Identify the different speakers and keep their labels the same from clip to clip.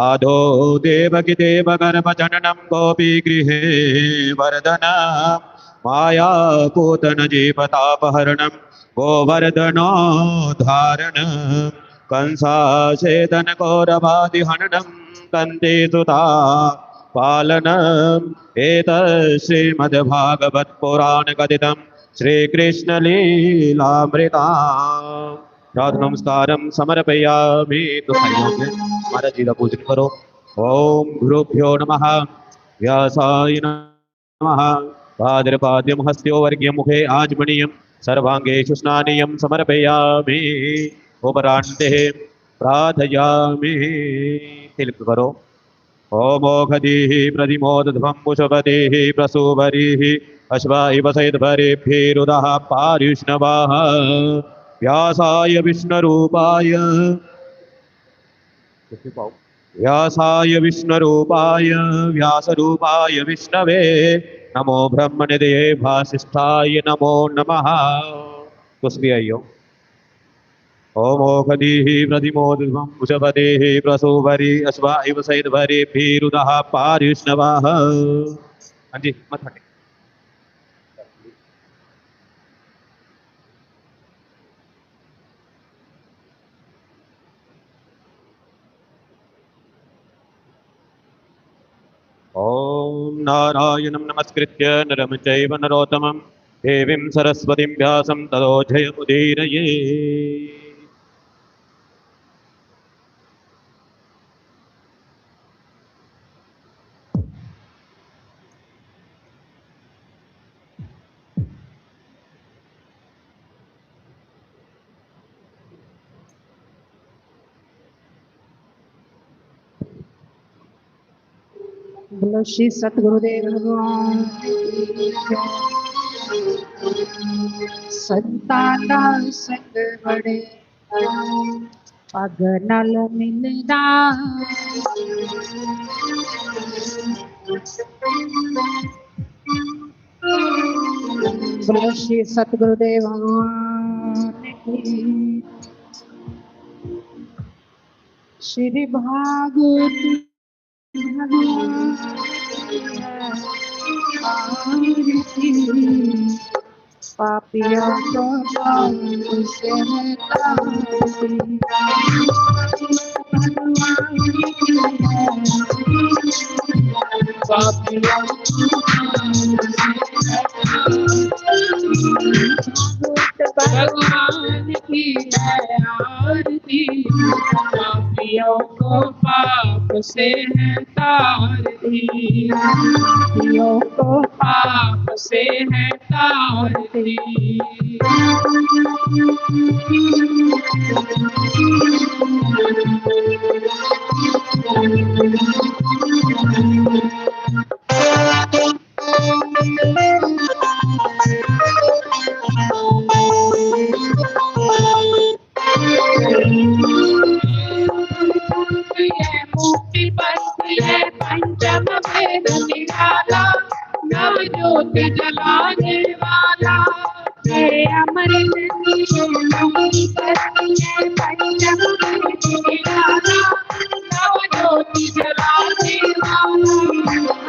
Speaker 1: आधो देवकी देवगर्भजननं गोपी गृहे वर्धन मायापूतन जीवतापहरणं गोवर्धनोद्धारणं कंसासेदन कौरवादिहननं कन्ते सुता पालनम् एतश्रीमद्भागवत्पुराणकथितं श्रीकृष्णलीलामृता राध नमस्कारम समर्पयामि। तो भाइयों के महाराज जी का पूजन करो। ओम गुरुभ्यो नमः व्यासाय नमः भाद्रपाद्यं हस्त्यो वर्ग्यं मुखे आजमनीयं सर्वांगेषु स्नानीयं समर्पयामि। उपरान्ते प्रार्थयामि। तिलक करो। ओमोघदीः प्रतिमोदध्वं पुष्पतिः प्रसूवरीः अश्वा इव सैद्भरेभिरुदः पारिष्णवाः व्यासाय विष्णुरूपाय व्यासरूपाय विष्णवे नमो ब्रह्मनिधये भासिष्ठाय नमो नमः। कुछ भी आइयो। ओमोघदीः प्रतिमोदध्वं पुष्पतिः प्रसूवरी अश्वा इव सैद्भरेभिरुदः पारिष्णवाः। हाँ जी मत हटे। ओम नारायणं नमस्कृत्य नरं चैव नरोत्तमं देवीं सरस्वतीं व्यासं ततो जयमुदीरये।
Speaker 2: बोलो श्री सतगुरुदेव भगवान संताना संग बड़े पग नल मिलदा बोलो श्री सतगुरुदेव भगवान की श्री भागवती पापियों को से भगवान की आरती पापियों को पाप से है तारती पापियों को पाप से है तारती मुक्ति पंथ पंचम वेद निराला नव ज्योति जलाने वाला अमृत मुक्ति पंचम वेद निराला नव ज्योति जलाने वाला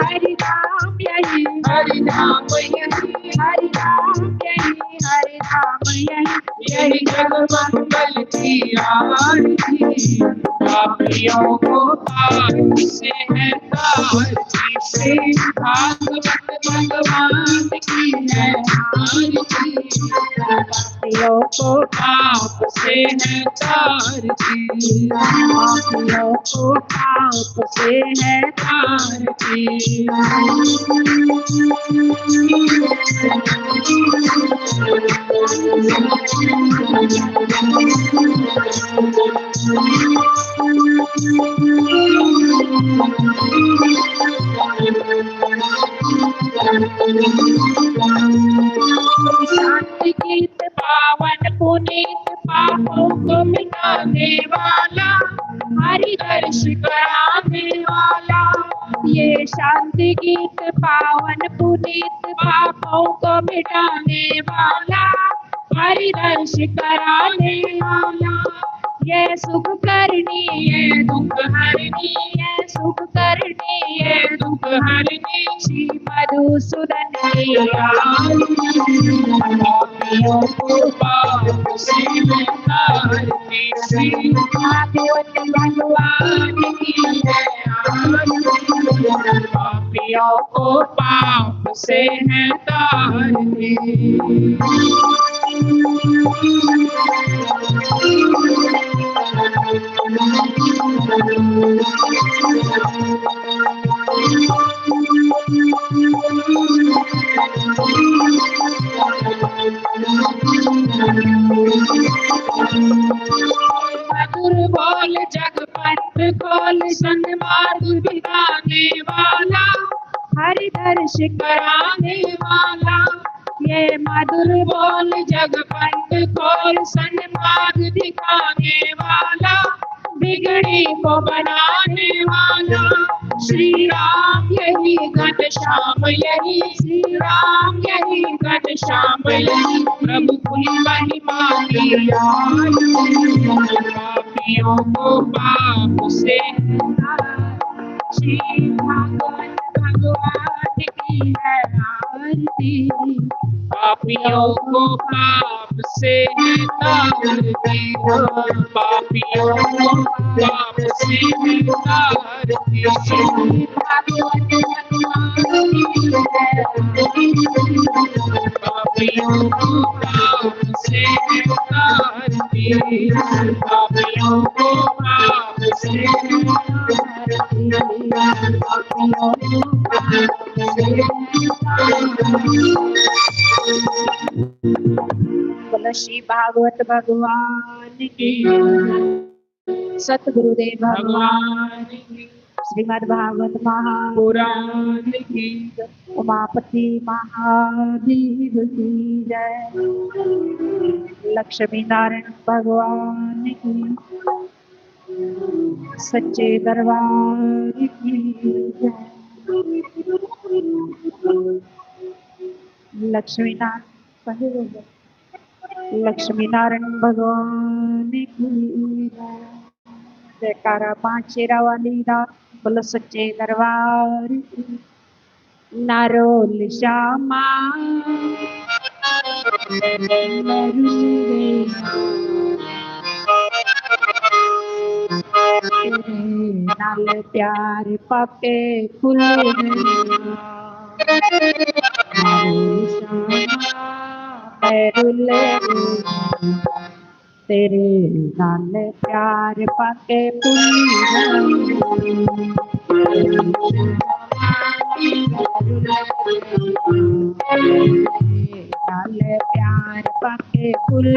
Speaker 2: हरि नाम यही हरि नाम यही हरि नाम यही हरि नाम यही यही जग मंगल की आरती पापियों को पाप से है तारती से भागवत भगवान की है आरती पापियों को पाप से है तारती पापियों को पाप से है तारती शांति गीत पावन पुनीत पापों को मिटाने वाला हरि दर्श कराने वाला ये शांति गीत पावन पुनीत पापों को मिटाने वाला हरि दर्श कराने वाला ये सुख करनी ये दुख हरनी, ये सुख करनी ये दुख हरनी, श्री मधुसूदन की पापियों को पाप से तारने, श्री भागवत भगवान की जय। पापियों को पाप से है तारने। मधुर बोल जग पंथ खोल, सन्मार्ग दिखाने वाला, हरि दर्श कराने वाला। ये मधुर बोल जग पंथ खोल, सन्मार्ग दिखाने वाला, बिगड़ी को बनाने वाला। श्री राम यही घनश्याम यही, श्री राम यही घनश्याम यही, प्रभु कुल महिमा की पापियों को पाप से श्री भागवत भगवान की है आरती। पापियों को पाप से तारती, पापियों को पाप से तारती, भागवत भगवान की है। पापियों को पाप से तारती, पापियों को पाप से तारती, पापियों को पाप से तारती। बोलो श्री भागवत भगवान की, सतगुरुदेव भगवान की, श्रीमद् भागवत महापुराण की, उमापति महादेव की जय। लक्ष्मी नारायण भगवान की, सच्चे दरबार की जय। लक्ष्मी नारायण लक्ष्मी नारायण भगवान की जय। जयकारा पांचेरा वाली दा, बोलो सच्चे दरबार की। नारोल श्यामा नाल प्यार पाके फूल, तेरे नाल प्यार पाके नाल प्यार पाके फूल।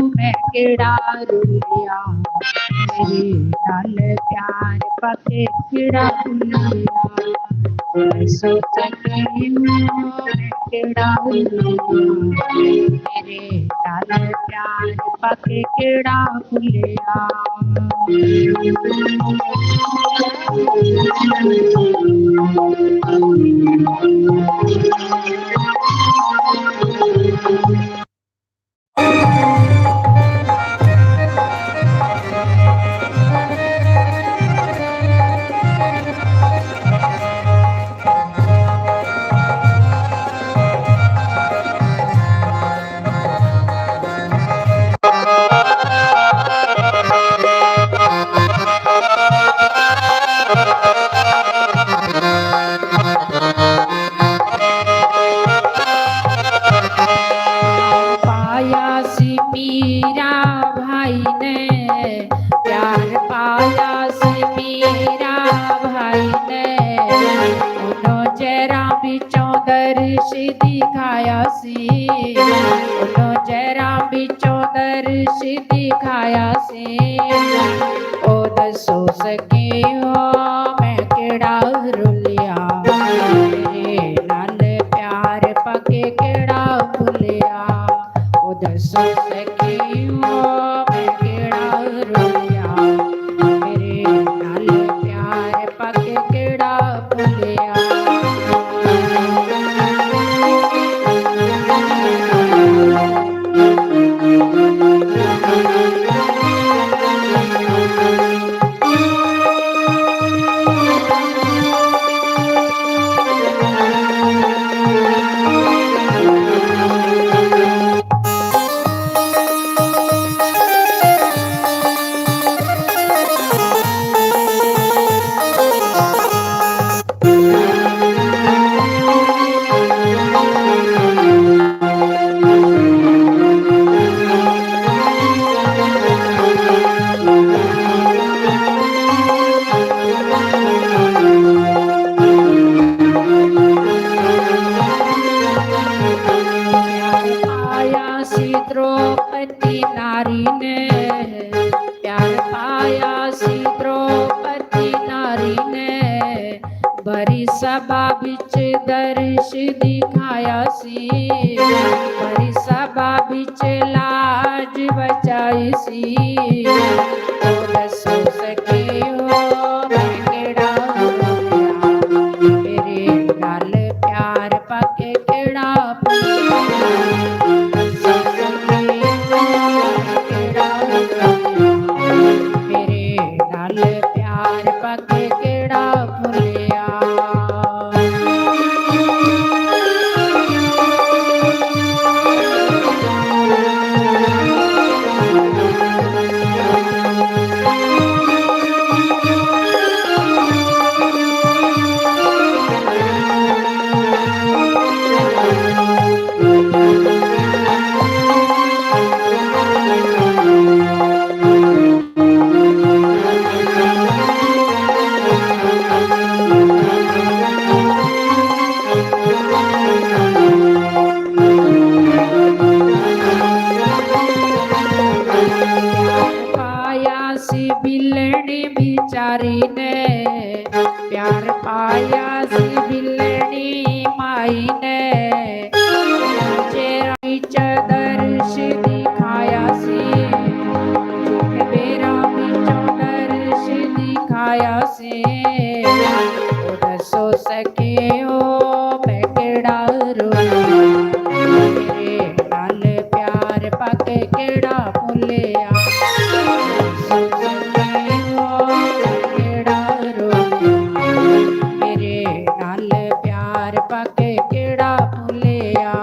Speaker 2: मैं केड़ा रुलिया, मेरे नाल प्यार पाके केड़ा रुलिया। सोच के मैं केड़ा रुलिया, मेरे नाल प्यार पाके केड़ा रुलिया। सी। बोलो जय राम बिचो दर्श दिखाया सी। ओ दसो सके हो मैं केड़ा रुलिया, तेरे नाल प्यार पाके केड़ा भुलिया। ओ दसो सके हो मैं केड़ा रुलिया, तेरे नाल प्यार पाके केड़ा भुलिया। पाया सी द्रौपदी नारी ने, प्यार पाया सी द्रौपदी नारी ने। भरी सभा बिच दर्श दिखाया सी, भरी सभा बिच लाज बचाई सी। ओ दसो सके हो मैं केड़ा रुलिया, तेरे नाल प्यार पाके केड़ा भुलिया। मेरे नाल प्यार पाके केड़ा भुलिया। पाया सी बिलनी बिचारी ने, प्यार पाया सी बिलनी माई ने। चेहरा बिच दर्श दिखाया सी, बेरा बिचो दर्श दिखाया सी। ओ दसो सके हो मैं केड़ा रुलिया, तेरे नाल प्यार पाके केड़ा भुलिया। केड़ा रुलिया, मेरे नाल प्यार पाके केड़ा भुलिया।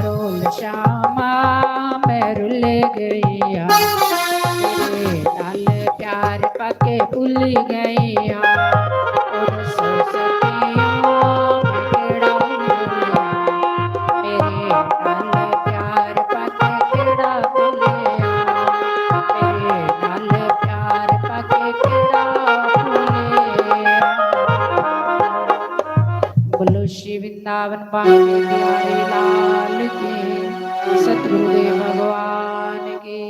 Speaker 2: रोल श्यामा मैं रुल गईया, तेरे नाल प्यार पाके भुल गईया। और सो सके हो मैं केड़ा रुलिया, मेरे नाल प्यार पाके केड़ा भुलिया। मेरे नाल प्यार पाके केड़ा भुलिया। बोलो श्री वृंदावन बांके बिहारी लाल की, सतगुरुदेव भगवान की।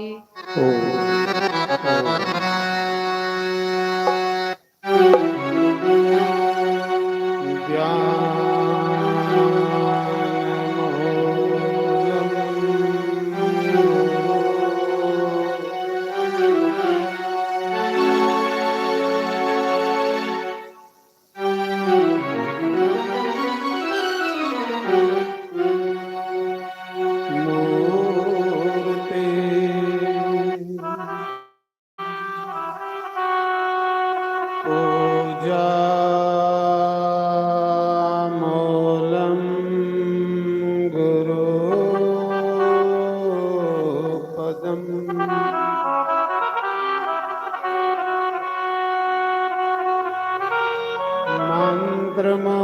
Speaker 3: मन्त्रमूलम्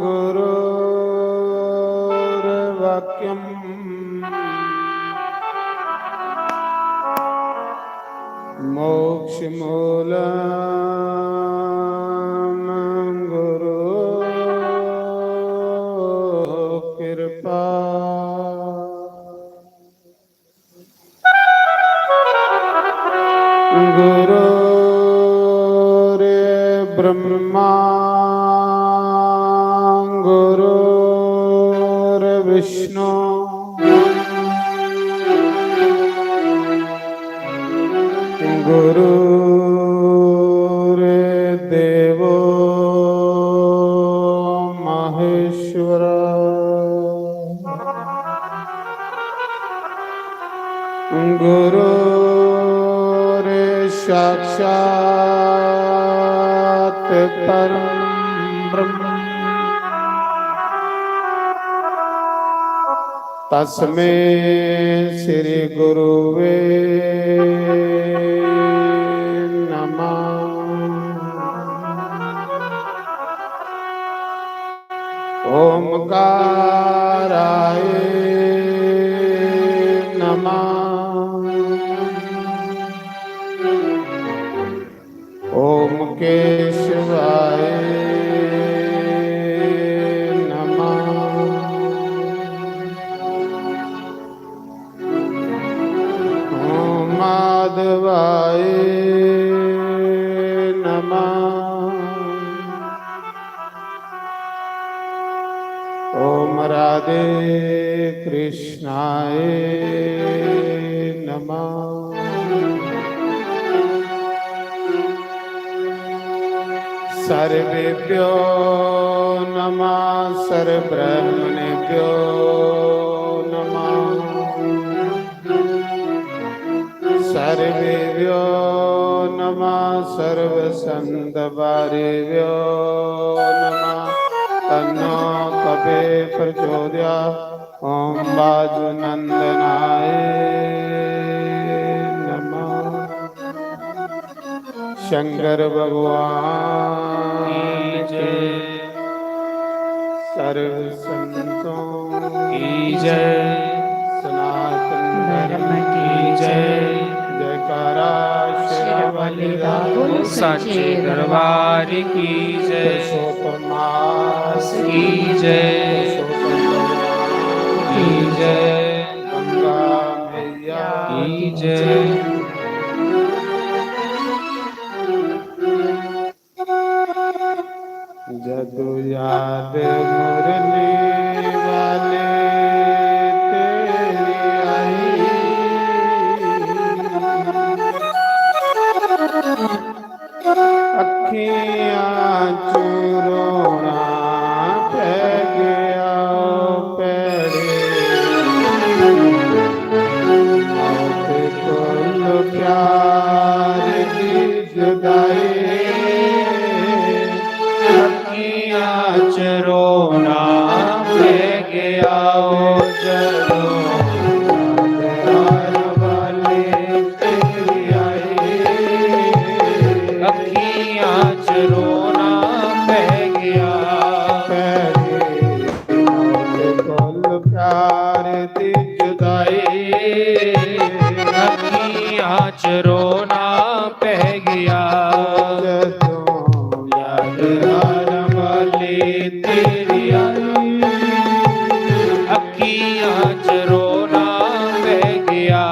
Speaker 3: गुरुर्वाक्यम् मोक्षमूलम् गुरुर्कृपा गुरुर्ब्रह्मा गुरुर्विष्णु गुरुर्देवो महेश्वरा गुरुर् साक्षात् परं ब्रह्म तस्मै श्री गुरुवे नमः। ओमकाराय नमः। ओम केशवाय नमः। ओम माधवाय नमः। ओम राधे कृष्णाय नमः। सर्वेभ्यो नमः सर्वब्रह्मणेभ्यो नमः। सर्वेभ्यो नमः सर्वसंतवारेभ्यो नमः। तन्नो कपे प्रचोदयात्। ओम वाजुनंदनाय नमः। शंकर भगवान की सर्व संतों की जय। सनातन धर्म की जय। जयकारा शेरावाली
Speaker 2: बोलो
Speaker 4: सच्चे दरबार की जय।
Speaker 3: पुरुषोत्तमास
Speaker 4: की जय की जय
Speaker 3: गंगा मैया
Speaker 4: की जय।
Speaker 3: जदु याद मुरली वाले तेरी आई। अखियाँ चूरोना पै गया पैरे। मौत को लो प्यार की जुदाई।
Speaker 4: चरोना पे गया जरो
Speaker 3: वाले तेरी आई।
Speaker 4: अखियाँ चरोना पे गया
Speaker 3: कोल प्यार दी जुदाई।
Speaker 4: अखियाँ चरोना पे गया
Speaker 3: जदों याद आन वाली तेरी आई।
Speaker 4: अखियाँ चरोना पे गया।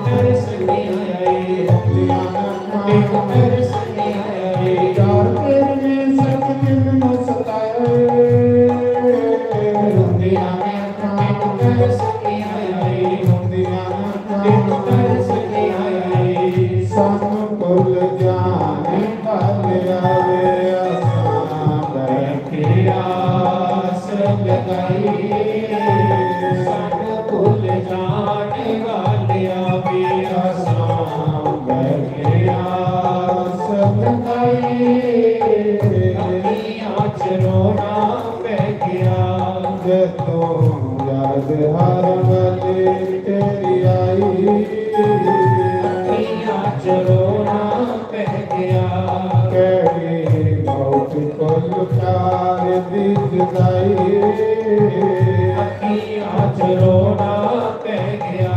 Speaker 3: ਤਰਸਨੀ ਆਈ ਹੁੰਦੀਆਂ ਇੱਕ ਤਰਸਨੀ ਆਈ ਯਾਰ ਤੇਰੇ ਨੇ ਸਤ ਦਿਨ ਨੂੰ ਸਤਾਏ ਹੁੰਦੀਆਂ ਇੱਕ ਤਰਸਨੀ ਆਈ ਹੁੰਦੀਆਂ ਇੱਕ ਤਰਸਨੀ ਆਈ ਸਾਨੂੰ ਭੁੱਲ ਜਾਣੇ ਭਲ ਆਵੇ ਅਸਾਂ ਬੈਠੇ ਆਸ ਲਗਾਈ ਸਾਨੂੰ ਭੁੱਲ ਜਾਣੇ ਵਾਲਿਆ ਵੀ ਅਸਾਂ ਬੈਠੇ ਆਸ ਲਗਾਈ ਅੱਖੀਆਂ ਚ ਰੋਣਾ ਪੈ ਗਿਆ ਜਦੋਂ ਯਾਦ ਹਰ ਵੇਲੇ ਤੇਰੀ ਆਈ ਅੱਖੀਆਂ ਚ ਰੋਣਾ ਪੈ ਗਿਆ ਕਹਿ ਮੌਤ ਕੋਲ ਪਿਆਰ ਦੀ ਜੁਦਾਈ ਅੱਖੀਆਂ ਚ ਰੋਣਾ ਪੈ ਗਿਆ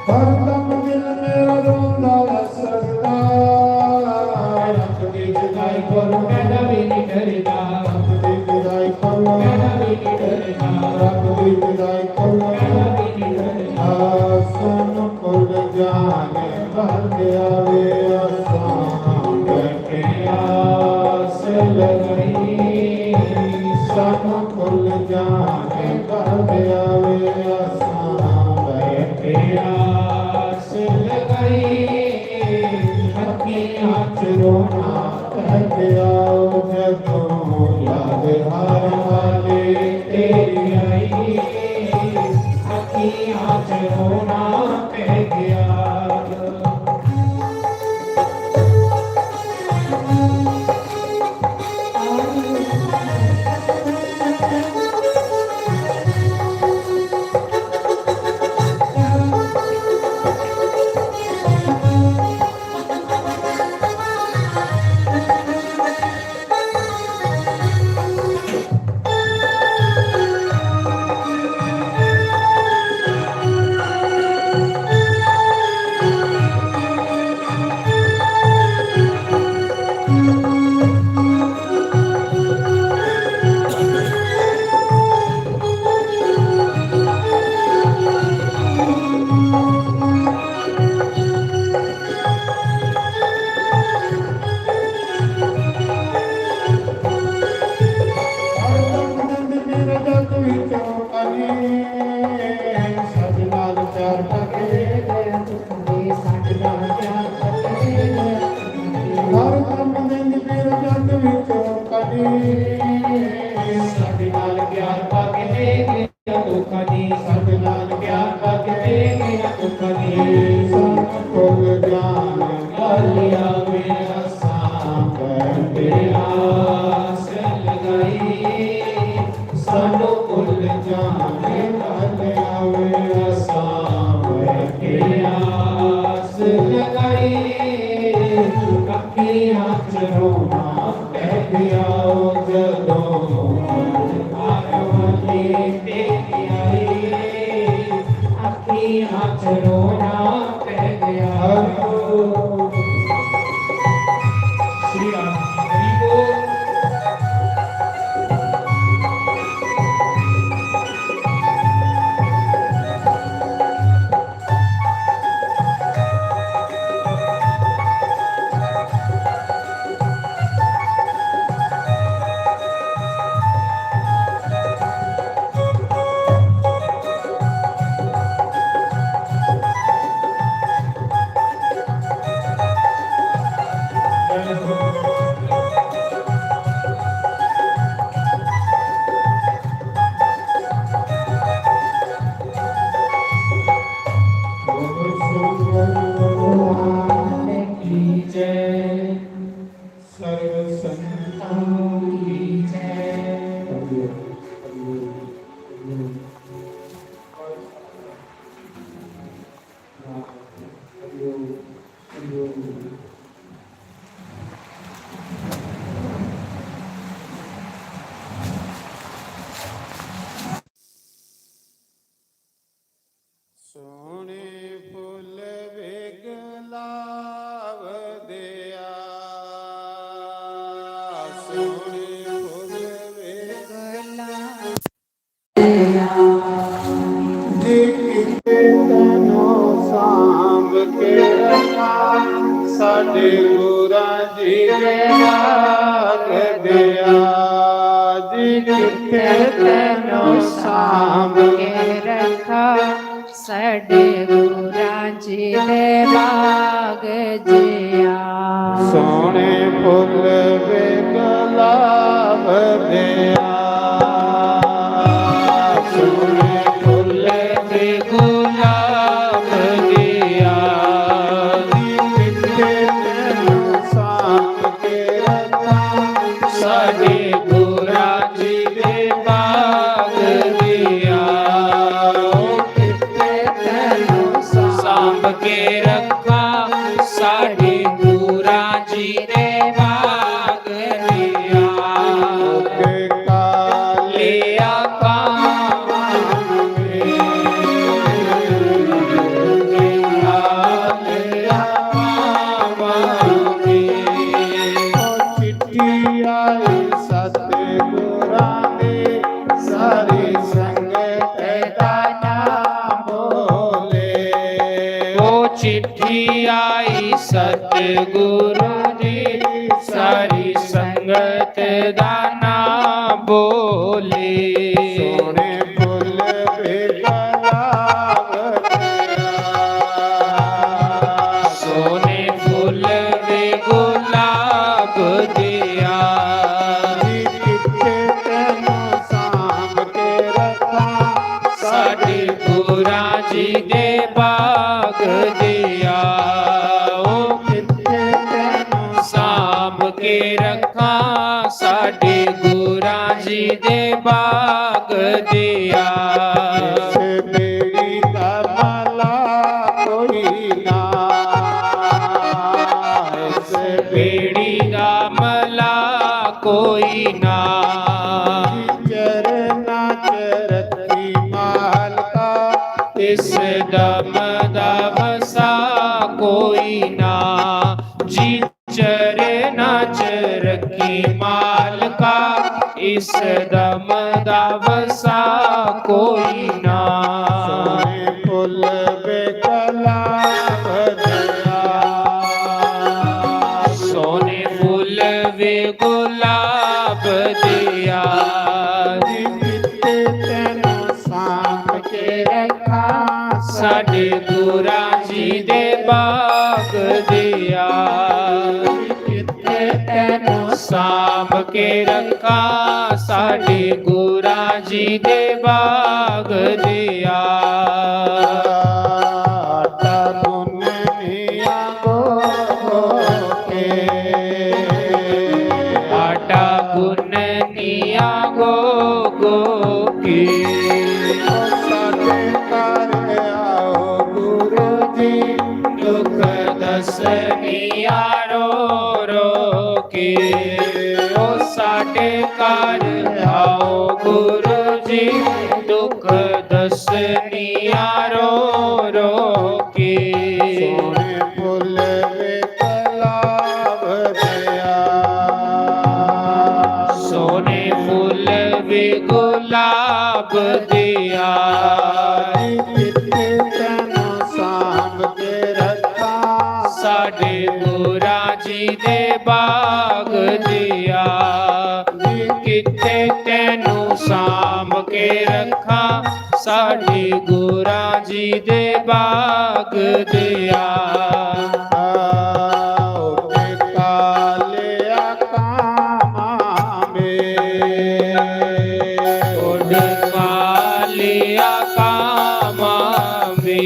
Speaker 3: ਹਰਦਮ ਦਿਲ ਮੇਰਾ ਰੋਂਦਾ ਵਸਦਾ ਰੱਬ ਦੀ ਜੁਦਾਈ ਕੋਲੋਂ ਮੈਂ ਵੀ ਨਹੀਂ ਡਰਦਾ ਰੱਬ ਦੀ ਜੁਦਾਈ ਕੋਲੋਂ ਮੈਂ ਵੀ ਨਹੀਂ ਡਰਦਾ ਰੱਬ ਦੀ ਜੁਦਾਈ ਕੋਲੋਂ ਮੈਂ ਵੀ ਨਹੀਂ ਡਰਦਾ ਸਾਨੂੰ ਭੁੱਲ ਜਾਣੇ ਭਲ ਆਵੇ ਅਸਾਂ ਬੈਠੇ ਆਸ ਲਗਾਈ ਸਾਨੂੰ ਭੁੱਲ ਜਾਣੇ ਭਲ ਆਵੇ ਅਸਾਂ ਬੈਠੇ ਆਸ ਲਗਾਈ ਅੱਖੀਆਂ ਚ ਰੋਣਾ ਪੈ ਗਿਆ ਜਦੋਂ ਯਾਦ ਹਰ ਵਾਲੇ ਤੇਰੀ ਆਈ ਅੱਖੀਆਂ ਚ ਰੋਣਾ ਪੈ ਗਿਆ ਸਾਡੇ ਨਾਲ ਪਿਆਰ ਪਾ ਕੇ ਦੇ ਗਿਆ ਧੋਖਾ ਦੀ ਸਾਡੇ ਨਾਲ ਪਿਆਰ ਪਾ ਕੇ ਦੇ ਗਿਆ ਧੋਖਾ ਦੀ ਸਾਨੂੰ ਭੁੱਲ ਜਾਣ ਵਾਲਿਆ ਮੇਰਾ ਸਾਂ ਬੈਠੇ ਆਸ ਲਗਾਈ ਸਾਨੂੰ ਭੁੱਲ ਜਾਣ ਵਾਲਿਆ ਮੇਰਾ ਸਾਂ ਬੈਠੇ ਆਸ ਲਗਾਈ ਅੱਖੀਆਂ ਚ ਰੋਣਾ ਪੈ ਗਿਆ ਜਦੋਂ ਆਰਵਾਲੀ ਤੇਰੀ ਆਈ ਅੱਖੀਆਂ ਚ ਰੋਣਾ ਪੈ ਗਿਆ ਸ਼੍ਰੀ ਰਾਮ ਹਰੀ ਬੋਲ ਕਿਤੇ ਤੈਨੂੰ ਸਾਂਭ
Speaker 2: ਕੇ ਰੱਖਾ ਸਾਡੇ ਗੁਰਾਂ ਜੀ ਦੇ ਬਾਗ ਜਿਆ
Speaker 3: ਸੋਹਣੇ ਫੁੱਲ ਵੇ ਗੁਲਾਬ ਦਿਆ ਸੋਹਣੇ ਫੁੱਲ
Speaker 4: ਤੇ ਗੁਲਾਬ ਦਿਆ
Speaker 3: ਕਿਤੇ ਤੈਨੂੰ ਸਾਂਭ ਕੇ ਰੱਖਾਂ
Speaker 4: ਸਾਡੇ ਗੁਰਾਂ ਜੀ ਦੇ ਬਾਗ ਦਿਆ
Speaker 3: ਕਿਤੇ ਤੈਨੂੰ
Speaker 4: ਸਾਂਭ ਕੇ ਰੱਖਾ ਸਾਡੇ ਗੁਰਾਂ ਜੀ ਦੇ ਬਾਗ ਦਿਆ
Speaker 3: ਕੇ ਕਾਲੇ
Speaker 4: ਲਿਆ
Speaker 3: ਚਿੱਠੀ ਆਈ ਸਤਿਗੁਰਾਂ ਦੀ ਸਾਰੀ ਸੰਗਤ ਦਾ ਨਾਮ ਬੋਲੇ
Speaker 4: ਉਹ ਚਿੱਠੀ ਆਈ ਸਤਿਗੁਰੂ ਦੀ ਸਾਰੀ ਸੰਗਤ ਦਾ ਨਾਮ ਬੋਲੇ
Speaker 3: ਸੋਹਣੇ ਫੁੱਲ ਵੇ ਗੁਲਾਬ
Speaker 4: ਸੋਨੇ ਫੁੱਲ ਵੇ ਗੁਲਾਬ ਦਿਆ
Speaker 3: ਕਿਤੇ ਤੈਨੂੰ ਸਾਂਭ ਕੇ ਰੱਖਾਂ
Speaker 4: ਸਾਡੇ ਗੁਰਾਂ ਜੀ ਦੇ ਬਾਗ ਦਿਆ ਉਹ
Speaker 3: ਕਿਤੇ ਤੈਨੂੰ
Speaker 4: ਸਾਂਭ ਕੇ ਰੱਖਾਂ ਸਾਡੇ ਗੁਰਾਂ ਜੀ ਦੇ ਬਾਗ ਦਿਆ
Speaker 3: ਇਸ ਬੇੜੀ ਦਾ ਮਾਲਾ ਕੋਈ ਨਾ ਇਸ
Speaker 4: ਬੇੜੀ ਦਾ ਮਲਾ ਕੋਈ ਨਾ
Speaker 3: ਚਰਨਾ ਚ ਰੱਖੀ ਮਾਲਕਾ
Speaker 4: ਇਸ ਦਮ ਦਾ ਵਸਾ ਕੋਈ ਨਾ ਜੀ ਚਰਨਾ ਚ ਰੱਖੀ ਮਾਲਕਾ ਇਸ ਦਮ ਦਾ ਵਸਾ ਕੋਈ ਨਾ
Speaker 3: ਸੋਹਣੇ ਫੁੱਲ ਵੇ ਗੁਲਾਬ ਦਿਆ
Speaker 4: ਸੋਨੇ ਫੁੱਲ ਵੇ ਗੁਲਾਬ ਦਿਆ
Speaker 3: ਕਿਤੇ ਤੈਨੂੰ ਸਾਂਭ ਕੇ ਰੱਖਾਂ
Speaker 4: ਸਾਡੇ ਗੁਰਾਂ ਜੀ ਦੇ ਬਾਗ ਦਿਆ
Speaker 3: ਕਿਤੇ ਤੈਨੂੰ
Speaker 4: ਸਾਂਭ ਕੇ ਰੱਖਾਂ ਸਾਡੇ ਗੁਰਾਂ ਜੀ ਦੇ ਬਾਗ ਦਿਆ
Speaker 3: ਆਟਾ ਗੁੰਨਨੀਆਂ ਗੋ ਕੇ
Speaker 4: ਆਟਾ ਗੁੰਨਨੀਆਂ ਗੋ ਗੋ ਕੇ
Speaker 3: ਸਾਡੇ ਘਰ ਆਓ ਗੁਰੂ ਜੀ
Speaker 4: ਦੁੱਖ ਦਸਨੀਆਂ ਰੋ ਰੋ ਕੇ ਉਹ ਸਾਡੇ ਘਰ ਆਓ ਗੁਰੂ ਜੀ ਦੁੱਖ ਦਸਨੀਆਂ ਰੋ ਰੋ ਕੇ
Speaker 3: ਸੋਹਣੇ ਫੁੱਲ ਵੇ ਗੁਲਾਬ ਦਿਆ
Speaker 4: ਸੋਨੇ ਫੁੱਲ ਵੇ ਗੁਲਾਬ ਦਿਆ
Speaker 3: ਕਿਤੇ ਤੈਨੂੰ ਸਾਂਭ ਕੇ ਰੱਖਾਂ
Speaker 4: ਸਾਡੇ ਗੁਰਾਂ ਜੀ ਦੇ ਬਾਗ ਦਿਆ ਕਿਤੇ ਤੈਨੂੰ ਸਾਂਭ ਕੇ ਰੱਖਾਂ ਸਾਡੇ ਗੁਰਾਂ ਜੀ ਦੇ ਬਾਗ ਦਿਆ
Speaker 3: ਆਓ ਤੇ ਕਾਲਿਆ ਕਾਮਾਂ ਮੇ
Speaker 4: ਉੱਡ ਕਾਲਿਆ ਕਾਮਾਂ ਵੇ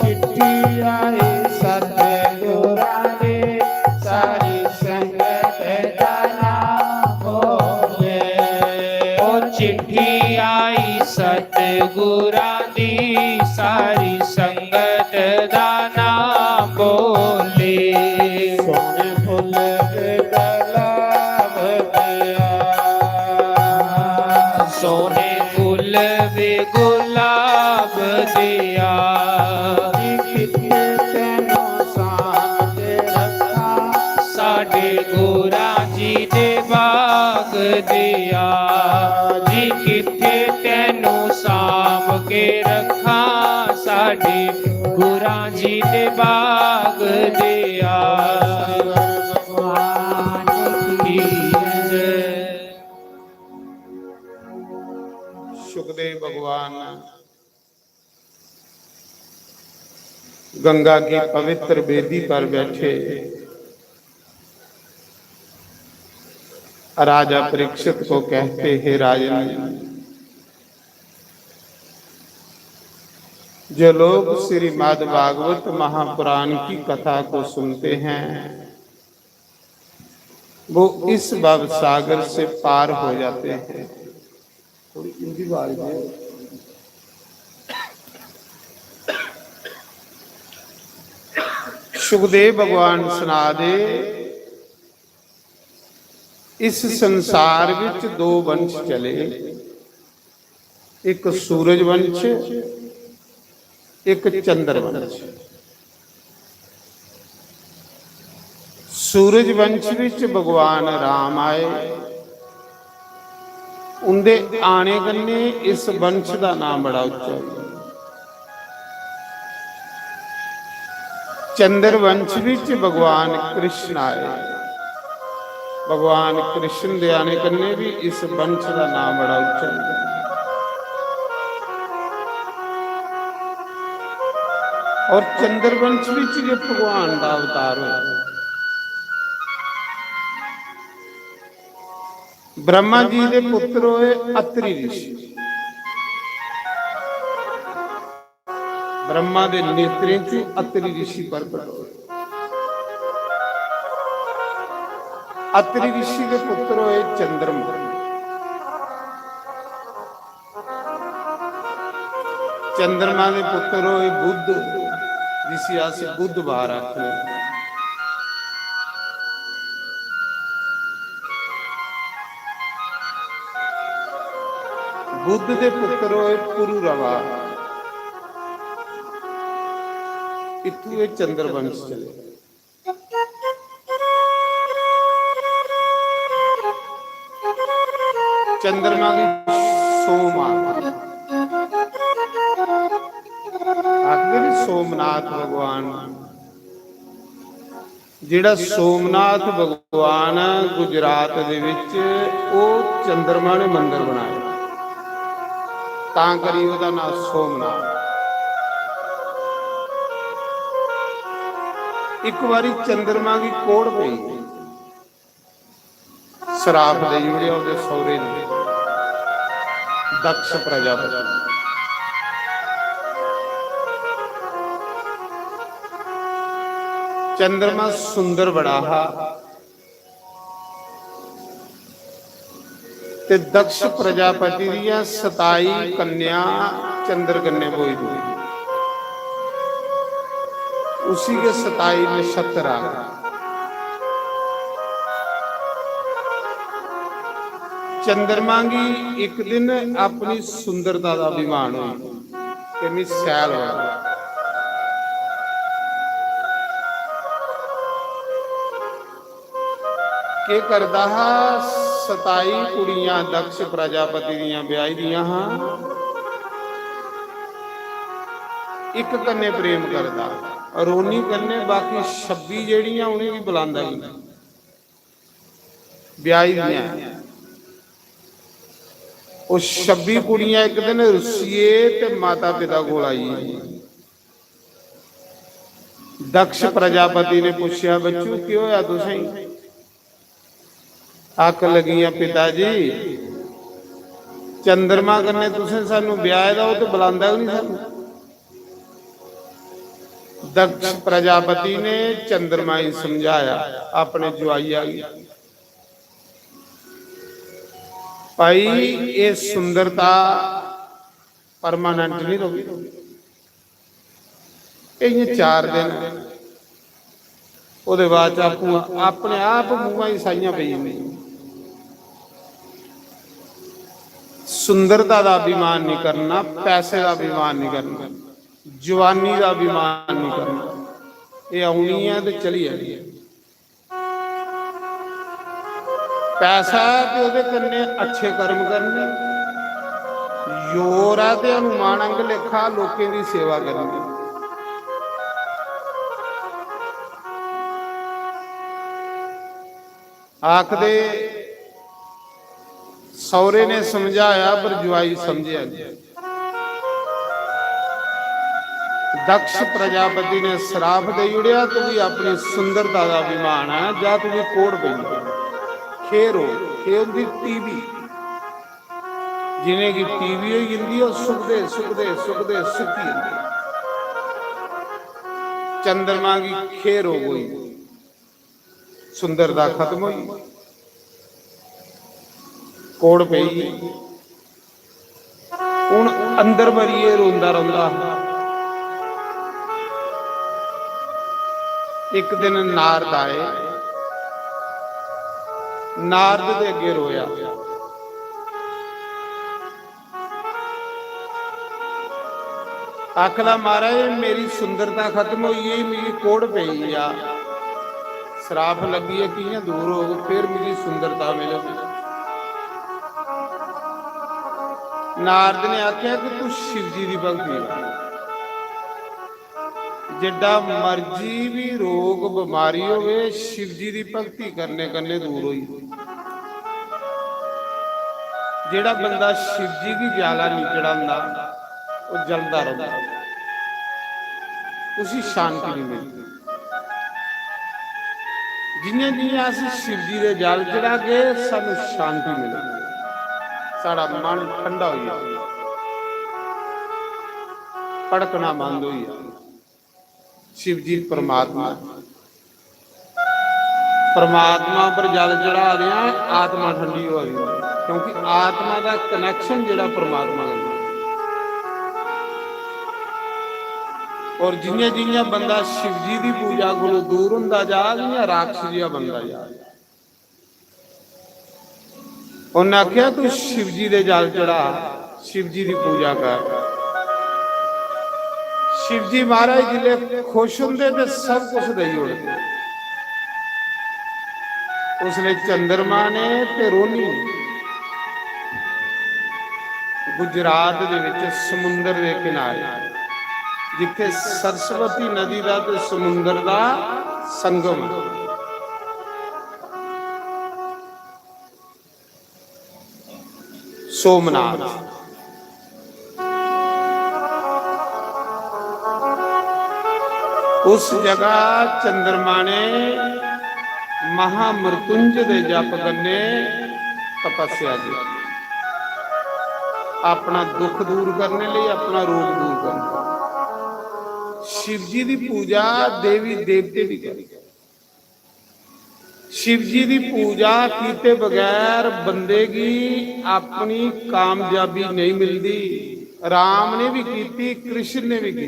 Speaker 3: ਚਿੱਠੀ ਆਈ ਸਤਿਗੁਰਾਂ ਦੀ ਸਾਰੀ ਸੰਗਤ ਦਾ ਨਾਮ ਬੋਲੇ
Speaker 4: ਉਹ ਚਿੱਠੀ ਆਈ ਸਤਿਗੁਰਾਂ ਦੀ ਸਾਰੀ ਸੰਗਤ ਦਾ ਨਾਮ ਬੋਲੇ
Speaker 3: ਸੋਹਣੇ ਫੁੱਲ ਦੇ ਗੁਲਾਬ ਦਿਆ
Speaker 4: ਸੋਨੇ ਫੁੱਲ ਵੇ ਗੁਲਾਬ ਦਿਆ
Speaker 3: ਕਿਤੇ ਤੈਨੂੰ ਸਾਂਭ ਕੇ ਰੱਖਾਂ
Speaker 4: ਸਾਡੇ ਗੁਰਾਂ ਜੀ ਦੇ ਬਾਗ ਦਿਆ ਜੀ ਕਿੱਥੇ ਤੈਨੂੰ ਸਾਂਭ ਕੇ ਰੱਖਾਂ ਸਾਡੇ ਗੁਰਾਂ ਜੀ ਦੇ ਬਾਗ ਦਿਆ
Speaker 2: ਭਗਵਾਨ ਕੀ
Speaker 4: ਕੀ ਜੈ।
Speaker 3: सुखदेव भगवान गंगा की पवित्र वेदी पर बैठे राजा परीक्षित को कहते हैं, राजन, जो लोग श्रीमद् भागवत महापुराण की कथा को सुनते हैं वो इस भव सागर से पार हो जाते हैं। थोड़ी हिंदी बात है। सुखदेव भगवान सुना दे, इस संसार विच दो वंश चले, एक सूरज वंश, एक चंद्र वंश। सूरज वंश विच भगवान राम आए, उनके आने कन्ने इस वंश का नाम बड़ा उच्चा है। चंद्र वंश विच भगवान कृष्ण आए, भगवान कृष्ण दे आने कन्ने भी इस वंश का नाम बड़ा उच्चा है। और चंद्रवंश विच ये भगवान का अवतार होया। ब्रह्मा जी के पुत्र होए अत्रि ऋषि। ब्रह्मा के नेत्रें चों अत्रि ऋषि प्रकट होए। अत्रि ऋषि के पुत्र होए चंद्रमा। चंद्रमा के पुत्र होए बुध, जिसे आसे बुधवार आखने। बुध के पुत्र होए पुरुरवा। इतू चंद्रवंश चले। चंद्रमा की सोमनाथ, आखिर सोमनाथ भगवान, जिहड़ा सोमनाथ भगवान गुजरात दे विच ओह चंद्रमा ने मंदिर बनाया, तां करी ओहदा नाम सोमनाथ। एक बारी चंद्रमा की कोड़ पई, श्राप दे जुड़े ਉਹਦੇ ਸਹੁਰੇ ਨੇ दक्ष प्रजापति। चंद्रमा सुंदर बड़ा हा ते दक्ष प्रजापति दियां 27 कन्या चंद्र कन्या बोई हुई। उसी के 27 नक्षत्र आ गए। चंद्रमा की एक दिन अपनी सुंदरता का अभिमान हुई कि मैं सैल हो। के करदा हा 27 कुड़ियां दक्ष प्रजापति दियां ब्याही दियां हां, एक कन्ने प्रेम करदा और उन्हीं कन्ने बाकी 26 जेड़ियां उन्हें भी बुलांदा ही ब्याही दियां। वो 26 कुड़ियां एक दिन रुसीए ते माता पिता कोल आई। दक्ष प्रजापति ने पूछा, बच्चू की होया तुसें? आख लगियां पिताजी, चंद्रमा कन्ने तुसें सानू ब्याह दा तो बुलांदा नहीं सानू। दक्ष प्रजापति ने चंद्रमा ही समझाया, अपने जवाई आ गया, भाई ये सुंदरता परमानेंट नहीं रही, ये 4 दिन ਉਹਦੇ बाद अपने आप मूँह ही साइयां पई नहीं। सुंदरता का अभिमान नहीं करना, पैसे का अभिमान नहीं करना, जवानी का अभिमान नहीं करना। ये आउनी है तो चली जानी है। पैसा ते ਉਹਦੇ कन्ने अच्छे कर्म करने, योर है ते हनुमान अंग लेखा लोकें दी सेवा करनी। आखदे ਸਹੁਰੇ ਨੇ ਸਮਝਾਇਆ ਪਰ ਜਵਾਈ ਸਮਝਿਆ ਨਹੀਂ। ਦਕਸ਼ ਪ੍ਰਜਾਪਤੀ ਨੇ ਸਰਾਪ ਦੇ ਉੜਿਆ, ਤੂੰ ਵੀ ਆਪਣੀ ਸੁੰਦਰਤਾ ਦਾ ਅਭਿਮਾਨ ਹੈ, ਜਾਂ ਤੂੰ ਵੀ ਕੋੜ ਪਈ ਖੇਰੋ ਖੇ ਹੁੰਦੀ ਟੀਵੀ, ਜਿਵੇਂ ਕਿ ਟੀਵੀ ਹੋਈ ਜਾਂਦੀ ਉਹ ਸੁੱਕਦੇ ਸੁੱਕਦੇ ਸੁੱਕਦੇ ਸੁੱਕੀ ਜਾਂਦੀ। ਚੰਦਰਮਾ ਦੀ ਖੇਰ ਹੋ ਗਈ, ਸੁੰਦਰਤਾ ਖਤਮ ਹੋਈ, ਕੋੜ ਪਈ। ਹੁਣ ਅੰਦਰ ਵਰੀਏ ਰੋਂਦਾ ਰੋਂਦਾ ਇੱਕ ਦਿਨ ਨਾਰਦ ਆਏ, ਨਾਰਦ ਦੇ ਅੱਗੇ ਰੋਇਆ। ਆਖਦਾ ਮਹਾਰਾਜ ਮੇਰੀ ਸੁੰਦਰਤਾ ਖਤਮ ਹੋਈ ਹੈ, ਮੇਰੀ ਕੋੜ ਪਈ ਆ, ਸ਼ਰਾਪ ਲੱਗੀ ਹੈ, ਕਿਵੇਂ ਦੂਰ ਹੋ ਫਿਰ ਮੇਰੀ ਸੁੰਦਰਤਾ ਮਿਲੇਗੀ। ਨਾਰਦ ਨੇ ਆਖਿਆ ਕਿ ਤੂੰ ਸ਼ਿਵ ਜੀ ਦੀ ਭਗਤੀ ਕਰ, ਜਿੱਡਾ ਮਰਜੀ ਵੀ ਰੋਗ ਬਿਮਾਰੀ ਹੋਵੇ ਸ਼ਿਵ ਜੀ ਦੀ ਭਗਤੀ ਕਰਨੇ ਕੰਨੇ ਦੂਰ ਹੋਈ। ਜਿਹੜਾ ਬੰਦਾ ਸ਼ਿਵ ਜੀ ਦੀ ਜਾਲਾ ਨਹੀਂ ਚੜਾਉਂਦਾ ਉਹ ਜਲਦਾ ਰਹਿੰਦਾ, ਉਸੇ ਸ਼ਾਂਤੀ ਨਹੀਂ ਮਿਲਦੀ। ਜਿੰਨੇ ਜਿੰਨੇ ਅਸੀਂ ਸ਼ਿਵ ਜੀ ਦੇ ਜਲ ਚੜਾ ਕੇ ਸਾਨੂੰ ਸ਼ਾਂਤੀ ਮਿਲਦੀ, ਸਾਡਾ ਮਨ ਠੰਡਾ ਹੋ ਜਾਂਦਾ, ਭੜਕਣਾ ਬੰਦ ਹੋ ਜਾਂਦਾ। शिव जी परमात्मा, परमात्मा पर जल चढ़ा दिया आत्मा ठंडी हो गई, क्योंकि आत्मा का कनैक्शन जिहड़ा परमात्मा नाल। और जिन्ने जिन्ने बंदा शिव जी की पूजा को दूर हुंदा जा जियां राक्षस जिहा बनदा जा। उन्हें आख्या तू शिव जी दे जल चढ़ा, शिव जी की पूजा कर। शिव जी महाराज जिले खुश होंगे तो सब कुछ दई उड़ते। उसने चंद्रमा ने ते रोनी गुजरात दे विच समुंदर दे किनारे, जिथे सरस्वती नदी का ते समुंदर का संगम, सोमनाथ। उस जगह चंद्रमा ने महामृत्युंजय दे जप करने तपस्या की, अपना दुख दूर करने लिए, अपना रोग दूर करने। शिव जी की पूजा देवी देवते भी कर, शिव जी की पूजा किए बगैर बंदे की अपनी कामयाबी नहीं मिलती। राम ने भी की, कृष्ण ने भी की,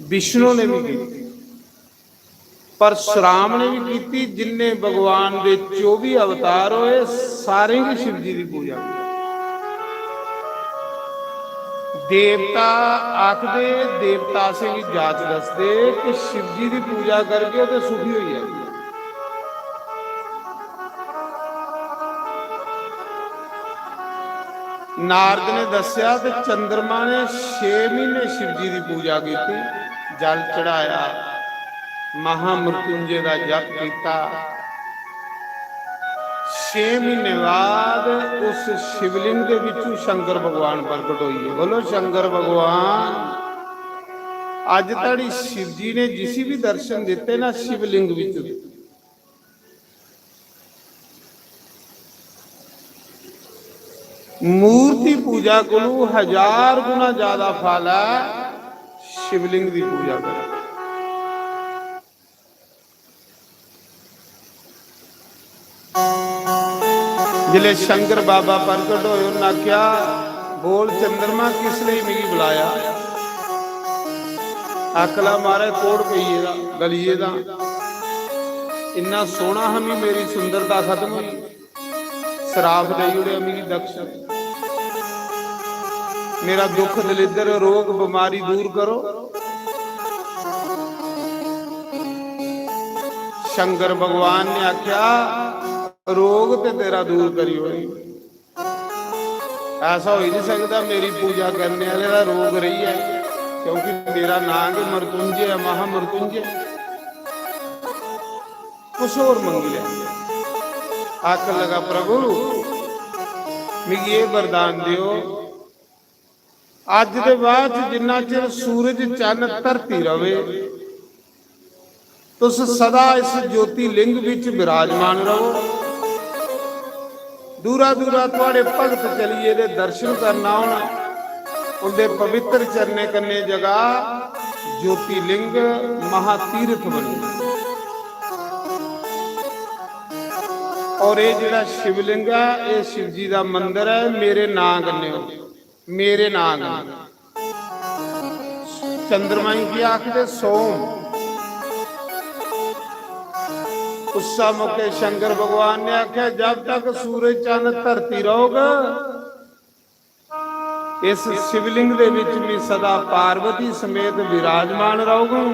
Speaker 3: विष्णु ने भी की, परशुराम ने भी की। जिन्ने भगवान के 24 अवतार होए सारे की शिव जी की पूजा की। देवता आखदे, देवता से भी जाच दसदे कि शिव जी की पूजा करके तो सुखी हो जाए। नारद ने दसिया कि चंद्रमा ने 6 महीने शिव जी की पूजा की, जल चढ़ाया, महामृत्युंजय का जप किया। 6 महीने बाद उस शिवलिंग के विचों शंकर भगवान प्रकट हुए। बोलो शंकर भगवान। अज तक शिव जी ने जिस भी दर्शन दिते ना शिवलिंग विचों, मूर्ति पूजा को 1000 गुना ज्यादा फल है शिवलिंग की पूजा कर। जिले शंकर बाबा प्रकट होए उन्हें आख्या बोल चंद्रमा किस लिए मेरी बुलाया। आखला मारे कोड़ पईए गलीए दा, इन्ना सोहना हमी मेरी सुंदरता खत्म हुई, शराब दे उड़े मेरी दक्ष। मेरा दुख दलिद्र रोग बीमारी दूर करो। शंकर भगवान ने आख्या रोग ते तेरा दूर करियो। ऐसा हो ही नहीं सकता मेरी पूजा करने वाले का रोग रही है, क्योंकि मेरा नाम है मृत्युंजय, महामृत्युंजय। कुछ और मंग लिया। आख लगा प्रभु ਮੈਨੂੰ ਇਹ ਵਰਦਾਨ ਦਿਓ, ਅੱਜ ਦੇ ਬਾਅਦ ਜਿੰਨਾ ਚਿਰ ਸੂਰਜ ਚੰਨ ਧਰਤੀ ਰਵੇ, ਤੁਸ ਸਦਾ ਇਸ ਜੋਤੀ ਲਿੰਗ ਵਿੱਚ ਵਿਰਾਜਮਾਨ ਰਹੋ। ਦੂਰਾ ਦੂਰਾ ਤੁਹਾਡੇ ਭਗਤ ਚਲੀਏ ਦੇ ਦਰਸ਼ਨ ਕਰਨ ਆਉਣ, ਉਹਦੇ ਪਵਿੱਤਰ ਚਰਨੇ ਕੰਨੇ ਜਗਾ ਜੋਤੀ ਲਿੰਗ ਮਹਾ ਤੀਰਥ ਬਣੇ। ਔਰ ਇਹ ਜਿਹੜਾ ਸ਼ਿਵਲਿੰਗ ਹੈ, ਇਹ शिव जी ਦਾ ਮੰਦਿਰ ਹੈ। ਮੇਰੇ ਨਾਂ ਗੰਨਿਓ, ਮੇਰੇ ਨਾਂ ਗੰਨਿਓ। ਚੰਦਰਮਾ ਕੀ ਆਖਦੇ? ਸੋਮ। ਉਸਾ ਮੌਕੇ ਸ਼ੰਕਰ ਭਗਵਾਨ ਨੇ ਆਖਿਆ, ਜब तक सूरज चंद धरती रहोगा, इस शिवलिंग दे विच भी सदा पार्वती समेत विराजमान रहोगे।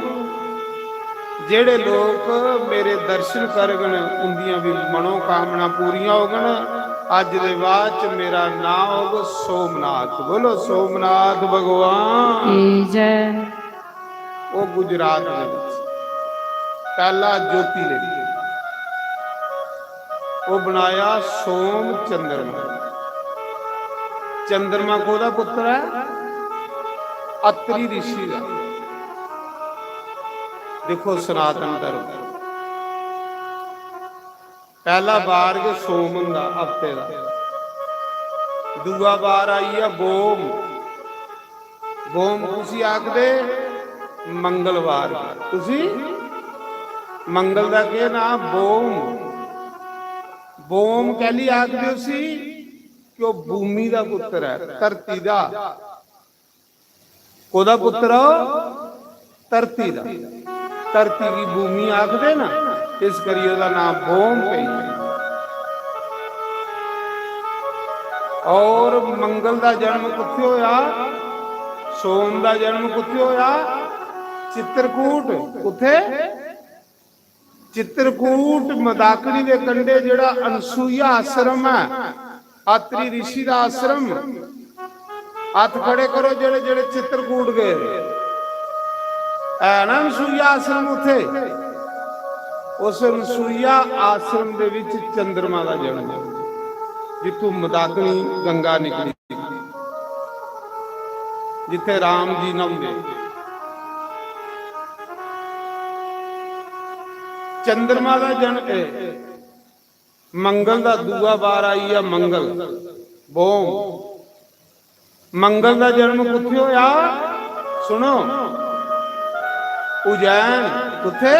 Speaker 3: ਜਿਹੜੇ ਲੋਕ ਮੇਰੇ ਦਰਸ਼ਨ ਕਰਗਣ, ਉਹਦੀਆਂ ਵੀ ਮਨੋਕਾਮਨਾ ਪੂਰੀਆਂ ਹੋਗਣ। ਅੱਜ ਦੇ ਬਾਅਦ ਚ ਮੇਰਾ ਨਾਮ ਹੋਗਾ ਸੋਮਨਾਥ। ਬੋਲੋ ਸੋਮਨਾਥ ਭਗਵਾਨ
Speaker 2: ਕੀ ਜੈ।
Speaker 3: ਉਹ ਗੁਜਰਾਤ ਦੇ ਵਿੱਚ ਪਹਿਲਾ ਜੋਤੀ ਲਿੰਗ ਉਹ ਬਣਾਇਆ ਸੋਮ ਚੰਦਰਮਾ। ਚੰਦਰਮਾ ਕੋਦਾ ਪੁੱਤਰ ਹੈ? ਅਤਰੀ ਰਿਸ਼ੀ ਦਾ। ਦੇਖੋ ਸਨਾਤਨ ਧਰਮ ਪਹਿਲਾ ਵਾਰ ਜੋ ਸੋਮ ਹੁੰਦਾ ਹਫਤੇ ਦਾ, ਦੂਆ ਵਾਰ ਆਈ ਆ ਬੋਮ। ਬੋਮ ਤੁਸੀਂ ਆਖਦੇ ਮੰਗਲਵਾਰ। ਤੁਸੀਂ ਮੰਗਲ ਦਾ ਕੀ ਨਾਮ? ਬੋਮ। ਬੋਮ ਕਹਿਲੀ ਆਖਦੇ ਹੋ ਸੀ ਕਿ ਉਹ ਭੂਮੀ ਦਾ ਪੁੱਤਰ ਹੈ, ਧਰਤੀ ਦਾ। ਕੋਦਾ ਪੁੱਤਰ? ਧਰਤੀ ਦਾ। ਧਰਤੀ ਦੀ ਭੂਮੀ ਆਖਦੇ ਨਾ, ਇਸ ਕਰੀ ਉਹਦਾ ਨਾਮ ਬੋਮ ਪਈ। ਔਰ ਮੰਗਲ ਦਾ ਜਨਮ ਕਿੱਥੇ ਹੋਇਆ? ਸੋਮ ਦਾ ਜਨਮ ਕਿੱਥੇ ਹੋਇਆ? ਚਿੱਤਰਕੂਟ। ਕਿੱਥੇ? ਚਿੱਤਰਕੂਟ ਮਦਾਕਣੀ ਦੇ ਕੰਢੇ ਜਿਹੜਾ ਅਨਸੂਇਆ ਆਸ਼ਰਮ ਹੈ, ਅਤਰੀ ਰਿਸ਼ੀ ਦਾ ਆਸ਼ਰਮ। ਹੱਥ ਖੜੇ ਕਰੋ ਜਿਹੜੇ ਜਿਹੜੇ ਚਿੱਤਰਕੂਟ ਗਏ। ਨਾ ਅਨਸੂਇਆ ਆਸ਼ਰਮ ਉੱਥੇ, ਉਸ ਅਨਸੂਇਆ ਆਸ਼ਰਮ ਦੇ ਵਿੱਚ ਚੰਦਰਮਾ ਦਾ ਜਨਮ, ਜਿੱਥੋਂ ਮਦਾਕਣੀ ਗੰਗਾ ਨਿਕਲੀ, ਜਿੱਥੇ ਰਾਮ ਜੀ ਨਹਾਉਂਦੇ। ਚੰਦਰਮਾ ਦਾ ਜਨਮ ਮੰਗਲ ਦਾ ਦੂਆ ਵਾਰ ਆਈ ਆ ਮੰਗਲ ਬੋਮ। ਮੰਗਲ ਦਾ ਜਨਮ ਕਿੱਥੇ ਹੋਇਆ? ਸੁਣੋ, ਉਜੈਨ। ਕਿੱਥੇ?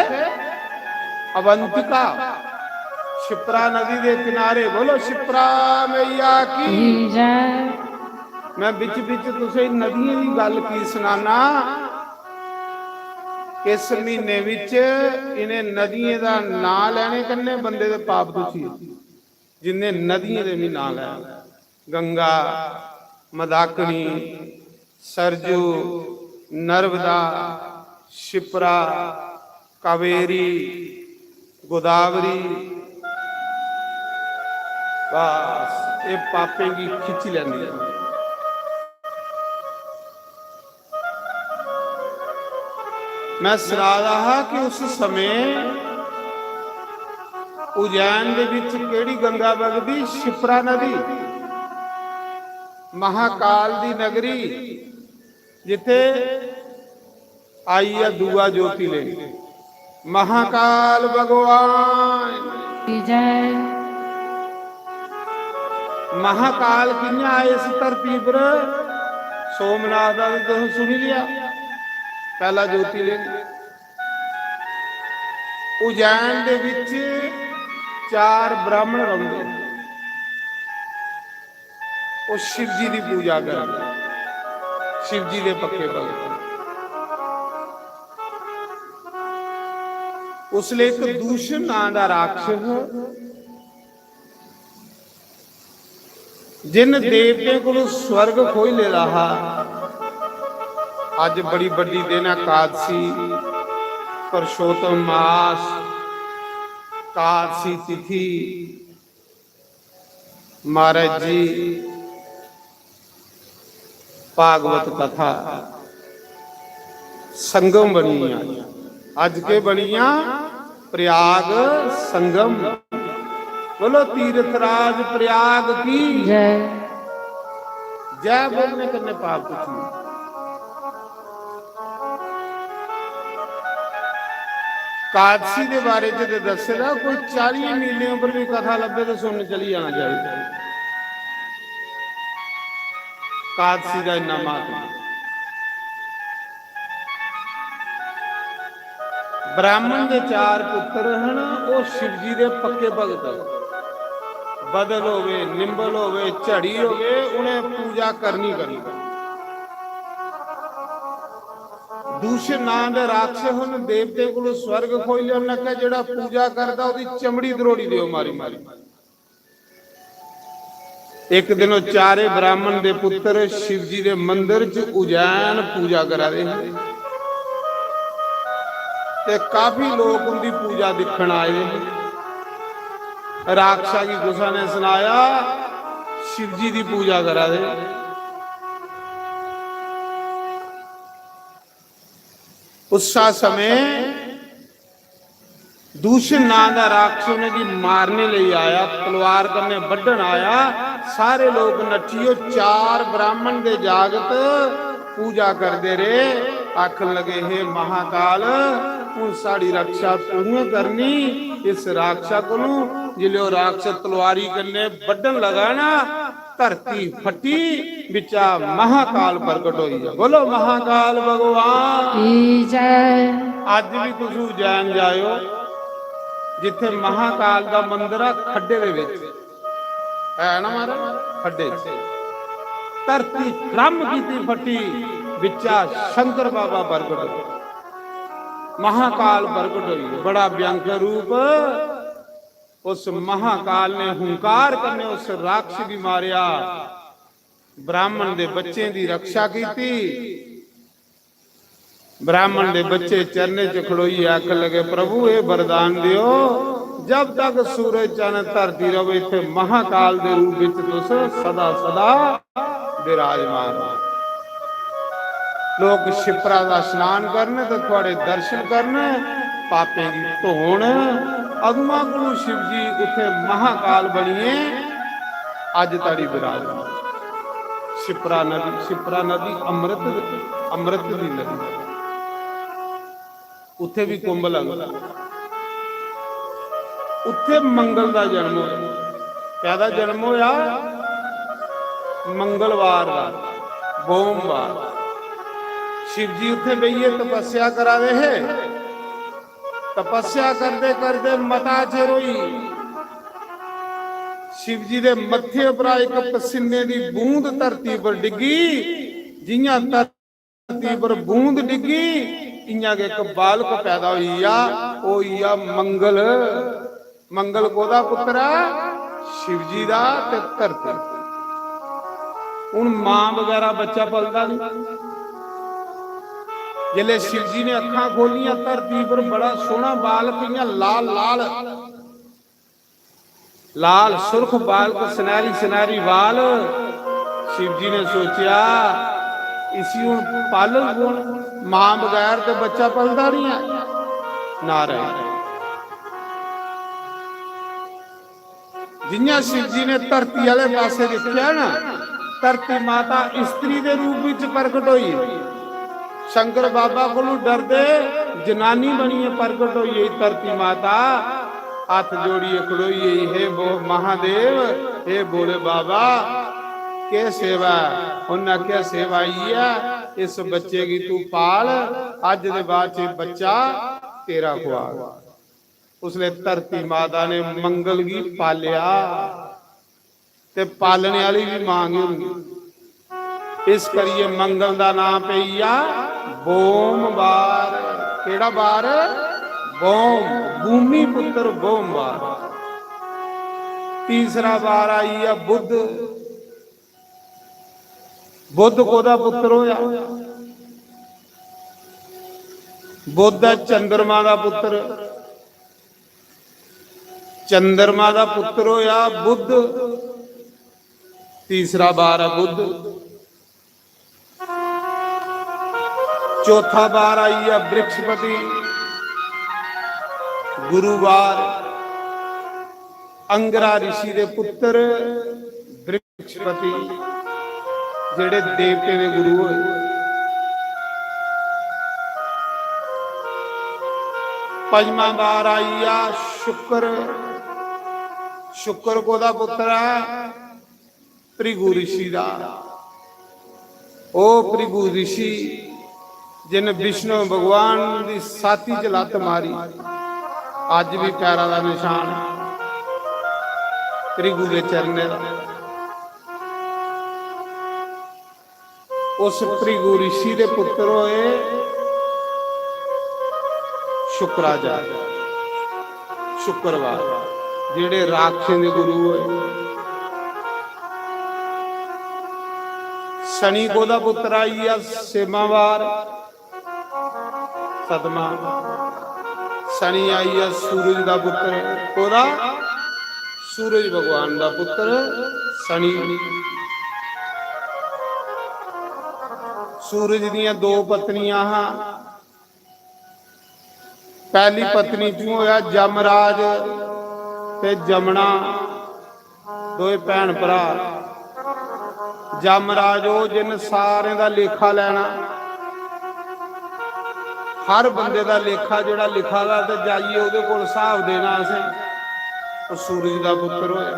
Speaker 3: ਅਵੰਤਿਕਾ, ਸ਼ਿਪਰਾ ਨਦੀ ਦੇ ਕਿਨਾਰੇ। ਬੋਲੋ ਸ਼ਿਪਰਾ ਮਈਆ ਕੀ
Speaker 2: ਜੈ।
Speaker 3: ਮੈਂ ਵਿੱਚ ਵਿੱਚ ਤੁਸੀਂ ਨਦੀਆਂ ਦੀ ਗੱਲ ਕੀ ਸੁਣਾਣਾ। ਇਸ ਮਹੀਨੇ ਵਿੱਚ ਇਹਨੇ ਨਦੀਆਂ ਦਾ ਨਾਂ ਲੈਣੇ ਕੰਨੇ ਬੰਦੇ ਦੇ ਪਾਪ ਦੁਖੀ। ਜਿੰਨੇ ਨਦੀਆਂ ਦੇ ਵੀ ਨਾਂ ਲੈ, ਗੰਗਾ, ਮਦਾਕਣੀ, ਸਰਜੂ, ਨਰਮਦਾ, शिप्रा, कावेरी, गोदावरी, बस ये पापे की खिंच लेंदी है। मैं सुना रहा कि उस समय उज्जैन दे विच केड़ी गंगा वगदी? शिप्रा नदी, महाकाल दी नगरी, जिथे आई है दूआ ज्योतिर्लिंग महाकाल भगवान।
Speaker 2: जय।
Speaker 3: महाकाल कियां आए इस धरती पर? सोमनाथ का तो तुम सुन लिया, पहला ज्योतिर्लिंग। उज्जैन दे विच 4 ब्राह्मण रहिंदे, वो शिव जी की पूजा करते, शिव जी के पक्के भगत। उसले एक दूषण नाम का राक्षस, जिन देवते को स्वर्ग खोई ले रहा, अज बड़ी बड़ी दिन एकादशी, परशोत्तम मास, एकादशी तिथि। महाराज जी भागवत कथा संगम बनी, अज के बनिया प्रयाग संगम। बोलो तीर्थ राज प्रयाग की
Speaker 2: जय।
Speaker 3: जय बोलने करने पाप कुछ नहीं। कादसी के बारे च दसेगा कोई 40 मीले पर भी कथा लभे तो सुन चली जाना चाहिए। कादसी का इन्ना महत्व। ब्राह्मण के 4 पुत्र हैं, वो शिव जी के पक्के भगत। बदल होवे, निंबल होवे, झड़ी होवे, उन्हें पूजा करनी करनी। दूषण नाम दे राक्षस हैं, देवते को स्वर्ग खोई लिया, उन्हें कहा जेड़ा पूजा करता उसकी चमड़ी दरोड़ी दियो मारी मारी। एक दिन वो 4 ब्राह्मण दे पुत्र शिव जी के मंदिर च उज्जैन पूजा करा रहे हैं ते काफी लोग उनकी पूजा दिखण आए हैं। राक्षा की गुस्सा ने सुनाया शिव जी की पूजा करा दे। उस समय दूषण नाम का राक्षस ने जी मारने ले आया, तलवार करने बढ़न आया। सारे लोग नठियो 4 ब्राह्मण दे जागत पूजा करते रहे। आखन लगे हे महाकाल हूं साड़ी रक्षा तू करनी। इस राक्षा को जिले राक्षस तलवारी करने बढ़न लगा ना, धरती फटी, बिचा महाकाल प्रकट हो गया। बोलो महाकाल भगवान
Speaker 2: की जय।
Speaker 3: अज भी तुम उज्जैन जाओ, जिथे महाकाल का मंदिर है, खड्डे दे विच है ना महाराज, खड्डे धरती क्रम की फटी, बिचा शंकर बाबा प्रकट हो, महाकाल प्रकट हो। बड़ा भयंकर रूप। उस महाकाल ने हुंकार करने उस राक्षस की मारिया, ब्राह्मण दे बच्चे की रक्षा की। ब्राह्मण दे बच्चे चरने च खड़ोई आख लगे प्रभु ये वरदान दियो, जब तक सूरज चंद धरती रवे इत्थे महाकाल दे रूप विच तुस सदा सदा विराजमान। लोग शिप्रा दा स्नान करन ते थोड़े दर्शन करन, पापे की धोण। अगुआ को शिव जी उथे महाकाल बनिए, अज ताड़ी विराजमान। शिप्रा नदी अमृत दी नदी, उथे भी कुंभ लगदा। उथे मंगल का जन्म होया, कहदा जन्म होया मंगलवार का, बोमवार। शिव जी उथे बइए तपस्या करा रहे। तपस्या करते करते मता चिर होई, शिव जी दे मथे पर एक पसीने की बूंद धरती पर डिगी। जियां धरती पर बूंद डिगी, इयां एक बालक पैदा होइया मंगल। मंगल कोदा पुत्र शिव जी दा ते धरती। हुण मां वगैरह बच्चा पलदा नहीं। जिले शिव जी ने अखां खोलियां, धरती पर बड़ा सोहना बालक, लाल लाल लाल सुर्ख बालक, सुनहरी सुनहरी बाल। शिव जी ने सोचा इसी हुण पालन कौन, मां बगैर तो बच्चा पलदा नहीं है। नारायण जिन्या शिव जी ने धरती वाले पासे देखिया ना, धरती माता स्त्री के रूप में प्रकट हुई। शंकर बाबा को डरदे जनानी बनी प्रकट हुई धरती माता। हाथ जोड़िए खड़ोइए, हे बो महादेव, हे बोले बाबा के सेवा। उन्हें क्या सेवा है, इस बच्चे की तू पाल, अज दे बाद बच्चा तेरा खुआ। उसने धरती माता ने मंगल की पालिया, ते पालने वाली भी मांग होंगी। इस करिए मंगल का नाम पईया बोमवार। केड़ा बार? बोम, भूमि पुत्र बोमवार। तीसरा बार आई है बुध। बुध कोदा पुत्र होया? बुध चंद्रमा का पुत्र। चंद्रमा का पुत्र होया बुध। तीसरा बार है बुध। चौथा बार आई है बृहस्पति, गुरुवार। ਅੰਗਰਾ ਰਿਸ਼ੀ ਦੇ ਪੁੱਤਰ ਬ੍ਰਿਹਸਪਤੀ ਜਿਹੜੇ ਦੇਵਤੇ ਦੇ ਗੁਰੂ ਹੋਏ। ਪੰਜਵਾਂ ਵਾਰ ਆਈ ਆ ਸ਼ੁਕਰ। ਸ਼ੁਕਰ ਕੋਦਾ ਪੁੱਤਰ ਹੈ ਭ੍ਰਿਗੂ ਰਿਸ਼ੀ ਦਾ। ਉਹ ਭ੍ਰਿਗੂ ਰਿਸ਼ੀ ਜਿਨ ਵਿਸ਼ਨੂੰ ਭਗਵਾਨ ਦੀ ਸਾਥੀ ਚ ਲੱਤ ਮਾਰੀ, ਅੱਜ ਵੀ ਪੈਰਾਂ ਦਾ ਨਿਸ਼ਾਨ ਭ੍ਰਿਗੂ ਦੇ ਚਰਨੇ ਦਾ। ਉਸ ਭ੍ਰਿਗੂ ਰਿਸ਼ੀ ਦੇ ਪੁੱਤਰ ਹੋਏ ਸ਼ੁਕਰਾਚਾਰਿਆ, ਸ਼ੁੱਕਰਵਾਰ, ਜਿਹੜੇ ਰਾਖਸ਼ਾਂ ਦੇ ਗੁਰੂ ਹੋਏ। ਸ਼ਨੀ ਕੋਦਾ ਪੁੱਤਰ ਆਈ ਆ ਛੇਵਾਂ ਸਤਮਾ। ਸ਼ਨੀ ਆਈ ਆ ਸੂਰਜ ਦਾ ਪੁੱਤਰ। ਕੋਦਾ ਸੂਰਜ ਭਗਵਾਨ ਦਾ ਪੁੱਤਰ ਸ਼ਨੀ। ਸੂਰਜ ਦੀਆਂ ਦੋ ਪਤਨੀਆਂ ਹਾਂ। ਪਹਿਲੀ ਪਤਨੀ ਚੋਂ ਹੋਇਆ ਜਮਰਾਜ ਤੇ ਜਮਨਾ, ਦੋਏ ਭੈਣ ਭਰਾ। ਜਮਰਾਜ ਉਹ ਜਿਨ ਸਾਰਿਆਂ ਦਾ ਲੇਖਾ ਲੈਣਾ, ਹਰ ਬੰਦੇ ਦਾ ਲੇਖਾ ਜਿਹੜਾ ਲਿਖਾਗਾ ਤੇ ਜਾਈਏ ਉਹਦੇ ਕੋਲ ਹਿਸਾਬ ਦੇਣਾ ਅਸੀਂ। ਉਹ ਸੂਰਜ ਦਾ ਪੁੱਤਰ ਹੋਇਆ।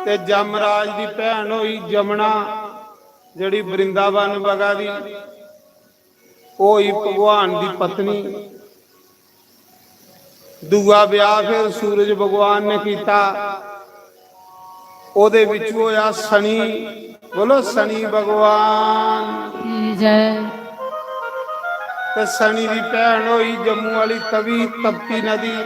Speaker 3: ਤੇ ਜਮਰਾਜ ਦੀ ਭੈਣ ਹੋਈ ਜਮਨਾ, ਜਿਹੜੀ ਬ੍ਰਿੰਦਾਵਨ ਵਗਾ ਦੀ, ਉਹ ਹੀ ਭਗਵਾਨ ਦੀ ਪਤਨੀ। ਦੂਆ ਵਿਆਹ ਫਿਰ ਸੂਰਜ ਭਗਵਾਨ ਨੇ ਕੀਤਾ। ਉਹਦੇ ਵਿੱਚ ਹੋਇਆ ਸ਼ਨੀ। ਬੋਲੋ ਸ਼ਨੀ ਭਗਵਾਨ ਕੀ ਜੈ। ਤੇ ਸ਼ਨੀ ਦੀ ਭੈਣ ਹੋਈ ਜੰਮੂ ਵਾਲੀ ਤਵੀ, ਤਪਤੀ ਨਦੀ।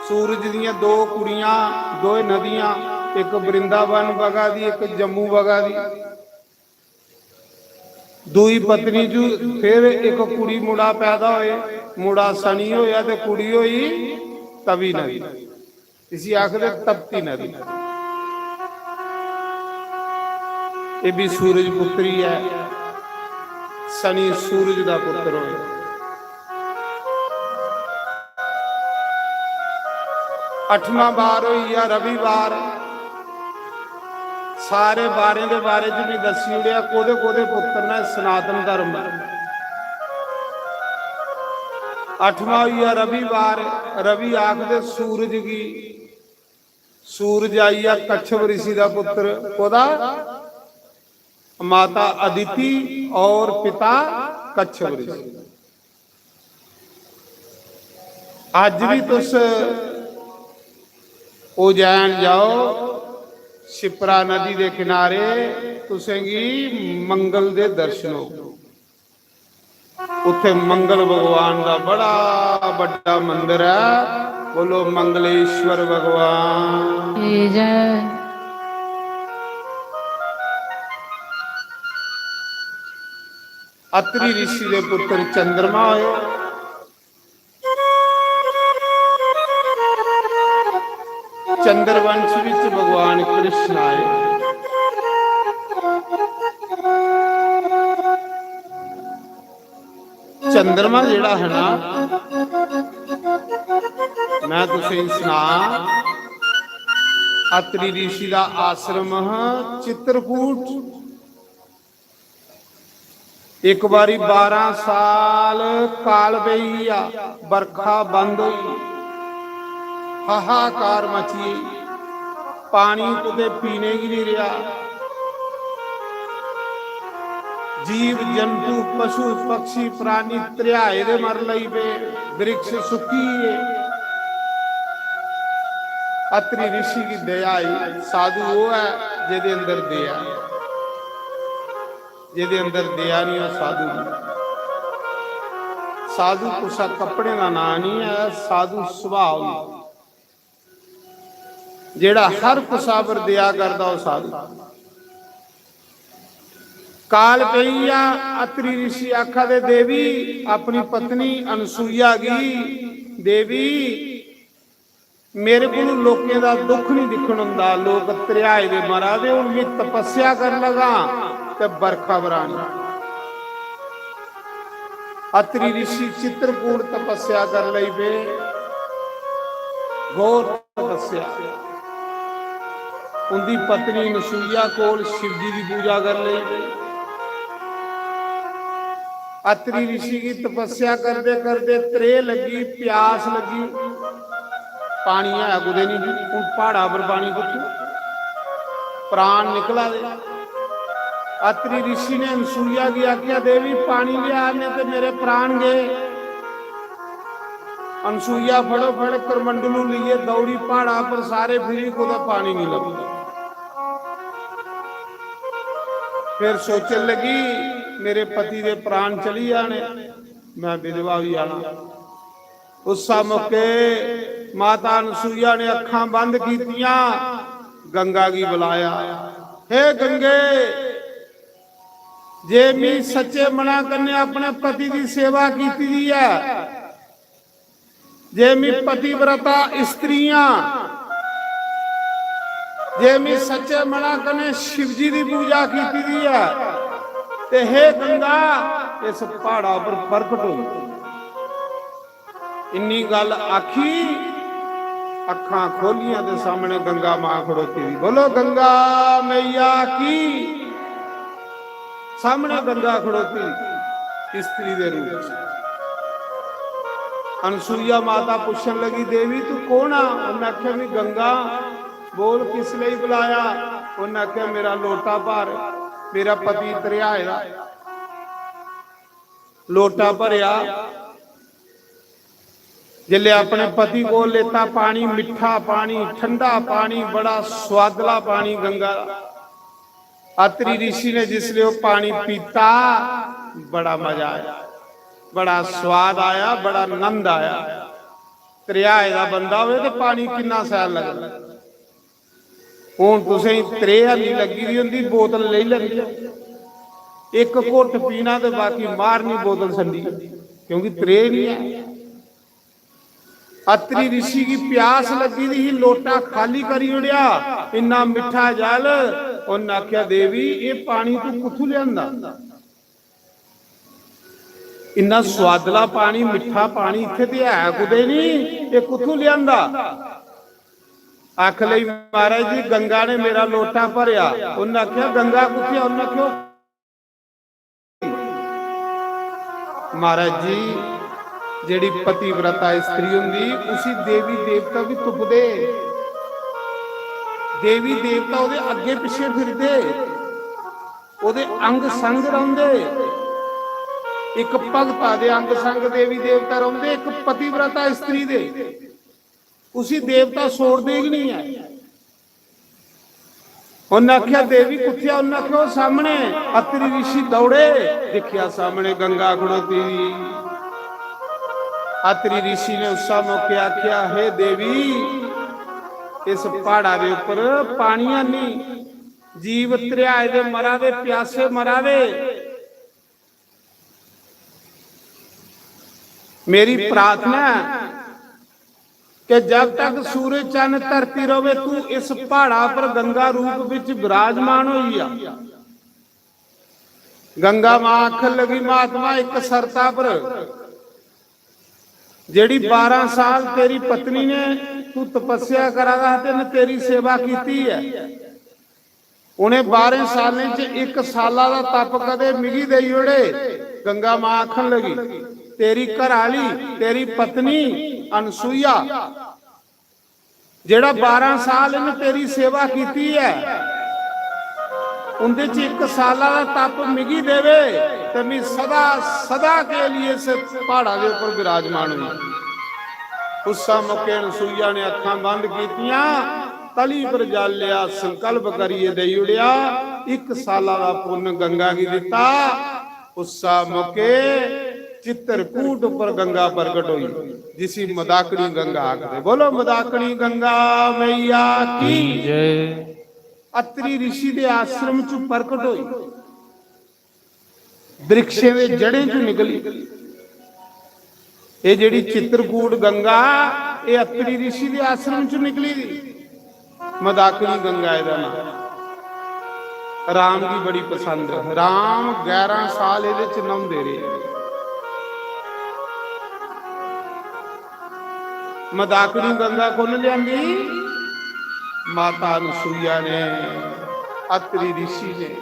Speaker 3: ਸੂਰਜ ਦੀਆਂ ਦੋ ਕੁੜੀਆਂ, ਦੋ ਨਦੀਆਂ, ਇੱਕ ਬ੍ਰਿੰਦਾਵਨ ਵਗਾ ਦੀ, ਇੱਕ ਜੰਮੂ ਵਗਾ ਦੀ। ਦੂਈ ਪਤਨੀ ਜੂ ਫਿਰ ਇੱਕ ਕੁੜੀ ਮੁੰਡਾ ਪੈਦਾ ਹੋਏ। ਮੁੰਡਾ ਸ਼ਨੀ ਹੋਇਆ ਤੇ ਕੁੜੀ ਹੋਈ ਤਵੀ ਨਦੀ। ਇਸੀ ਆਖਦੇ ਤਪਤੀ ਨਦੀ। ਇਹ ਵੀ ਸੂਰਜ ਪੁੱਤਰੀ ਹੈ। ਸ਼ਨੀ ਸੂਰਜ ਦਾ ਪੁੱਤਰ ਹੋਇਆ। ਅੱਠਵਾਂ ਵਾਰ ਹੋਈ ਆ ਰਵੀਵਾਰ। ਸਾਰੇ ਬਾਰੇ ਦੇ ਬਾਰੇ ਚ ਵੀ ਦੱਸੀ ਉੜਿਆ ਕੋਦੇ ਕੋਦੇ ਪੁੱਤਰ ਨੇ ਸਨਾਤਨ ਧਰਮ। ਅੱਠਵਾਂ ਹੋਈ ਆ ਰਵੀਵਾਰ। ਰਵੀ ਆਖਦੇ ਸੂਰਜ ਕੀ। ਸੂਰਜ ਆਈ ਆ ਕਛਪ ਰਿਸ਼ੀ ਦਾ ਪੁੱਤਰ। ਕੋਦਾ ਮਾਤਾ ਅਦਿਤੀ ਔਰ ਪਿਤਾ ਕਛਪ ਰਿਸ਼ੀ। ਅੱਜ ਵੀ तुस उज्जैन जाओ, शिप्रा नदी के किनारे तुसेंगी मंगल दे दर्शन हो। उत्थे मंगल भगवान का बड़ा बड़ा मंदिर है। बोलो मंगलेश्वर भगवान की जय। अत्रि ऋषि के पुत्र चंद्रमा होयो। चंद्रवंश विच भगवान कृष्ण आए। चंद्रमा जिहड़ा है ना, मैं तुसें सुना, अत्रि ऋषि का आश्रम चित्रकूट। एक बारी 12 साल काल पई आ, बरखा बंद हुई, हाहाकार मची, पानी कुते पीने की नहीं रहा। जीव जंतु पशु पक्षी प्राणी त्रियाए दे मर लई पे, वृक्ष सुखी है। अत्रि ऋषि की दया आई। साधु वो है जिहदे अंदर दया, जिहदे अंदर दया नहीं है साधु नहीं। साधु कुछ कपड़े का नाम नहीं है, साधु सुभाव जेड़ा हर कुसा पर दया करता वो साधु। काल पई आ, अत्रि ऋषि आखा दे देवी अपनी पत्नी अनसुईया गी, देवी मेरे को लोकें दा दुख नहीं दिखण हुंदा, लोग त्रियाए दे मरा दे, हुण मैं तपस्या कर लगा ते बरखा बरानी। अत्रि ऋषि चित्रकूट तपस्या कर लई पे, घोर तपस्या। उनकी पत्नी नसूया कोल शिव जी की पूजा कर लई पे। अत्रि ऋषि की तपस्या करते करते त्रे लगी, प्यास लगी, पानी है कुदे नहीं, पहाड़ा पर पानी कुछ, प्राण निकला दे। अत्रि ऋषि ने अनसुईया की आख्या, देवी पानी लिया ने तो मेरे प्राण गए। अनसुईया फड़ो फड़ करमंडलू लिए दौड़ी पहाड़ा पर, सारे फिरी को पानी नहीं लगा। फिर सोचने लगी मेरे पति दे प्राण चली जाने, मैं विधवा भी आना। उस मौके माता अनसुईया ने अखां बंद कीतियां, गंगा की बुलाया, हे गंगे, जे मैं सच्चे मना करने अपने पति की सेवा की है, जे मैं पतिव्रता स्त्रियां, जे मैं सच्चे मना करने शिव जी की पूजा की है, ते हे गंगा इस पहाड़ा पर प्रकट हो। इन्नी गल आखी, अखां खोलियां ते सामने गंगा मां खड़ोती हुई। बोलो गंगा मैया की। सामने गंगा खड़ोती स्त्री दे रूप से। अनसुईया माता पूछन लगी, देवी तू कौन आ? उन्हें आख्या भी गंगा, बोल किस लिए बुलाया? उन्हें आख्या मेरा लोटा भर, मेरा पति दरिया है। लोटा भरिया, जिले अपने पति को लेता पानी, मिठा पानी, ठंडा पानी, बड़ा स्वादला पानी गंगा। अत्रि ऋषि ने जिसलिए वो पानी पीता, बड़ा मजा आया, बड़ा स्वाद आया, बड़ा आनंद आया। त्रियाए दा बंदा होवे ते पानी किन्ना सैल लगदा। हुण तुसें त्रे हली लगी दी हुंदी, बोतल ले लैंदे, एक घुट पीना ते बाकी मारनी बोतल संडी, क्योंकि त्रे नहीं है। अत्रि ऋषि की प्यास लगी थी, लोटा खाली करी उड़िया, इन्ना मिठा जल। उन्हें आख्या, देवी ये पानी तू कुथू लियांदा? इन्ना स्वादला पानी, मिठा पानी इत्थे ते है कुदे नहीं, ये कुथू लियांदा? आख लई महाराज जी, गंगा ने मेरा लोटा भरिया। उन्हें आख्या, गंगा कुथे? उन्हें आख्या, महाराज जी जेड़ी पतिव्रता स्त्री हुंदी, उसी देवी देवता भी तुपदे, देवी देवता ओदे अगे पिछे फिरदे, ओदे अंग संग रहिंदे। एक भगता दे अंग संग देवी देवता रहिंदे, एक पतिव्रता स्त्री दे, उसी देवता छोड़दे ही नहीं है। उन्हें आख्या, देवी कुत्थे? उन्हें आख्या, सामने। अत्रि ऋषि दौड़े, देखिया सामने गंगा खड़ोती। अत्रि ऋषि ने उस मौके आख्या, हे देवी, इस पहाड़ा के उपर पानिया नहीं, जीव त्रियाए दे मरा दे, प्यासे मरा दे। मेरी प्रार्थना कि जब तक सूरज चंद धरती रहे, तू इस पहाड़ा पर गंगा रूप विच विराजमान होई आ। गंगा मां आखन लगी, महात्मा एक शर्ता पर, जेड़ी 12 साल तेरी पत्नी ने तू तपस्या करा तेन तेरी सेवा की है, उन्हें 12 साल एक साला दा तप कदे मिगी दई ओड़े। गंगा मां आखन लगी, तेरी घराली, तेरी पत्नी अनसुईया, जेड़ा 12 साल इन्हें तेरी सेवा की है, उनके एक साला का तप मिगी देवे, तो मैं सदा सदा के लिए इस पहाड़ा के ऊपर विराजमान हुई। उस मौके अनसुईया ने अखां बंद कीतियां, तली पर जल लिया, संकल्प करिए दई उड़िया, एक साला का पुण्य गंगा की दिता। उस मौके चित्रकूट पर गंगा प्रकट हुई, जिसी मदाकिनी गंगा आखदे। बोलो मदाकिनी गंगा मैया की जय। अत्रि ऋषि दे आश्रम चु प्रकट हुई, वृक्षे दे जड़े चु निकली। ये जेड़ी चित्रकूट गंगा, ये अत्रि ऋषि दे आश्रम चु निकली। मदाकिनी गंगा इहदा नाम। राम की बड़ी पसंद है, राम 11 साल इहदे च नहाउंदे रहे। ਮਦਾਕੜੀ ਗੰਗਾ ਕੁੰਨ ਲਿਆਂਦੀ ਮਾਤਾ ਅਨਸੂਇਆ ਨੇ, ਅਤਰੀ ਰਿਸ਼ੀ ਨੇ।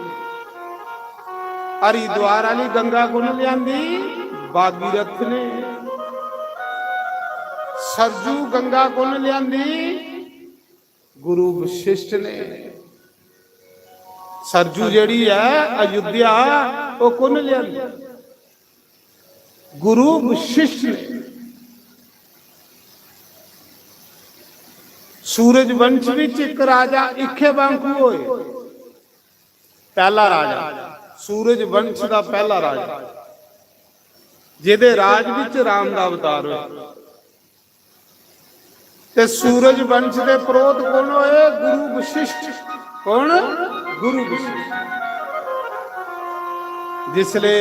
Speaker 3: ਹਰਿਦੁਆਰ ਵਾਲੀ ਗੰਗਾ ਕੁੰਨ ਲਿਆਂਦੀ ਬਾਗੀਰਥ ਨੇ। ਸਰਜੂ ਗੰਗਾ ਕੁੰਨ ਲਿਆਂਦੀ ਗੁਰੂ ਵਸ਼ਿਸ਼ਟ ਨੇ। ਸਰਜੂ ਜਿਹੜੀ ਹੈ ਅਯੁੱਧਿਆ ਉਹ ਕੁੰਨ ਲਿਆਂਦੀ ਗੁਰੂ ਵਸ਼ਿਸ਼ਟ ਨੇ। ਸੂਰਜ ਵੰਸ਼ ਵਿੱਚ ਇੱਕ ਰਾਜਾ ਇਖੇਬਾਂਕੂ ਹੋਏ, ਪਹਿਲਾ ਰਾਜਾ, ਸੂਰਜ ਵੰਸ਼ ਦਾ ਪਹਿਲਾ ਰਾਜਾ, ਜਿਹਦੇ ਰਾਜ ਵਿੱਚ ਰਾਮ ਦਾ ਅਵਤਾਰ ਹੋਇਆ। ਤੇ ਸੂਰਜ ਵੰਸ਼ ਦੇ ਪ੍ਰੋਤ ਕੌਣ ਹੋਏ? ਗੁਰੂ ਵਸ਼ਿਸ਼ਟ। ਕੌਣ? ਗੁਰੂ ਵਸ਼ਿਸ਼ਟ। ਜਿਸਲੇ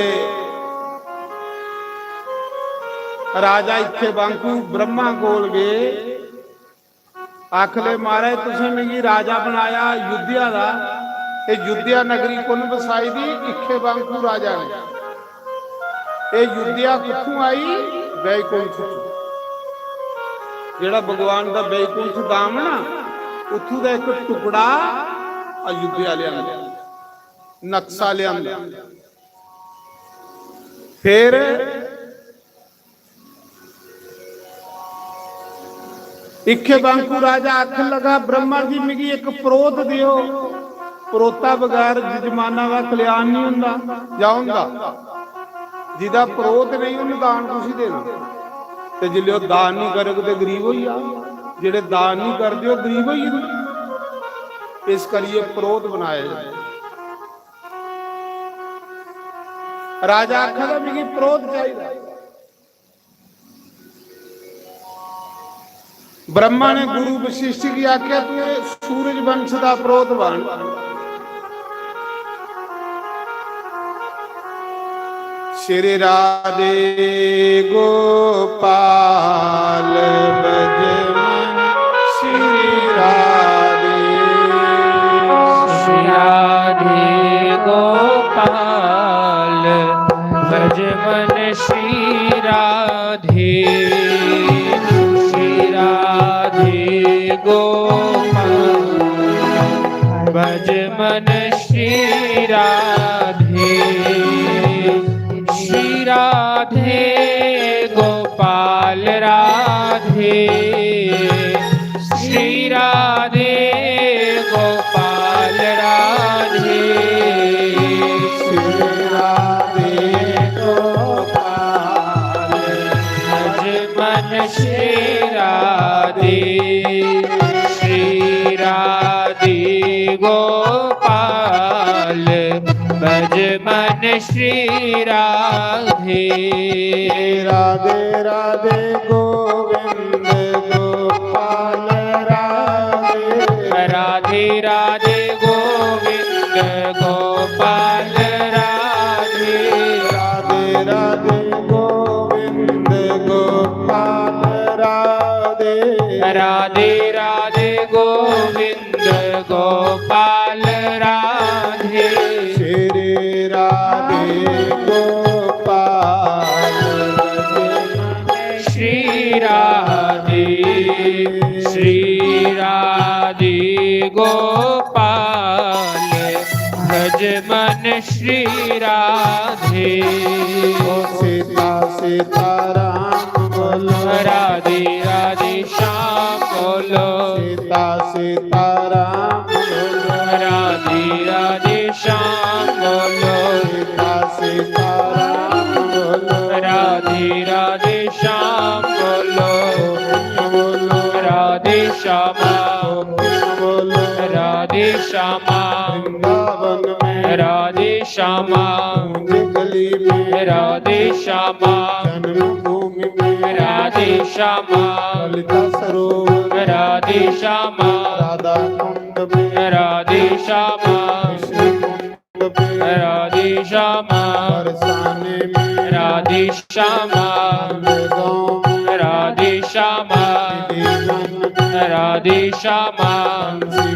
Speaker 3: ਰਾਜਾ ਇਖੇਬਾਂਕੂ ਬ੍ਰਹਮਾ ਕੋਲ ਗਏ, ਆਖਲੇ ਮਹਾਰਾਜ ਤੁਸੀਂ ਮੈਨੂੰ ਰਾਜਾ ਬਣਾਇਆ ਯੁੱਧਿਆ ਦਾ, ਇਹ ਯੁੱਧਿਆ ਨਗਰੀ ਕੁੰਨ ਵਸਾਈ ਦੀ ਇਖੇਬਾਂਕੂ ਰਾਜਾ ਨੇ। ਇਹ ਯੁੱਧਿਆ ਕਿੱਥੋਂ ਆਈ? ਵੈਕੁੰਠ। ਜਿਹੜਾ ਭਗਵਾਨ ਦਾ ਵੈਕੁੰਠ ਧਾਮ ਨਾ, ਉੱਥੋਂ ਦਾ ਇੱਕ ਟੁਕੜਾ ਅਯੁੱਧਿਆ ਲਿਆਂਦਾ, ਨਕਸ਼ਾ ਲਿਆਂਦਾ। ਫਿਰ इखेबांकू राजा आखन लगा ब्रह्मा जी मिगी एक प्रोत दियो, प्रोता बगैर जजमाना का कल्याण नहीं हुंदा जाऊंगा। जिदा प्रोत नहीं उन्हें दान तुसीं देना, ते जिले वो दान नहीं करोगे तो गरीब हो ही आ, जिहड़े दान नहीं करते वो गरीब हो ही। इस करिए प्रोत बनाया जाए। राजा आखदा मिगी प्रोत चाहिए। ब्रह्मा ने गुरु वशिष्ठ की आख्या तू सूरज वंश का प्रोत बन। श्री राधे गोपाल बजमन, श्री राधे,
Speaker 4: श्री राधे गोपाल बजमन, श्री राधे, श्री राधे गोपाल बजमन, श्री राधे, श्री राधे गोपाल राधे, श्री राधे गोपाल राधे,
Speaker 3: श्री राधे गोपाल
Speaker 4: बजमन, श्री राधे, श्री राधे गोपाल बजमन, श्री राधे।
Speaker 3: राधे राधे गोविंद गोपाल राधे,
Speaker 4: राधे राधे गोविंद गोपाल राधे,
Speaker 3: राधे राधे गोविंद गोपाल राधे,
Speaker 4: राधे राधे गोविंद गोपाल राधे,
Speaker 3: श्री राधे गोपाल
Speaker 4: श्री राधे, श्री राधे गोपाल भजमन, श्री राधे।
Speaker 3: सीता सीताराम बोलो,
Speaker 4: राधे राधे श्याम बोलो,
Speaker 3: सीता सीताराम बोलो,
Speaker 4: राधे राधे श्याम बोलो,
Speaker 3: सीता सीताराम बोलो,
Speaker 4: राधे राधे श्याम बोलो,
Speaker 3: बोलो
Speaker 4: राधे श्यामा,
Speaker 3: बोलो
Speaker 4: राधे श्यामा,
Speaker 3: वृंदावन में
Speaker 4: राधे श्यामा,
Speaker 3: गली में
Speaker 4: राधे श्यामा,
Speaker 3: जन्मभूमि में
Speaker 4: राधे श्यामा,
Speaker 3: ललिता सरोवर
Speaker 4: राधे श्यामा,
Speaker 3: राधा कुंड में
Speaker 4: राधे श्यामा,
Speaker 3: कृष्ण कुंड में
Speaker 4: राधे श्यामा,
Speaker 3: बरसाने में
Speaker 4: राधे श्यामा,
Speaker 3: गाँव में
Speaker 4: राधे श्यामा, राधे श्यामा,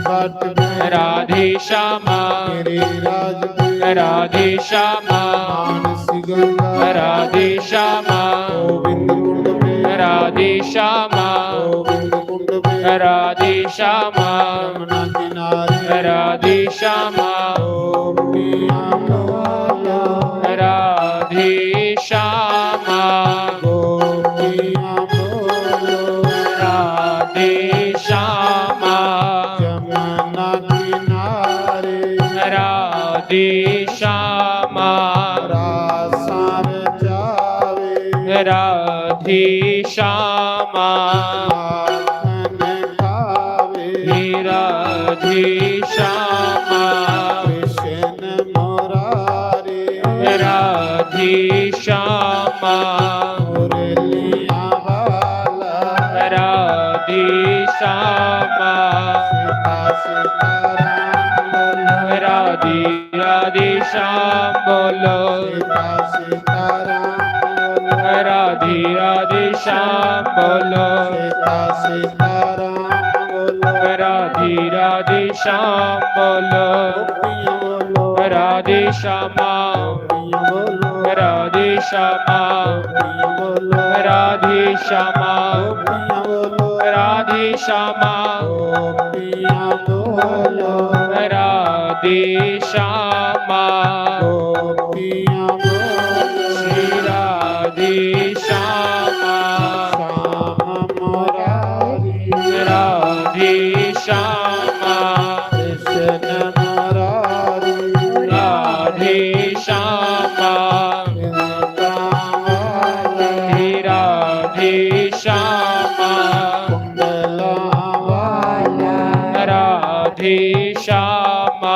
Speaker 3: बाट में
Speaker 4: राधे श्यामा,
Speaker 3: गिरिराज में
Speaker 4: राधे श्यामा,
Speaker 3: मानसी गंगा
Speaker 4: राधे श्यामा
Speaker 3: गोविंद कुंड में
Speaker 4: राधे श्यामा
Speaker 3: गोविंद कुंड में
Speaker 4: राधे श्यामा
Speaker 3: यमुना किनारे
Speaker 4: राधे श्यामा
Speaker 3: गोपियाँ बोलो
Speaker 4: राधे श्यामा
Speaker 3: गोपियाँ बोलो
Speaker 4: राधे श्यामा
Speaker 3: यमुना किनारे
Speaker 4: राधे श्यामा
Speaker 3: रासार जावे
Speaker 4: राधे श्यामा
Speaker 3: माखन खावे
Speaker 4: राधे श्यामा
Speaker 3: कृष्ण मुरारी
Speaker 4: राधे श्यामा
Speaker 3: मुरलिया वाला
Speaker 4: राधे श्यामा
Speaker 3: सीता सीताराम
Speaker 4: राधे राधे श्याम बोलो
Speaker 3: सीताराम
Speaker 4: राधे राधे श्याम बोलो
Speaker 3: सीता सीताराम बोलो
Speaker 4: राधे राधे श्याम बोलो
Speaker 3: गोपियाँ बोलो
Speaker 4: राधे श्यामा
Speaker 3: गोपियाँ बोलो
Speaker 4: राधे श्यामा
Speaker 3: गोपियाँ बोलो
Speaker 4: राधे श्यामा
Speaker 3: गोपियाँ बोलो
Speaker 4: राधे श्यामा
Speaker 3: गोपियाँ बोलो
Speaker 4: राधे श्यामा
Speaker 3: गोपियाँ बोलो
Speaker 4: श्री राधे श्यामा
Speaker 3: श्याम मुरारी
Speaker 4: राधे श्यामा
Speaker 3: कृष्ण मुरारी
Speaker 4: राधे श्यामा
Speaker 3: वृंदावन
Speaker 4: राधे श्यामा
Speaker 3: कुंडला वाला
Speaker 4: राधे श्यामा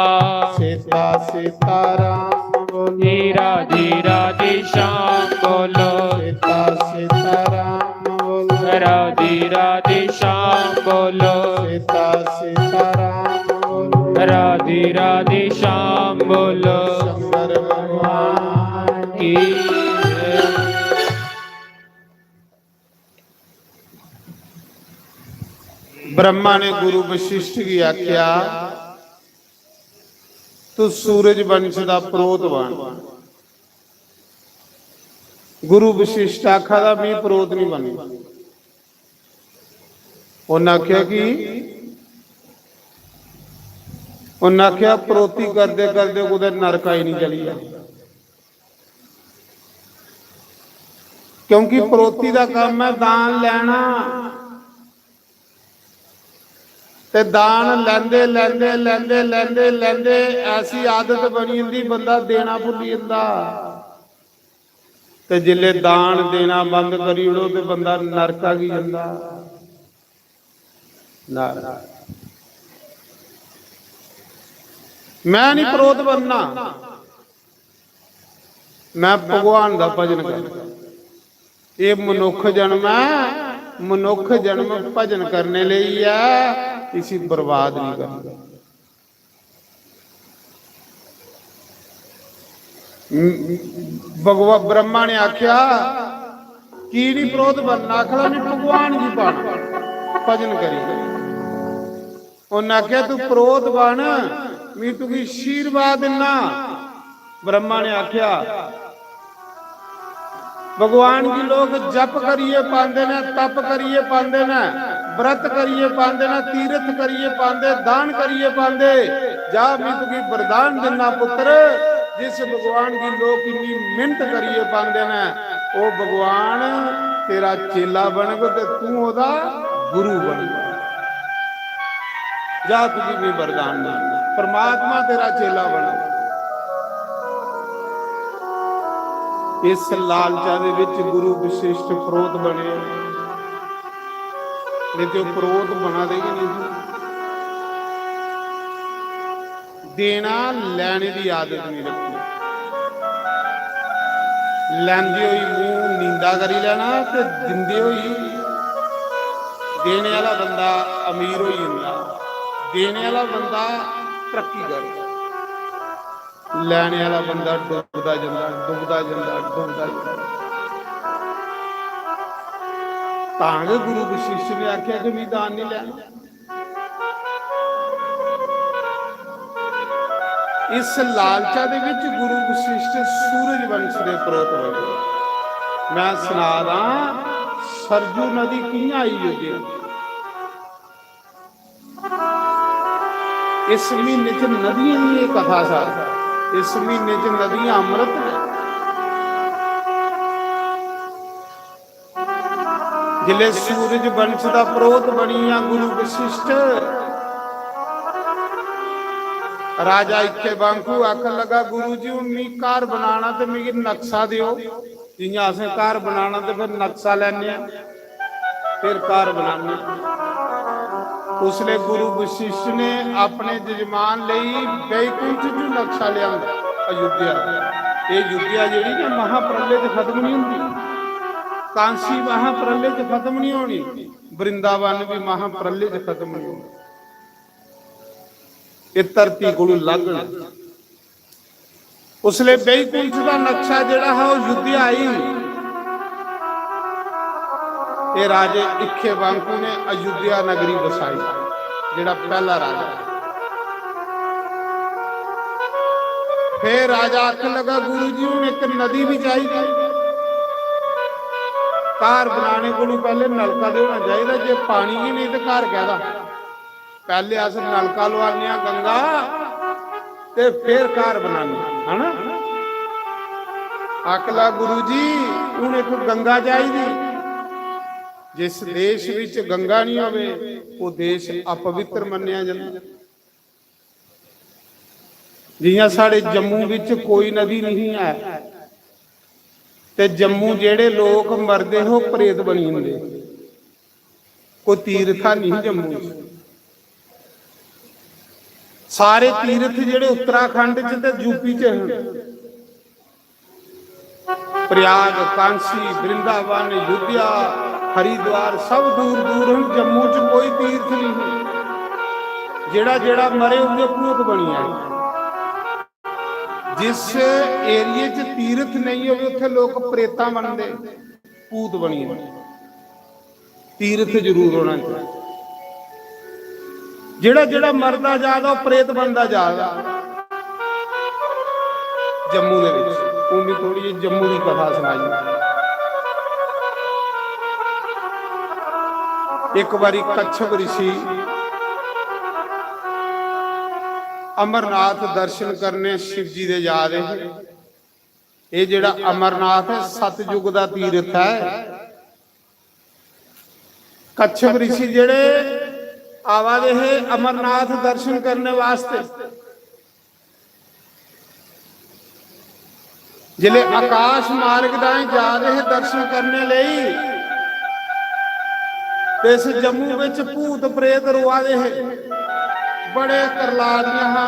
Speaker 3: सीता सीताराम बोलो
Speaker 4: राधे राधे श्याम बोलो
Speaker 3: सीता सीताराम बोलो
Speaker 4: राधे राधे श्याम बोलो
Speaker 3: सीता सीताराम बोलो
Speaker 4: राधे राधे श्याम बोलो
Speaker 3: शंकर भगवान
Speaker 4: की
Speaker 3: ब्रह्मा ने गुरु वशिष्ठ की आख्या तू सूरज वंश का प्रोत बन गुरु वशिष्ठ आखा था मैं प्रोत नहीं बनना उन्हें आख्या कि उन्हें आख्या प्रोती करते करते कुछ नरका ही नहीं चली जा क्योंकि प्रोती का काम है दान लेना ते दान लेंदे लेंदे लेंदे लेंदे लेंदे ऐसी आदत बनी जंदी बंदा देना भुल्ली जंदा ते जिले दान देना बंद करी उड़ो ते बंदा नरका की जंदा मैं नहीं प्रोत बनना मैं भगवान का भजन करना ये मनुख जन्म है मनुख जन्म भजन करने लिए है किसी बर्बाद नहीं करना भगवान ब्रह्मा ने आख्या की नहीं प्रोत बनना आखला नहीं भगवान की पाना भजन करी उन्हें आख्या तू प्रोत बन मैं तुझे आशीर्वाद देना ब्रह्मा ने आख्या भगवान की लोग जप करिए पांदे ने तप करिए पांदे ने व्रत करिए पांदे ने तीर्थ करिए पांदे दान करिए पांदे जा मैं तुझे वरदान देना पुत्र जिस भगवान की लोग इन्नी मिहनत करिए पांदे ने ओ भगवान तेरा चेला बन गो ते तू ओदा गुरु बन जा तुझे भी वरदान देना परमात्मा तेरा चेला बन इस लालचा दे विच गुरु विशिष्ट प्रोत बने नहीं तो प्रोत बना देगी नहीं देना लैने की आदत नहीं रखनी लैंदे हुई मुंह नींदा करी लेना ते दिंदे हुई देने वाला बंदा अमीर हो जाता देने वाला बंदा तरक्की करता लैने वाला बंदा डुबदा जांदा डुबदा जांदा डुबदा जांदा तांग गुरु वशिष्ठ ने आख्या कि मैं दान नहीं लेना ਇਸ ਲਾਲਚਾ ਦੇ ਵਿੱਚ ਗੁਰੂ ਵਸ਼ਿਸ਼ਟ ਸੂਰਜ ਵੰਸ਼ ਦੇ ਪ੍ਰੋਤ ਹੋਏ। ਮੈਂ ਸੁਣਾਦਾ ਸਰਜੂ ਨਦੀ ਕਿੰਨਾ ਆਈ ਜੁਗੇ। ਇਸ ਮਹੀਨੇ ਚ ਨਦੀਆਂ ਦੀ ਇਹ ਕਥਾ ਸਾਰ। ਇਸ ਮਹੀਨੇ ਚ ਨਦੀਆਂ ਅੰਮ੍ਰਿਤ ਨੇ। ਜਿਲੇ ਸੂਰਜ ਵੰਸ਼ ਦਾ ਪ੍ਰੋਤ ਬਣੀ ਆ ਗੁਰੂ ਵਸ਼ਿਸ਼ਟ। राजा इत्थे बांकू आखन लगा गुरु जी मी घर बनाना ते मिगी नक्शा दियो। जियां असें घर बनाना ते फिर नक्शा लैने फिर घर बनाने। उसले गुरु वशिष्ठ ने अपने जजमान लई बैकुंठ जो नक्शा लिया अयोध्या। ये अयोध्या जिहड़ी ना महाप्रलय च खत्म नहीं हुंदी। कांसी महाप्रलय च खत्म नहीं होनी। वृंदावन भी महाप्रलय च खत्म नहीं होनी। ये धरती को लगना। उसले बैकुंठ का नक्शा जिहड़ा है वो अयोध्या आई। ये राजे इक्खे बांकू ने अयोध्या नगरी बसाई। जिहड़ा पहला राजा। फिर राजा आखन लगा गुरु जी हूं एक नदी भी चाहिए। घर बनाने को पहले नलका दे होना चाहिए। जे पानी ही नहीं तो घर कहदा। पहले अस नलका लवाने गंगा ते फिर घर बनाने है ना। आखला गुरु जी हूं एक गंगा चाहिए। जिस देश विच गंगा नहीं होवे वो देश अपवित्र मन्निया जांदा। जियां साडे जम्मू विच कोई नदी नहीं है ते जम्मू जेड़े लोग मरदे हो प्रेत बनी हुंदे। कोई तीर्था नहीं जम्मू विच। सारे तीर्थ जेड़े उत्तराखंड च ते यूपी च हैं। प्रयाग, कांसी, वृंदावन, अयोध्या, हरिद्वार सब दूर दूर हैं। जम्मू च कोई तीर्थ नहीं। जेड़ा जेड़ा मरे उनके भूत बनी है। जिस एरिए च तीर्थ नहीं हो उत्थे लोग प्रेता बनते भूत बनी है। तीर्थ जरूर होना चाहिए। जेड़ा जेड़ा मरदा जादा प्रेत बनता जादा। जम्मू दे विच उन्नी थोड़ी जी जम्मू की कथा सुनाई। एक बारी कच्छप ऋषि अमरनाथ दर्शन करने शिव जी दे जा रहे। ये जेड़ा अमरनाथ है सतयुग दा तीर्थ है। कच्छप ऋषि जेड़े आवादे है अमरनाथ दर्शन करने वास्ते। जिले आकाश मार्ग दाएं जा रहे दर्शन करने लई ते इस जम्मू विच भूत प्रेत रुआ दे है। बड़े करलादियां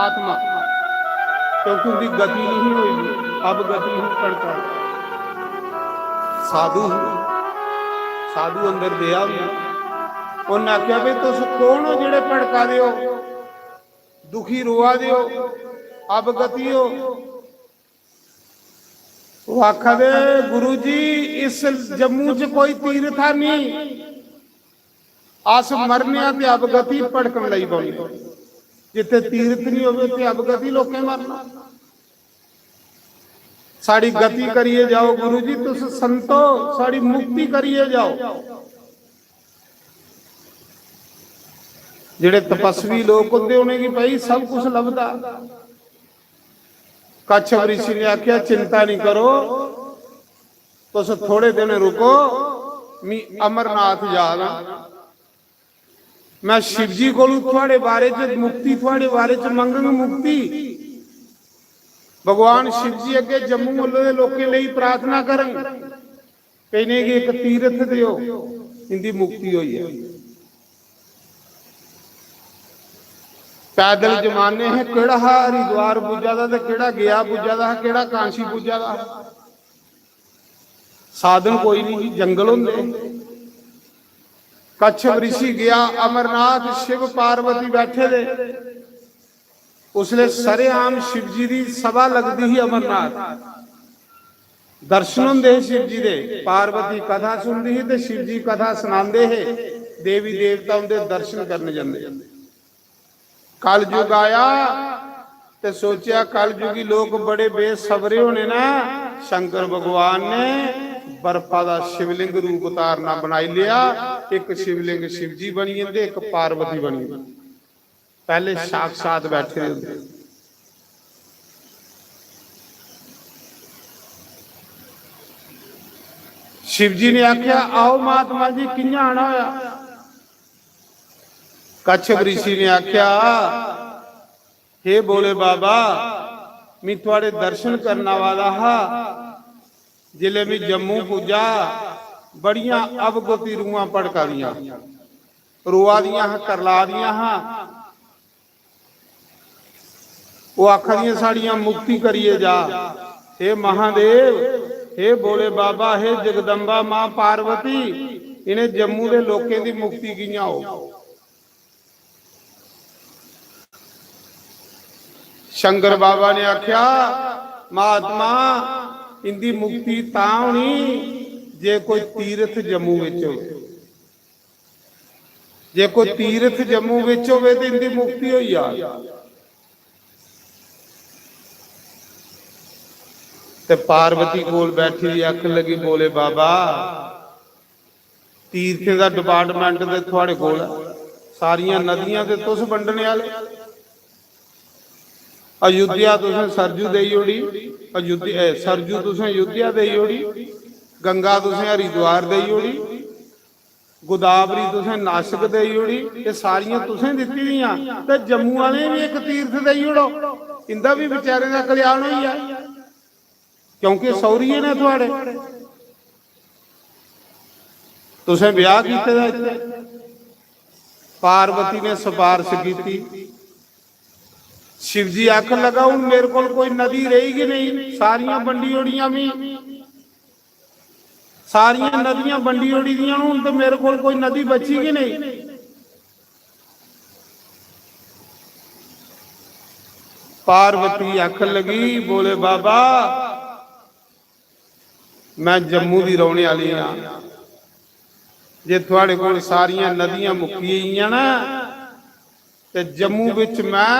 Speaker 3: आत्मा क्योंकि उनकी गति नहीं हुई। अब गति ही पड़ता साधु साधु अंदर दया भी। उन्हें आख्या भी तुस कौन हो जेड़े भड़का दे हो दुखी रोआ दे हो अब गति हो। वो आखा दे गुरु जी इस जम्मू च कोई तीर्था नहीं। अस मरने ते अब गति भड़कन लई पौनी। जिथे तीर्थ नहीं होवे अब गति लोकें मरना। साड़ी गति करिए जाओ गुरु जी तुस संतो साड़ी मुक्ति करिए जाओ। जेड़े तपस्वी लोग होंदे उन्हें की भाई सब कुछ लभदा। कच्छप ऋषि ने आख्या चिंता नहीं करो तुस थोड़े दिन रुको। मैं अमरनाथ जा रहा। मैं शिव जी को थोड़े बारे च मुक्ति थोड़े बारे च मंगंग मुक्ति। भगवान शिव जी अगे जम्मू वालों के लोगों लिए प्रार्थना करन कहने की एक तीर्थ दियो इनकी मुक्ति हुई है। पैदल जमाने है केड़ा हरिद्वार पूजा दा ते केड़ा गया पूजा दा केड़ा कांसी पूजा दा। साधन कोई नहीं जंगल होंदे। कच्छप ऋषि गया अमरनाथ शिव पार्वती बैठे दे। उसले सरेआम शिव जी की सभा लगती ही अमरनाथ। दर्शन होंदे शिव जी दे। पार्वती कथा सुनती ही ते शिव जी कथा सुनाते है। देवी देवता उनके दर्शन करने जाते। कल युग आया ਤੇ ਸੋਚਿਆ ਕਲਯੁਗੀ ਲੋਕ ਬੜੇ ਬੇਸਬਰੇ ਹੋਣੇ ਨਾ, ਸ਼ੰਕਰ ਭਗਵਾਨ ਨੇ ਬਰਫਾ ਦਾ ਸ਼ਿਵਲਿੰਗ ਰੂਪ ਉਤਾਰਨਾ ਬਣਾਈ ਲਿਆ। ਇੱਕ ਸ਼ਿਵਲਿੰਗ शिव जी बनी ਜਾਂਦੇ, ਇੱਕ ਪਾਰਵਤੀ ਬਣੀ। ਪਹਿਲੇ ਸਾਖਸ਼ਾਤ ਬੈਠੇ ਹੁੰਦੇ। शिव जी ने आख्या आओ महात्मा जी कियां आना होया। कच्छप ऋषि ने आख्या हे बोले बाबा मैं थोड़े दर्शन करने वाला हा, जिले में जम्मू पूजा बड़िया अवगति रूआ पड़का दिया, रोआ दिया हा, करला दिया हा। वो आखदियां साड़ियां मुक्ति करिए जा। हे महादेव, हे बोले बाबा, हे जगदम्बा मां पार्वती, इन्हें जम्मू के लोगों की मुक्ति कियां हो। शंकर बाबा ने आख्या महात्मा इनकी मुक्ति तां होनी जे कोई तीर्थ जम्मू विच होवे। जे कोई तीर्थ जम्मू विच होवे ते इनकी मुक्ति होई आ। ते पार्वती कोल बैठी अख लगी, बोले बाबा तीर्थ का डिपार्टमेंट ते तुहाडे कोल है, सारियां नदियां ते तुस वंडने वाले। अयोध्या तुसें सरजू देई ओड़ी, अयोध्या सरजू तुसें अयोध्या देई ओड़ी, गंगा तुसें हरिद्वार देई ओड़ी, गोदावरी तुसें नासिक देई ओड़ी। ये सारियां तुसें दित्ती दियां ते जम्मू वाले भी एक तीर्थ देई ओड़ो, इंदा भी बेचारे दा कल्याण होई जाए, क्योंकि सौरीए ने थोड़े तुसें ब्याह कीते दा इत्थे। पार्वती ने सिफारिश की। शिव जी आख लगा हूं मेरे को कोई नदी रहेगी नहीं, सारियां बंडी ओड़ियां भी, सारियां नदियां बंडी ओड़ी दियां हूं तो मेरे को कोई नदी बचेगी नहीं। पार्वती आख लगी, बोले बाबा मैं जम्मू की रहने वाली हाँ, जे थोड़े को सारियां नदियां मुक्की गई ना ते जम्मू विच मैं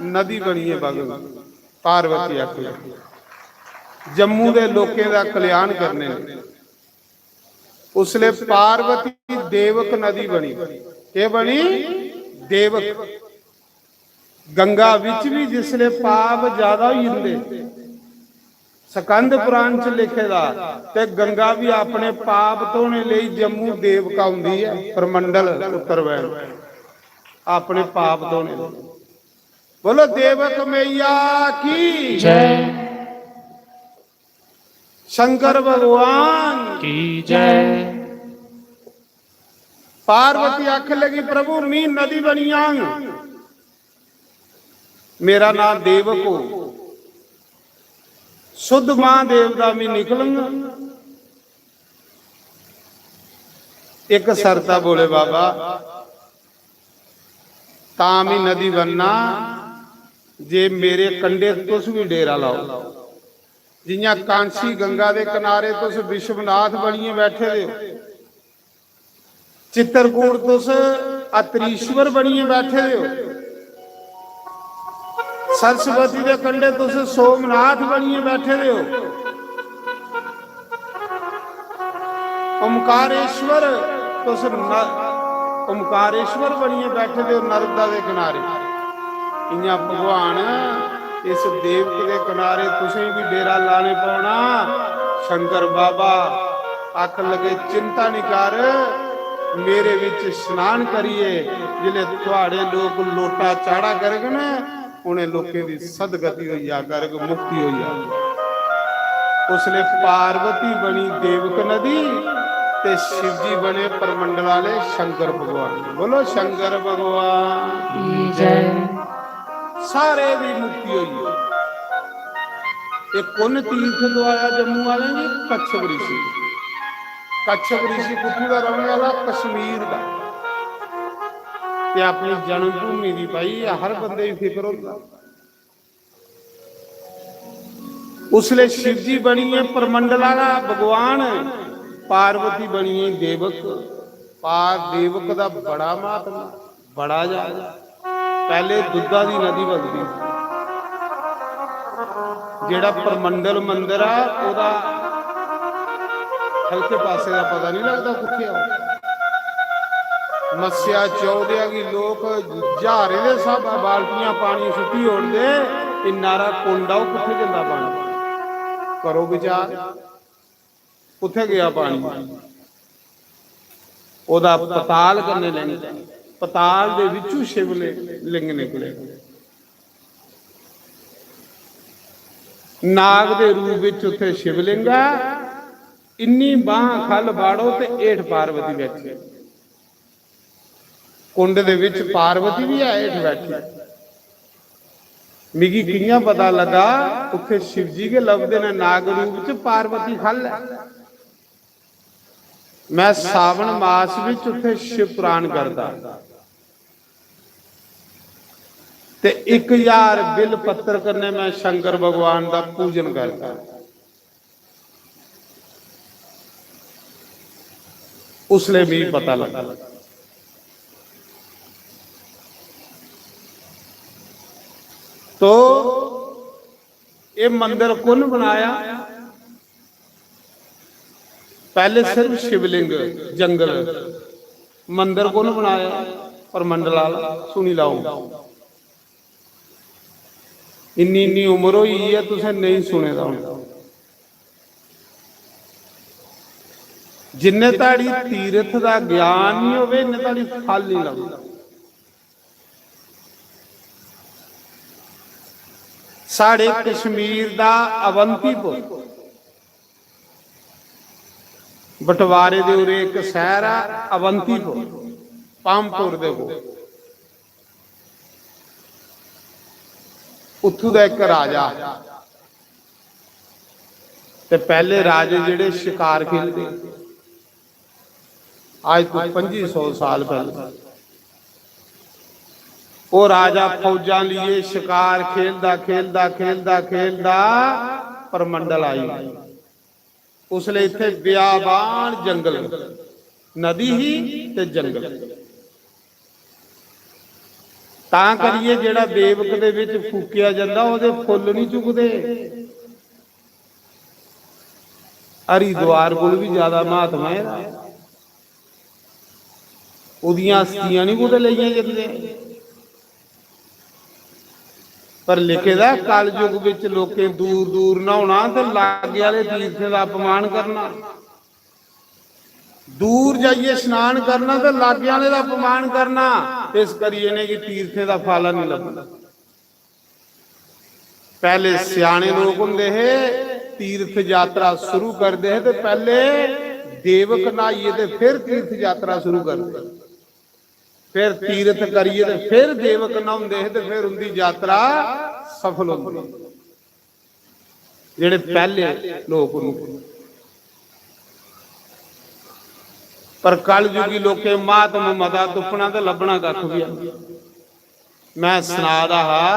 Speaker 3: नदी बनी है बगल। पार्वती आख लगी जम्मू के लोगों का कल्याण करने, उसले पार्वती देवक नदी बनी। के बनी? देवक। गंगा विच भी जिसले पाप ज्यादा ही होंदे, ਸਕੰਦ ਪੁਰਾਣ ਚ ਲਿਖੇਦਾ ਤੇ ਗੰਗਾ ਵੀ ਆਪਣੇ ਪਾਪ ਧੋਣੇ ਲਈ ਜੰਮੂ ਦੇਵਕਾ ਹੁੰਦੀ ਹੈ, ਪਰਮੰਡਲ ਉੱਤਰ ਵੈਣ ਆਪਣੇ ਪਾਪ ਧੋਣੇ। ਬੋਲੋ ਦੇਵਕ मैया की
Speaker 4: जय,
Speaker 3: शंकर भगवान
Speaker 4: की जय।
Speaker 3: पार्वती आख लगी प्रभु मी नदी बनिया, मेरा नाम देवक हो, शुद्ध महादेव का मैं निकलूंगा। एक सरता बोले बाबा तामी नदी बनना जे मेरे कंडे तुस भी डेरा लाओ। जियां कांसी गंगा के किनारे तुस विश्वनाथ बनिए बैठे दे, चित्रकूट तुस अतरीश्वर बनिए बैठे दे, सरस्वती के कंडे तुस सोमनाथ बनिए बैठे हो, ओमकारेश्वर तुस ओमकारेश्वर बनिए बैठे हो नर्मदा के किनारे। इयां भगवान इस देवक के किनारे तुसें भी डेरा लाने पाना। शंकर बाबा आख लगे चिंता नहीं कर, मेरे विच स्नान करिए, जिले थोड़े लोग लोटा चाड़ा करगे ना उन्हें लोगों की सदगति हो जा कर मुक्ति हो जा। उसने पार्वती बनी देवक नदी ते शिव जी बने परमंडल वाले शंकर भगवान। बोलो शंकर भगवान
Speaker 4: की जय।
Speaker 3: सारे दी मुक्ति हुई। एक पुण्य तीर्थ द्वारा जम्मू वाले ने कच्छप ऋषि, कच्छप ऋषि कुत्थू का रहने वाला? कश्मीर का। ते अपनी जन्मभूमि की भाई हर बंदे की फिक्र होता। उसले शिव जी बनी है परमंडला का भगवान, पार्वती बनी है देवक। देवक का बड़ा महात्मा, बड़ा ज्यादा। पहले दुधा की नदी बगती, ਜਿਹੜਾ ਪਰਮੰਡਲ ਮੰਦਿਰ ਆ ਉਹਦਾ ਹਲਕੇ ਪਾਸੇ ਦਾ ਪਤਾ ਨਹੀਂ ਲੱਗਦਾ ਕਿੱਥੇ ਆ। ਮੱਸਿਆ ਚੌਦਿਆ ਕੀ ਲੋਕ ਜਹਾਰੇ ਦੇ ਸਭ ਬਾਲਟੀਆਂ ਪਾਣੀ ਸੁੱਟੀ ਉੜਦੇ, ਇਹ ਨਾਰਾ ਕੁੰਡਾ ਉਹ ਕਿੱਥੇ ਜਾਂਦਾ ਪਾਣੀ? ਕਰੋ ਵਿਚਾਰ, ਕਿੱਥੇ ਗਿਆ ਪਾਣੀ? ਉਹਦਾ ਪਤਾਲ ਕਰਨੇ ਲੈਣੇ, ਪਤਾਲ ਦੇ ਵਿੱਚੋਂ ਸ਼ਿਵਲਿੰਗ ਨਿਕਲੇ, ਨਾਗ ਦੇ ਰੂਪ ਵਿੱਚ ਉੱਥੇ ਸ਼ਿਵਲਿੰਗ ਆ। ਇੰਨੀ ਬਾਹ ਖਲ ਬਾੜੋ ਤੇ ਏਠ ਪਾਰਵਤੀ ਬੈਠੀ, ਕੁੰਡ ਦੇ ਵਿੱਚ ਪਾਰਵਤੀ ਵੀ ਆ, ਏਠ ਬੈਠੀ। ਮਿਗੀ ਕਿੰਨਾ ਪਤਾ ਲੱਗਾ ਉੱਥੇ शिव जी के लभदे ने नाग रूप च, पार्वती खल है। मैं सावन मास विच उत्थे शिव पुराण करदा ते 1000 बिल पत्तर करने मैं शंकर भगवान का पूजन करता। उसले भी पता लगा। तो ये मंदिर कौन बनाया? पहले सिर्फ शिवलिंग जंगल, मंदिर कौन बनाया? परमंडल वाला। सुनी लाओ, इन्नी इन्नी उम्र हुई है तुसें नहीं सुने दा होना। जिन्ने ताड़ी तीर्थ दा ज्ञान नहीं होवे इन्ने ताड़ी फल नहीं लगदा। साढ़े कश्मीर दा अवंतीपुर बटवारे दे उरे एक शहर आ अवंतीपुर, पामपुर दे कोल। उत्थों दा एक राजा, ते पहले राजे जिहड़े शिकार खेलते, आज तो 2500 साल पहले वो राजा फौजा लिए शिकार खेलदा खेलदा खेलदा खेलदा परमंडल आई। उसले इत्थे बियाबान जंगल, नदी ही ते जंगल। तां करिए जेड़ा देवक दे विच फूकिया जांदा ओहदे फुੱਲ नहीं चुगदे। हरिद्वार कोल भी ज्यादा महात्मा है, ओहदियां अस्थियां नहीं कुते लईयां जंदियां। पर लिखे दा कल युग विच लोकें दूर दूर नहाउणा ते लागे वाले तीर्थां दा अपमान करना। दूर जाइए स्नान करना ते लागे वाले दा अपमान करना। इस करिए ने कि तीर्थे दा फल नहीं लभदा। पहले सियाणे लोग हुंदे हे, तीर्थ यात्रा शुरू करदे हे ते पहले देवक नहाइए ते फिर तीर्थ यात्रा शुरू करदे, फिर तीर्थ करिए ते फिर देवक नहाउंदे ते फिर उनकी यात्रा सफल होंदी। जेड़े पहले लोग पर कल युगी लोके महात्मा मता तुपना ते लभना कख भी। मैं सुना रहा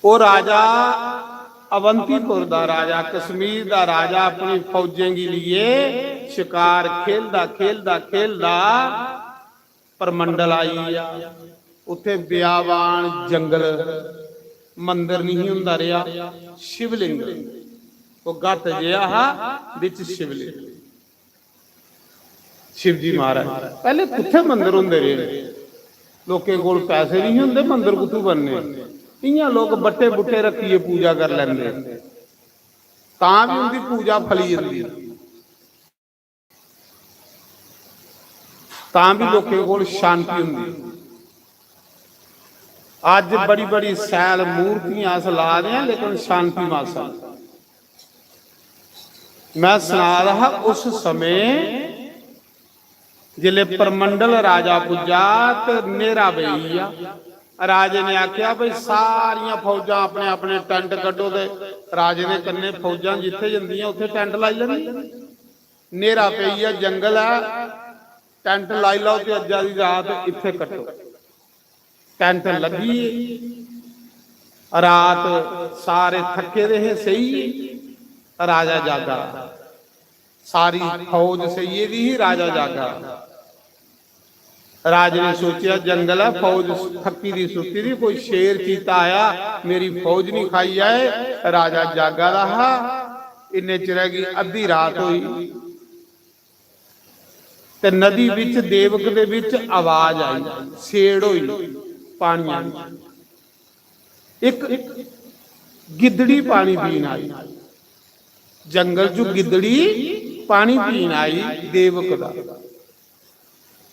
Speaker 3: वो राजा अवंतीपुर दा राजा, कश्मीर दा राजा अपनी फौजें के लिए शिकार खेलदा खेलदा खेलदा परमंडल आई आ। उत्थे बियावान जंगल, मंदिर नहीं हुंदा रहा, शिवलिंग वो गट जिहा हा विच शिवलिंग। शिव जी महाराज पहले कित्थे मंदिर हुंदे रहे? लोकें कोल पैसे नहीं हुंदे, मंदिर कित्थों बनने? इयां लोग बट्टे बुट्टे रखिए पूजा कर लेंदे, तां भी उनकी पूजा फली जांदी, तां भी लोकें कोल शांति हुंदी। अज बड़ी बड़ी सैल मूर्तियां अस ला रहे, लेकिन शांति मासा। मैं सुना रहा उस समय जिले परमंडल राजा पुजा ते नेरा बई आ। राजे ने आख्या भाई सारिया फौजा अपने अपने टेंट कड्डो ते राजे ने कन्ने फौजा जिथे जंदियां उत्थे टेंट लाई लैंदी। नेरा पई आ, जंगल है, टेंट लाई लो ते अज्जा दी रात इत्थे कट्टो। टेंट लगी, रात सारे थके रहे, सही राजा जागा, सारी फौज सही दी ही, राजा जागा। राजे ने सोचा जंगल है, फौज थकी दी सुती दी, कोई शेर चीता आया मेरी फौज नहीं खाई जाए। राजा जागा रहा। इन्ने चिर की अद्धी रात हुई ते नदी विच देवक दे विच आवाज आई, छेड़ हुई पानी। एक गिदड़ी पानी पीन आई, जंगल चो गिदड़ी पानी पीन आई देवक दा।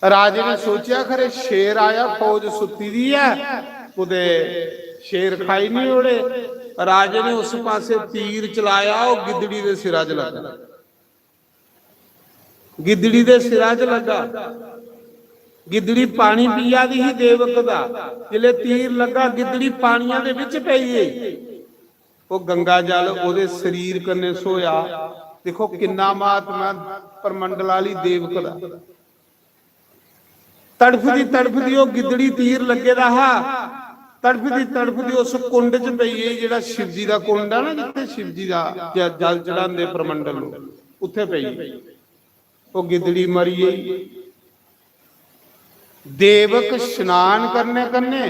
Speaker 3: राजे ने सोचा खरे शेर आया, फौज सुती दी है, कुदे शेर खाई नहीं ओड़े। राजे ने उस पासे तीर चलाया, वो गिदड़ी दे सिरा च लगा। गिदड़ी दे सिरा च लगा। गिदड़ी पानी पिया दी ही देवक दा। जिले तीर लगा गिदड़ी पानिया दे विच पई गई। वो गंगा जल ओदे शरीर कन्ने सोया। देखो किन्ना महात्मा परमंडल वाली देवक दा। तड़फदी वो गिदड़ी तीर लगे रहा। तड़फदी उस कुंड च पई है, जिहड़ा शिव जी दा कुंड है ना, जिथे शिव जी दा जल चढ़ांदे परमंडल नूं, उत्थे पई। वो गिदड़ी मरी गई। देवक स्नान करने कन्ने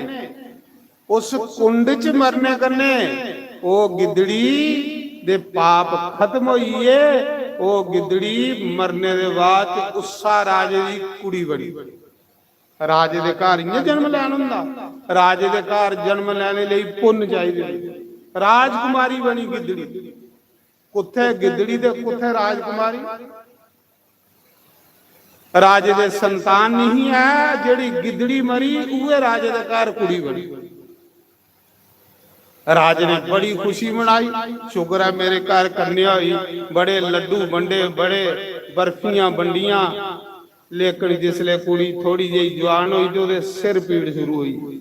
Speaker 3: उस कुंड च मरने कन्ने वो गिदड़ी दे पाप खत्म होइए। वो गिदड़ी मरने दे बाद उस्सा राजे दी कुड़ी बनी। राजे दे घर इं जन्म लैन हुंदा। राजे दे घर जन्म लैने लई पुन्न चाहिदे। राजकुमारी बनी गिदड़ी। कुत्थे गिदड़ी ते कुत्थे राजकुमारी। राजे दे संतान नहीं है, जेड़ी गिदड़ी मरी उहे राजे दे घर कुड़ी बनी। राजे ने बड़ी खुशी मनाई, शुक्र है मेरे घर कन्या हुई। बड़े लड्डू बंडे, बड़े बर्फियां बंडियां। लेकिन जिसले कुड़ी थोड़ी जी जवान हुई तो उहदे सिर पीड़ शुरू हुई।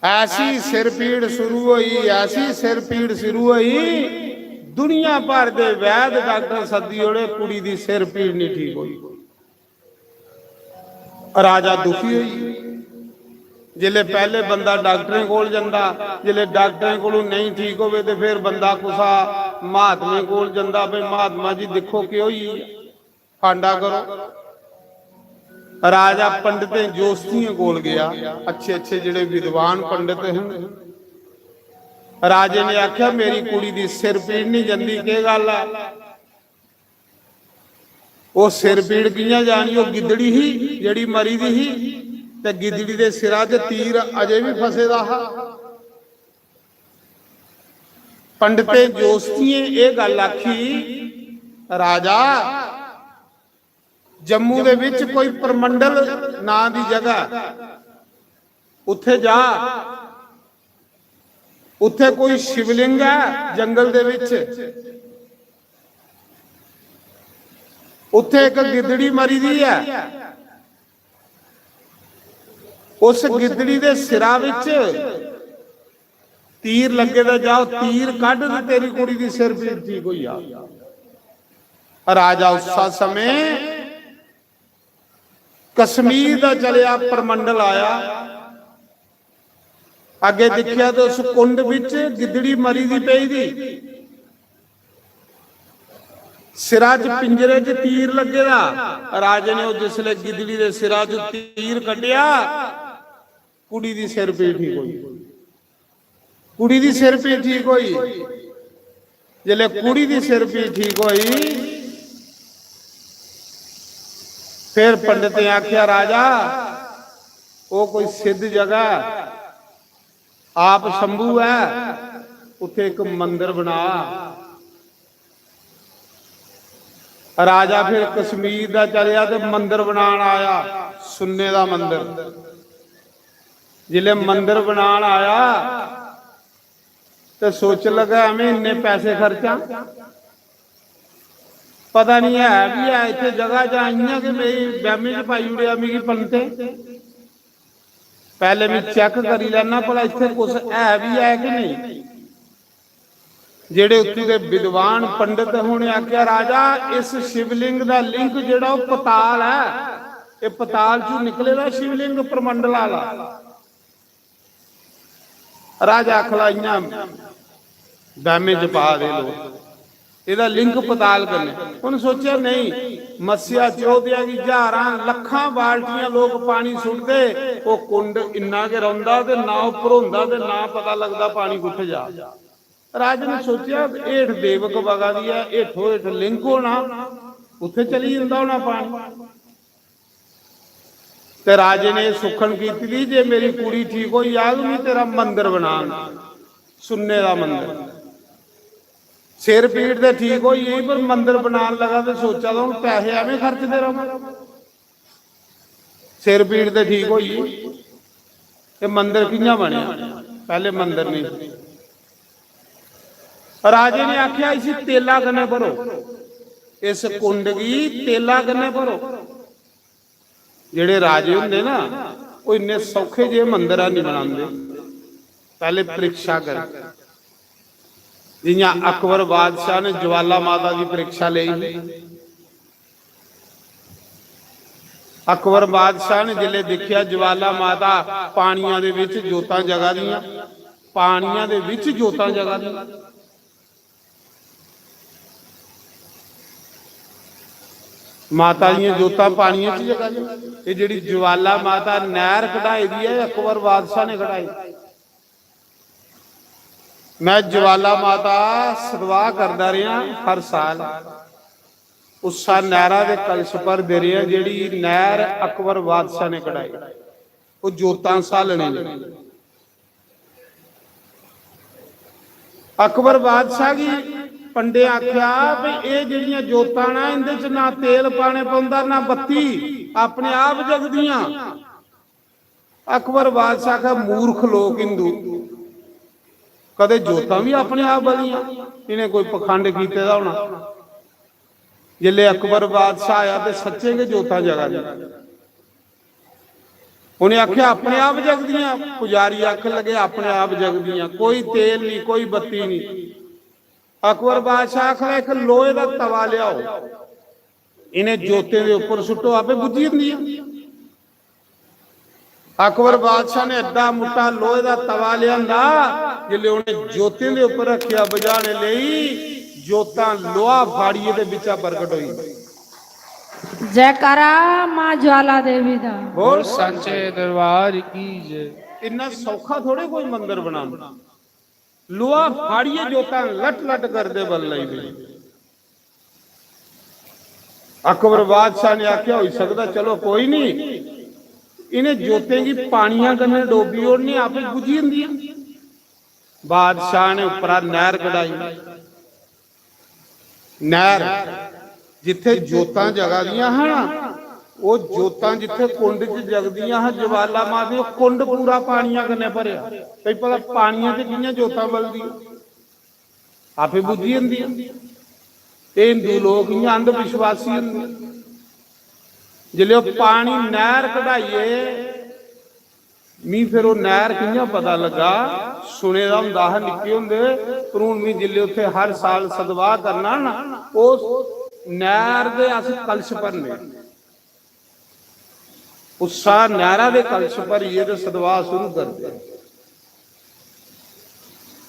Speaker 3: ऐसी सिर पीड़ शुरू हुई, ऐसी सिर पीड़ शुरू हुई, दुनिया भर दे वैद डॉक्टर सदी ओड़े, कुड़ी दी सिर पीड़ नहीं ठीक हुई। राजा दुखी हुई। जिले पहले बंदा डॉक्टरें कोल जांदा, जिले डॉक्टरें कोलों नहीं ठीक होवे ते फिर बंदा कुसा महात्मे कोल जांदा, भाई महात्मा जी देखो कि होई फांडा करो। राजा पंडितें जोस्तियों कोल गया, अच्छे अच्छे जिहड़े विद्वान पंडित हैं। राजे ने आख्या मेरी कुड़ी दी सिर पीड़ नहीं जांदी, की गल है? वो सिर पीड़ कियां जानी? वो गिदड़ी ही जिहड़ी मरी दी ही, ते गिदड़ी दे सिरा च तीर अजे भी फसे दा हा। पंडितें जोस्तियें ये गल आखी, राजा जम्मू दे विच कोई परमंडल नां दी जगह, उत्थे जा, उत्थे कोई शिवलिंग है जंगल दे विच, उत्थे एक गिदड़ी मरी दी है, उस गिदड़ी दे सिरा विच तीर लगे दा, जाओ तीर कढ ते तेरी कुड़ी दी सिर पीड़ ठीक होई आ। राजा उस समय कश्मीर दा चलिया परमंडल आया, अगे देखिया तो उस कुंड विच गिदड़ी मरी दी पई दी, सिरा च पिंजरे च तीर लगे दा। राजे ने जिसले गिदड़ी दे सिरा च तीर कढ़िया, कुड़ी दी सिर पीड़ ठीक होई। कुड़ी दी सिर पीड़ ठीक होई। जिले कुड़ी दी सिर पीड़ ठीक होई, फिर पंडित ने आख्या राजा वो कोई सिद्ध जगह आप शंभू है, उथे एक मंदिर बना। राजा फिर कश्मीर दा चलिया ते मंदिर बनान आया, सुन्ने दा मंदिर। जिले मंदिर बनान आया तो सोच लगा हमें इन्ने पैसे खर्चा, पता नहीं है भी है इतने जगह जाइया कि मेरी बैमी च पाई उड़िया मिगी पंते। पहले मैं चेक करी लेना भला इतने कुछ है भी है कि नहीं। जेड़े उत्थे दे विद्वान पंडित होने आख्या राजा इस शिवलिंग का लिंक जेड़ा वो पताल है, ये पताल चू निकलेगा शिवलिंग परमंडल वाला। राजा आखला इयां बैमे च पा दे लो।
Speaker 5: ਇਹਦਾ ਲਿੰਕ ਪਤਾਲ ਕਰਨੇ। ਉਹਨੇ ਸੋਚਿਆ ਨਹੀਂ, ਮੱਸਿਆ ਚੋਦਿਆ ਦੀ ਹਜ਼ਾਰਾਂ ਲੱਖਾਂ ਬਾਲਟੀਆਂ ਲੋਕ ਪਾਣੀ ਸੁੱਟਦੇ, ਉਹ ਕੁੰਡ ਇੰਨਾ ਕੇ ਰੌਂਦਾ ਤੇ ਨਾ ਉੱਪਰ ਹੁੰਦਾ ਤੇ ਨਾ ਪਤਾ ਲੱਗਦਾ ਪਾਣੀ ਕਿੱਥੇ ਜਾ। ਰਾਜੇ ਨੇ ਸੋਚਿਆ ਹੇਠ ਦੇਵਕ ਵਗਾ ਦੀ ਹੈ, ਹੇਠੋਂ ਹੇਠ ਲਿੰਕ ਹੋਣਾ, ਉੱਥੇ ਚਲੀ ਜਾਂਦਾ ਹੋਣਾ ਪਾਣੀ। ਤੇ ਰਾਜੇ ਨੇ ਸੁਖਣ ਕੀਤੀ ਦੀ ਜੇ ਮੇਰੀ ਕੁੜੀ ਠੀਕ ਹੋਈ ਆਗ ਮੈਂ ਤੇਰਾ ਮੰਦਿਰ ਬਣਾ, ਸੁन्ने ਦਾ ਮੰਦਿਰ। ਸਿਰ ਪੀੜ ਤੇ ਠੀਕ ਹੋਈ यही पर ਮੰਦਿਰ ਬਣਾਉਣ ਲਗਾ ਤੇ ਸੋਚਾ ਤਾਂ ਹੁਣ ਪੈਸੇ ਐਵੇਂ ਖਰਚਦੇ ਰਹਾਂ। ਸਿਰ ਪੀੜ ਤੇ ਠੀਕ ਹੋਈ ਇਹ ਮੰਦਿਰ ਕਿੰਨਾ ਬਣਿਆ, ਪਹਿਲੇ ਮੰਦਿਰ ਨਹੀਂ। राजे ने आख्या इसी तेला कने भरो, इस कुंड की तेला कने भरो। जेड़े राजे हुंदे ना वो इन्ने सौखे जे मंदिर नहीं बनाते, पहले परीक्षा कर। जियां अकबर बादशाह ने ज्वाला माता की परीक्षा ली। अकबर बादशाह ने जिले देखिया ज्वाला माता पानियां दे विच जोतां जगा दियां, पानियां दे विच जोतां जगा दियां। माता दी जोतां पानियां च जगा दी। ये जिहड़ी ज्वाला माता नहर कढाई दी है अकबर बादशाह ने कढाई। मैं ज्वाला माता सदवा करदा रहा हर साल, उसा नहरा दे कलश पर दे रहा जिहड़ी नहर अकबर बादशाह ने कढाई, वो जोतां सालने ने। अकबर बादशाह की पंडे आख्या भी ये जिहड़ियां जोतां ना इहदे च ना तेल पाने पौंदा ना बत्ती, अपने आप जगदियां। अकबर बादशाह का मूर्ख लोग हिंदू, कदे जोतां भी अपने आप बलियां, इन्हें कोई पखंड कीते दा होना। जिले अकबर बादशाह आया तो सच्चे के जोतां जगा दी। उन्हें आख्या अपने आप जगदियां। पुजारी आख लगे अपने आप जगदियां, कोई तेल नहीं कोई बत्ती नहीं। अकबर बादशाह आखा एक लोहे का तवा लियाओ, इन्हें जोते के उपर सुटो, आपे बुझी होंदी। अकबर बादशाह ने एडा मोटा लोहे का तवा लिया, जिले उन्हें जोते के उपर रखिया बजाने लई, जोतां लोहा फाड़िए दे विचा प्रगट हुई।
Speaker 2: जयकारा मां ज्वाला देवी दा।
Speaker 4: बोल सांचे दरबार की जय।
Speaker 5: इन्ना सौखा थोड़े कोई मंदिर बनाना, लोहा फाड़िए जोतां लट लट कर दे बल लई गई। अकबर बादशाह ने आख्या हो सकता चलो कोई नहीं, इन्हें जोतें की पानियां कन्ने डोबी और नहीं आपे बुझी होंदियां। बादशाह ने उपरा नहर कढाई। नहर जिथे जोतां जगा दियां हैं ना, वो जोतां जिथे कुंड च जगदियां हैं ज्वाला माता, कुंड पूरा पानियां कन्ने भरिया। कई पता पानियां च कियां जोतां बलदी, आपे बुझी होंदियां। ये हिंदू लोग इयां अंध विश्वासी होंदे। जिले पानी नहर कढाइए मी फिर वो नहर कियां पता लगा, सुने दा हुंदा है निक्के हुंदे, पर हुण मी जिले उत्थे हर साल सदवाह करना ना, उस नहर दे अस कलश भरने, उसा नहरा दे कलश भरिए ते सदवाह शुरू करते।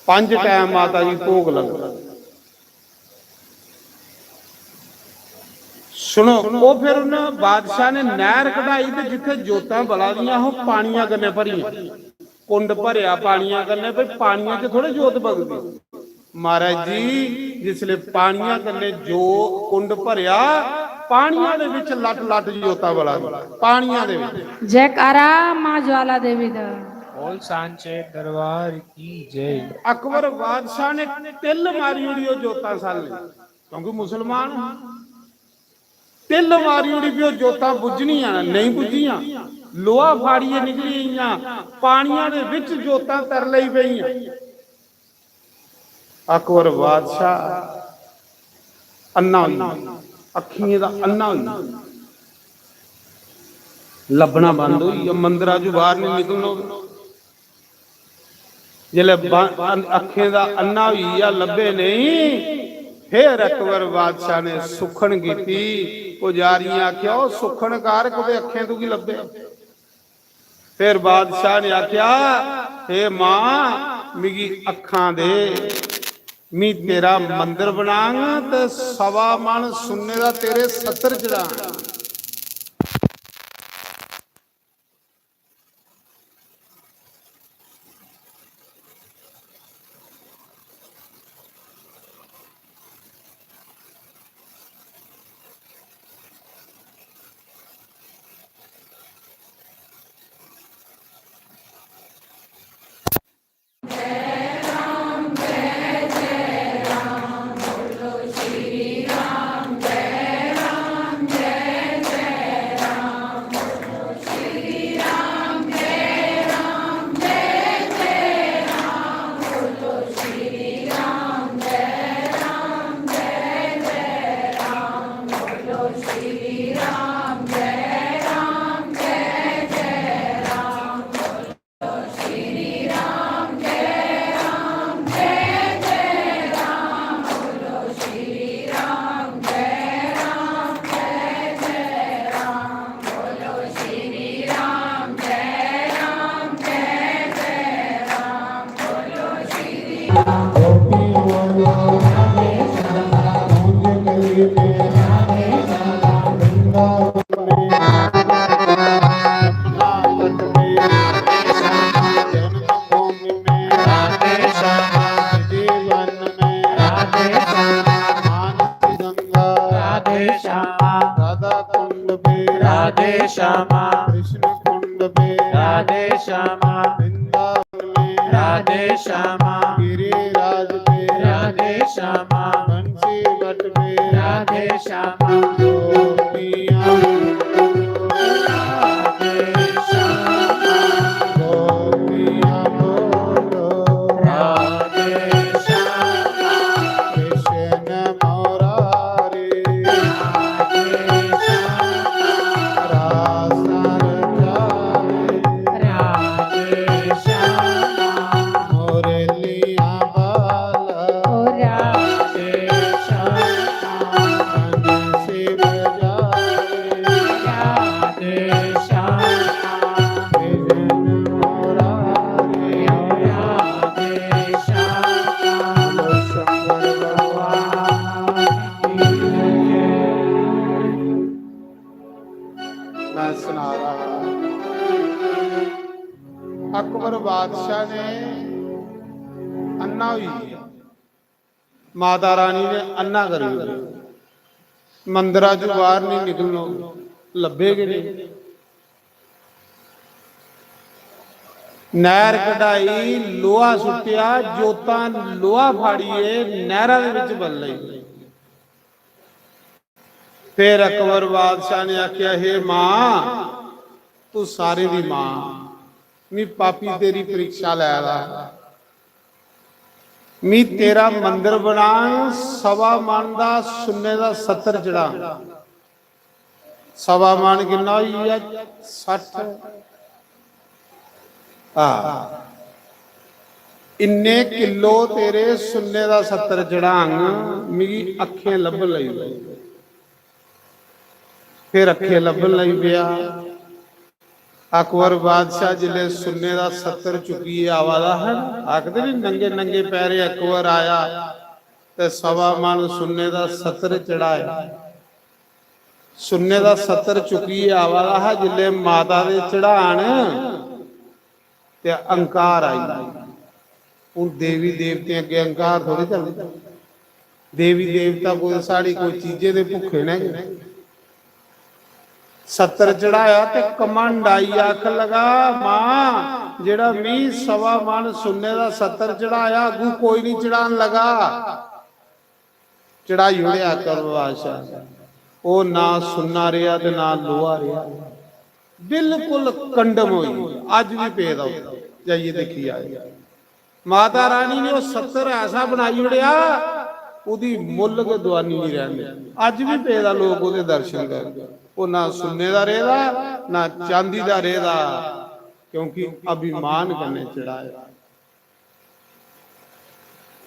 Speaker 5: 5 टाइम माता जी भोग लगदा। सुनो वो फिर उन्हें बादशाह ने नहर कढाई ते जिथे जोतां बला दियां हो पानियां कन्ने भरियां, कुंड भरिया पानियां कन्ने, भाई पानियां च थोड़े जोत बगदी। महाराज जी जिसले पानियां कन्ने जो कुंड भरिया, पानियां दे विच लट लट जोतां बला दी, पानियां दे विच।
Speaker 2: जयकारा मां ज्वाला देवी दा।
Speaker 4: बोल सांचे दरबार की जय।
Speaker 5: अकबर बादशाह ने तिल मारी उड़ी जोतां साले, क्योंकि मुसलमान तिल मारी उड़ी भी जोतां बुझनियां नहीं बुझियां, लोहा फाड़िए निकली पानियां दे विच जोतां तर लई पईयां। अकबर बादशाह अन्ना हुई, अखियां दा अन्ना हुई, लभना बंद हुई, मंदिरा चो बाहर नहीं निकलना। जिले अखियां दा अन्ना हुई या लभे नहीं, फिर अकबर बादशाह ने सुखन की। पुजारियां आख्या सुखन कार को अखियां तू की लभे। फिर बादशाह ने आख्या हे मां मिगी अखां दे। मी तेरा मंदिर बनांग ते सवा मन सुन्ने दा तेरे सत्तर चढ़ांग।
Speaker 3: राधे श्यामा
Speaker 5: कृष्ण कुंड में
Speaker 3: राधे श्यामा
Speaker 5: वृंदावन में
Speaker 3: राधे श्यामा
Speaker 5: गिरिराज में
Speaker 3: राधे श्यामा
Speaker 5: बंसी वट में
Speaker 3: राधे श्यामा
Speaker 5: गोपियाँ
Speaker 3: राधे श्यामा
Speaker 5: गोपियाँ बोलो
Speaker 3: राधे श्यामा
Speaker 5: कृष्ण मुरारी
Speaker 3: राधे श्यामा राधे श्यामा
Speaker 5: मुरलिया बाला
Speaker 3: राधे श्यामा
Speaker 5: बंसी बजाए
Speaker 3: राधे श्यामा
Speaker 5: कृष्ण मुरारी
Speaker 3: राधे श्यामा
Speaker 5: शंकर भगवान मैं सुना रहा। अकबर बादशाह ने अन्ना हुई, माता रानी ने अन्ना करी, मंदिरा चो बाहर नहीं निकलनो लभे गए। नहर कढ़ाई लोहा सुटिया, जोतां लोहा फाड़िए नहरा दे विच बल लई। फिर अकबर बादशाह ने आख्या, हे मां तू सारे दी मां, मी पापी तेरी परीक्षा लै ला, मी तेरा मंदिर बना सवा मन दा सुन्ने दा 70 चढ़ा। सवा मन किन्ना होई है 60। इन्ने किलो तेरे सुन्ने दा 70 चढ़ांग, मेरी अखें लभन लई। फिर अखे लभन लई पिया। अकबर बादशाह जिले सुन्ने दा 70 चुकी आवादा है, आखदे नहीं नंगे नंगे पैरे अकबर आया ते सवा मन सुन्ने दा 70 चढ़ाया। सुन्ने दा 70 चुकी आवादा है, जिले माता दे चढ़ान ते अंकार आई। हूं देवी देवते अगे अंकार थोड़ी चलदा। देवी देवता कोई साड़ी कोई चीजे दे भुखे ने। 70 चढ़ाया ते कमंड आई, आख लगा मां जेड़ा मी सवा मन सुन्ने दा 70 चढ़ाया अगू कोई नहीं चढ़ान लगा। चढ़ाई उड़िया कर बादशाह ओ ना सुन्ना रहा ते ना लोहा रहा, बिल्कुल कंडम हुई। अज भी पेद जाइए देखी आए। माता रानी ने 70 ऐसा बनाई उड़िया उदी मुल के दवानी नहीं रहने। अज भी पेदा लोग उहदे दर्शन कर, वो ना सुन्ने दा रेदा ना चांदी दा रेदा, क्योंकि अभिमान करने चढ़ाया।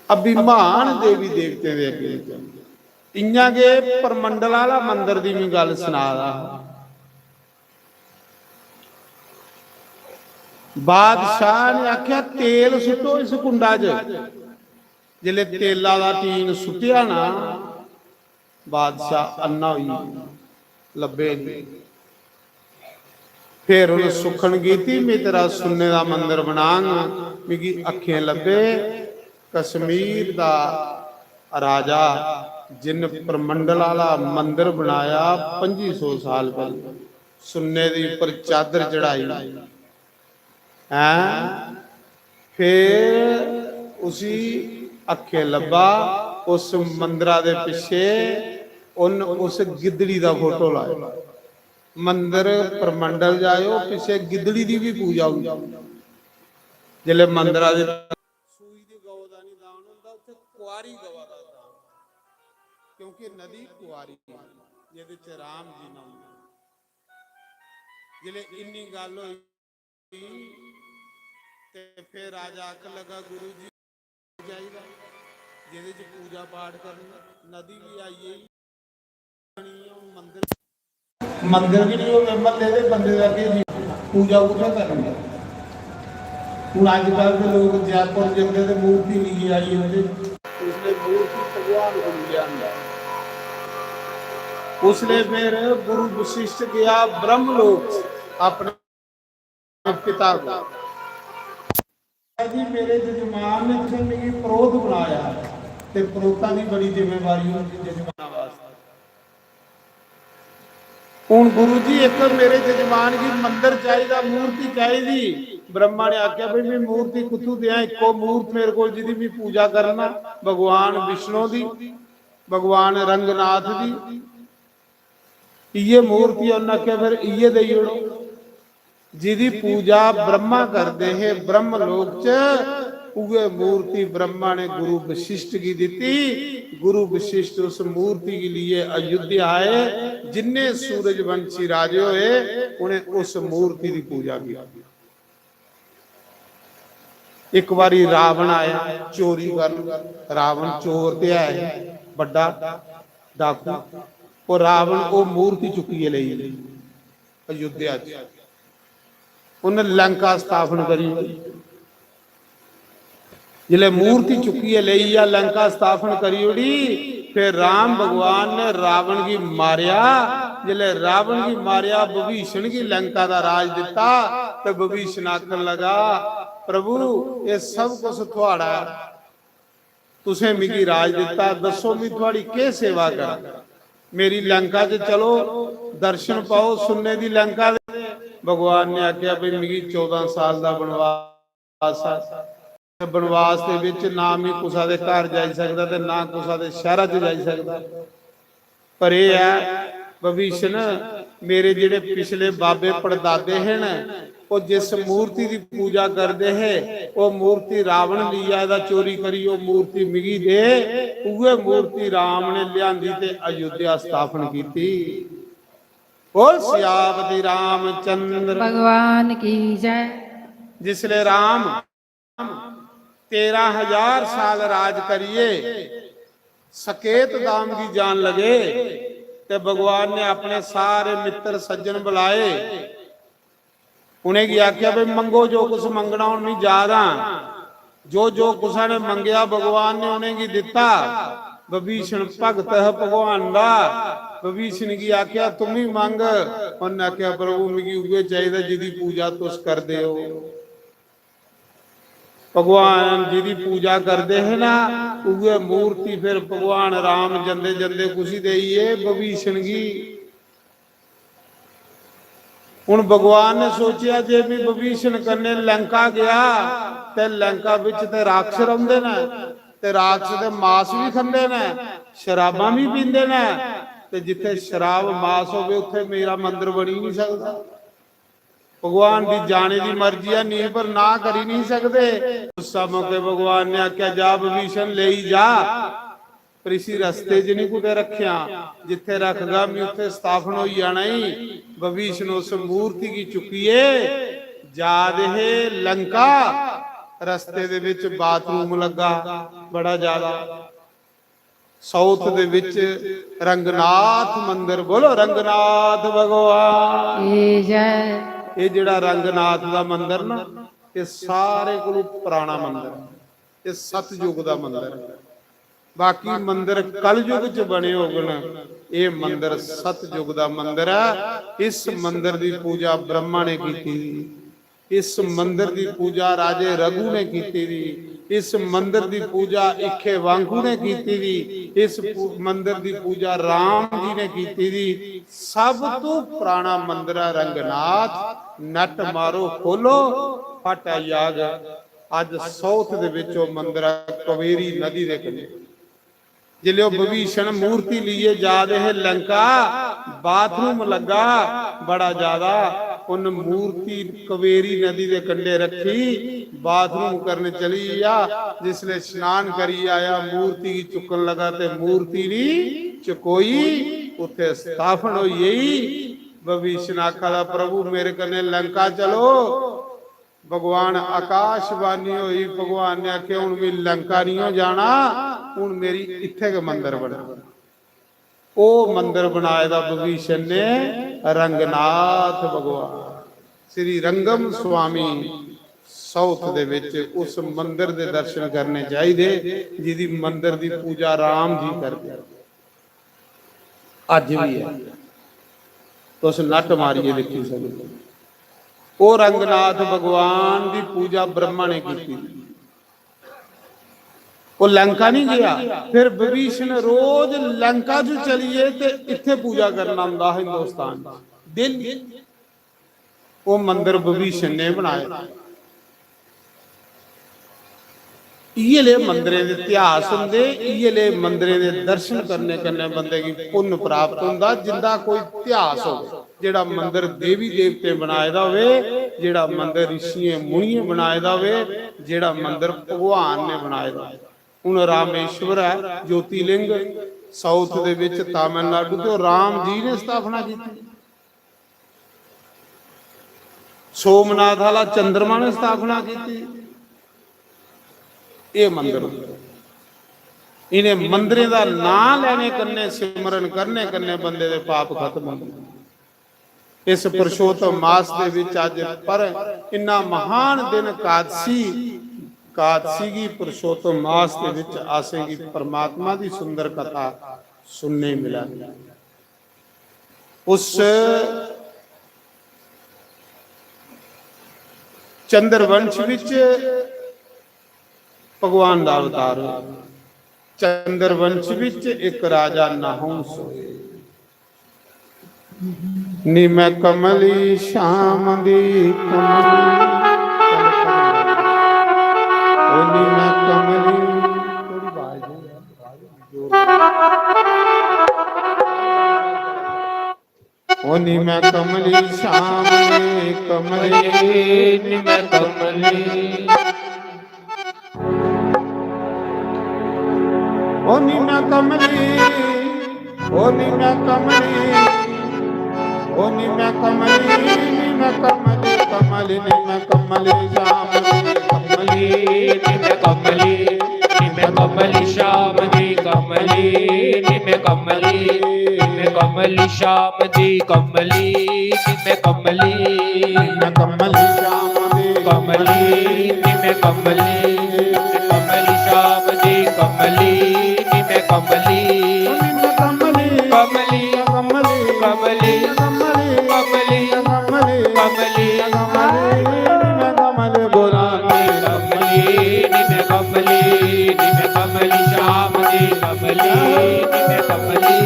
Speaker 5: अभिमान देवी देवते दे अगे इयां के परमंडल वाला मंदिर दी भी गल सुना रहा। बादशाह ने आख्या तेल सुटो इस कुंडा च। ਜਿਲੇ ਤੇਲਾ ਦਾ ਟੀਨ ਸੁੱਟਿਆ ਨਾ, ਬਾਦਸ਼ਾਹ ਅੰਨਾ ਹੋਈ, ਲੱਭੇ ਨਹੀਂ। ਫਿਰ ਉਹਨੇ ਸੁਖਣ ਕੀਤੀ, ਮੈਂ ਤੇਰਾ ਸੁੰਨੇ ਦਾ ਮੰਦਿਰ ਬਣਾਂਗਾ, ਮੇਰੀ ਅੱਖੀਆਂ ਲੱਭੇ। ਕਸ਼ਮੀਰ ਦਾ ਰਾਜਾ ਜਿਨ ਪ੍ਰਮੰਡਲ ਵਾਲਾ ਮੰਦਿਰ ਬਣਾਇਆ 2500 ਸਾਲ ਪਹਿਲਾਂ, ਸੁੰਨੇ ਦੇ ਉੱਪਰ ਚਾਦਰ ਚੜਾਈ ਹੈ। ਫਿਰ ਉसी ਅੱਖੇ ਲੱਭਾ, ਉਸ ਮੰਦਿਰਾਂ ਦੇ ਪਿੱਛੇ ਉਹਨ ਉਸ ਗਿੱਦੜੀ ਦਾ ਫੋਟੋ ਲਾਇਆ। ਮੰਦਿਰ ਪ੍ਰਮੰਡਲ ਜਾਇਓ, ਪਿੱਛੇ ਗਿੱਦੜੀ ਦੀ ਵੀ ਪੂਜਾ ਹੋਈ। ਜਿਹੜੇ ਮੰਦਿਰਾਂ ਦੇ ਸੂਈ ਦੀ ਗਊ ਦਾ ਨਹੀਂ ਦਾਨ ਹੁੰਦਾ, ਉੱਥੇ ਕੁਆਰੀ ਗਵਾ ਦਾ ਦਾਨ, ਕਿਉਂਕਿ ਨਦੀ ਕੁਆਰੀ ਜਿਹਦੇ ਚ ਰਾਮ ਜੀ ਨਾਮ। ਜਿਹੜੇ ਇੰਨੀ ਗੱਲ ਹੋਈ ਤੇ ਫਿਰ ਰਾਜਾ ਆਖਣ ਲੱਗਾ, ਗੁਰੂ ਜੀ ਚਾਹੀਦਾ ਜਿਹਦੇ ਚ ਪੂਜਾ ਪਾਠ ਕਰਨੀ, ਨਦੀ ਵੀ ਆਈਏ ਮੰਦਿਰ ਵੀ ਨਹੀਂ ਹੋਵੇ, ਮੱਲੇ ਦੇ ਬੰਦੇ ਦਾ ਕੀ ਪੂਜਾ ਕਰਨੀ। ਹੁਣ ਅੱਜ ਕੱਲ੍ਹ ਦੇ ਲੋਕ ਜੈਪੁਰ ਜਾਂਦੇ ਤੇ ਮੂਰਤੀ ਨਹੀਂ ਆਈ ਹੁੰਦੀ, ਉਸਨੇ ਮੂਰਤੀ ਭਗਵਾਨ को लिया अंदर। उसने फिर गुरु वशिष्ठ गया ब्रह्मलोक अपने पिता को, जी मेरे जजमान ने जिंदगी प्रोध बनाया, ते प्रोतां दी बड़ी जिम्मेवारी होंदी जजमानां वास्ते। हुण गुरु जी एक मेरे जजमान की मंदिर चाहिए, मूर्ति चाहिए। ब्रह्मा ने आख्या भाई मैं मूर्ति कित्थों दियां, इक्को मूर्त मेरे को जिहदी मैं पूजा करना, भगवान विष्णु दी, भगवान रंगनाथ दी ये मूर्ति। उन्हें आख्या फिर इये दई ओड़ो, जिहदी पूजा ब्रह्मा करते हैं ब्रह्मलोक च, उहे मूर्ति ब्रह्मा ने गुरु वशिष्ठ की दी। गुरु वशिष्ठ उस मूर्ति के लिए अयोध्या आए, जिन्ने सूरजवंशी राजे हुए उन्हें उस मूर्ति की पूजा की। एक बारी रावण आया चोरी कर, रावण चोर ते है बड़ा डाकू, और रावण वो मूर्ति चुकी है ले अयोध्या, उन्हें लंका स्थापन करी। जिले मूर्ति चुकी है ले लंका स्थापन करी उड़ी, फिर राम भगवान ने रावण की मारिया। जिले रावण की मारिया, विभीषण की लंका का राज दिता, तो विभीषण आखन लगा, प्रभु ये सब कुछ थोड़ा, तुसें मिगी राज दिता, दसो मैं थोड़ी के सेवा कर, मेरी लंका च चलो दर्शन पाओ सुनने दी लंका। भगवान ने आख्या भाई मिगी 14 साल का बनवास है, बनवास के विच ना मैं कुसा दे घर जा सकदा ते ना कुसा दे शहर च जा सकदा। पर यह है विभीषण, मेरे जिहड़े पिछले बाबे पड़दादे हैं वो जिस मूर्ति की पूजा करते हैं, वो मूर्ति रावण लिया दा चोरी करी, वो मूर्ति मिगी दे, उहे मूर्ति राम ने लियांदी ते अयोध्या स्थापन की थी। बोल सियावती रामचंद्र
Speaker 2: भगवान की जय।
Speaker 5: जिसले राम 13,000 साल राज करिए, सकेत दाम की जान लगे, ते भगवान ने अपने सारे मित्र सज्जन बुलाए, उन्हें की आख्या भाई मंगो जो कुछ मंगना उन्हें ज्यादा, जो जो कुछ ने मंगया भगवान ने उन्हें की दिता। विभीषण भगत है भगवान का, विभीषण की आख्या तुम ही मंग, उन्हें आख्या प्रभु मिगी उगे चाहिए जिहदी पूजा तुस करदे हो। भगवान जिहदी पूजा करते हैं ना, उहे मूर्ति फिर भगवान राम जंदे जंदे खुशी देइए विभीषण की। हुण भगवान ने सोचा जे मैं विभीषण कन्ने लंका गया ते लंका विच ते राक्षस रहिंदे ने, ते राक्षस दे मांस भी खांदे ने, शराबां भी पींदे ने, ते जिथे शराब मांस होवे उत्थे मेरा मंदिर बनी नहीं सकदा। भगवान की जाने की मर्जी है, नहीं पर ना करी नहीं सकते। उस मौके भगवान ने आख्या जा विभीषण ले ही जा, पर इसी रस्ते च नहीं कुते रखिया, जिथे रखगा मैं उत्थे स्थापन हो जाना ही। विभीषण उस मूर्ति की चुकीए जा रहे लंका, रस्ते दे विच बाथरूम लगा बड़ा ज्यादा, साउथ दे विच रंगनाथ मंदिर, बोलो रंगनाथ भगवान
Speaker 2: की जय।
Speaker 5: ये जिहड़ा रंगनाथ दा मंदिर ना, ये सारे कोलों पुराना मंदिर, ਇਹ ਸਤਜੁਗ ਦਾ ਮੰਦਿਰ ਹੈ। ਬਾਕੀ ਮੰਦਿਰ ਕਲਯੁਗ ਚ ਬਣੇ ਹੋਗਣ, ਇਹ ਮੰਦਿਰ ਸਤਜੁਗ ਦਾ ਮੰਦਿਰ ਹੈ। ਇਸ ਮੰਦਿਰ ਦੀ ਪੂਜਾ ਬ੍ਰਹਮਾ ਨੇ ਕੀਤੀ, ਇਸ ਮੰਦਿਰ ਦੀ ਪੂਜਾ ਰਾਜੇ ਰਘੂ ਨੇ ਕੀਤੀ ਦੀ, ਇਸ ਮੰਦਿਰ ਦੀ ਪੂਜਾ ਇਖੇਵਾਂਗੂ ਨੇ ਕੀਤੀ ਦੀ, ਇਸ ਮੰਦਿਰ ਦੀ ਪੂਜਾ ਰਾਮ ਜੀ ਨੇ ਕੀਤੀ ਦੀ। ਸਭ ਤੋਂ ਪੁਰਾਣਾ ਮੰਦਿਰ ਹੈ ਰੰਗਨਾਥ। ਨੱਟ ਮਾਰੋ ਖੋਲੋ ਫਟ ਯਾਗ। ਅੱਜ ਸਾਊਥ ਦੇ ਵਿੱਚ ਉਹ ਮੰਦਿਰ ਹੈ ਕਾਵੇਰੀ ਨਦੀ ਦੇ ਕੰਢੇ। ਜਿਲੇ ਉਹ ਵਿਭੀਸ਼ਣ ਮੂਰਤੀ ਲਈਏ ਯਾਦ ਇਹ ਲੰਕਾ, ਬਾਥਰੂਮ ਲੱਗਾ ਬੜਾ ਜ਼ਿਆਦਾ, उन मूर्ति कवेरी नदी के कंडे रखी, बाथरूम करने चली आ, जिसने स्नान करी आया मूर्ति की चुकन लगा ते मूर्ति नी चुकोई, उथे स्थापन हो यही भविष्य आखा दा प्रभु मेरे कने लंका चलो। भगवान आकाशवाणी हुई, भगवान ने आखे हुण भी लंका नहीं हो जाना, हुण मेरी इत्थे के मंदिर बना। ओ मंदिर बनाए दा भविष्य ने रंगनाथ भगवान श्री रंगम स्वामी साउथ दे विच उस मंदिर दे दर्शन करने चाहिए जिहदी मंदिर दी पूजा राम जी करदे अज भी है। तुस नट मारिए देखी सकते ओ रंगनाथ भगवान दी पूजा ब्रह्मा ने की। वो लंका नहीं गया, फिर विभीषण रोज लंका जो चलिए ते इत्थे पूजा करना हुंदा हिंदुस्तान दिल्ली। वो मंदिर विभीषण ने बनाया। इहले मंदिरें दे इतिहास हुंदे, इहले मंदिरें दे दर्शन करने कन्ने बंदे की पुण्य प्राप्त हुंदा। जिंदा कोई इतिहास हो, जेड़ा मंदिर देवी देवते बनाए दा होवे, जेड़ा मंदिर ऋषियां मुनियां बनाए दा होवे, जेड़ा मंदिर भगवान ने बनाए दा। ਹੁਣ ਰਾਮੇਸ਼ਵਰ ਹੈ ज्योतिलिंग साउथ ਦੇ ਵਿੱਚ ਤਾਮਿਲਨਾਡੂ ਤੇ ਰਾਮ ਜੀ ਨੇ ਸਥਾਪਨਾ ਕੀਤੀ। ਸੋਮਨਾਥ ਵਾਲਾ ਚੰਦਰਮਾ ਨੇ ਸਥਾਪਨਾ ਕੀਤੀ। ਇਹ ਮੰਦਿਰ ਇਹਨੇ ਮੰਦਿਰਾਂ ਦਾ ਨਾਂ ਲੈਣੇ ਕੰਨੇ ਸਿਮਰਨ ਕਰਨੇ ਕੰਨੇ ਬੰਦੇ ਦੇ ਪਾਪ ਖਤਮ ਹੁੰਦੇ। ਇਸ ਪੁਰਸ਼ੋਤਮ ਮਾਸ ਦੇ ਵਿੱਚ ਅੱਜ ਪਰ ਇੰਨਾ ਮਹਾਨ ਦਿਨ ਕਾਦਸੀ कादसी पुरुषोत्तम मास के विच आसेगी परमात्मा की सुंदर कथा सुनने मिला। उस चंद्रवंश विच भगवान का अवतार है। चंद्रवंश विच एक राजा नहुस होए। नी मैं कमली श्याम दी कमली ओनी मैं कमली थोड़ी बाज ओनी मैं कमली श्याम दी कमली नी मैं कमली ओनी मैं कमली ओनी मैं कमली ओनी मैं कमली नी मैं कमली कमली नी मैं कमली श्याम दी कमली नी मैं कमली नी मैं कमली श्याम दी कमली नी मैं कमली नी मैं कमली श्याम दी कमली नी मैं कमली नी मैं कमली श्याम दी कमली नी मैं कमली कमली श्याम दी कमली नी मैं कमली कमली कमली कमली कमली कमली कमली कमली कमली गोरा कमली नी मैं कमली नी मैं कमली श्याम दी कमली नी मैं कमली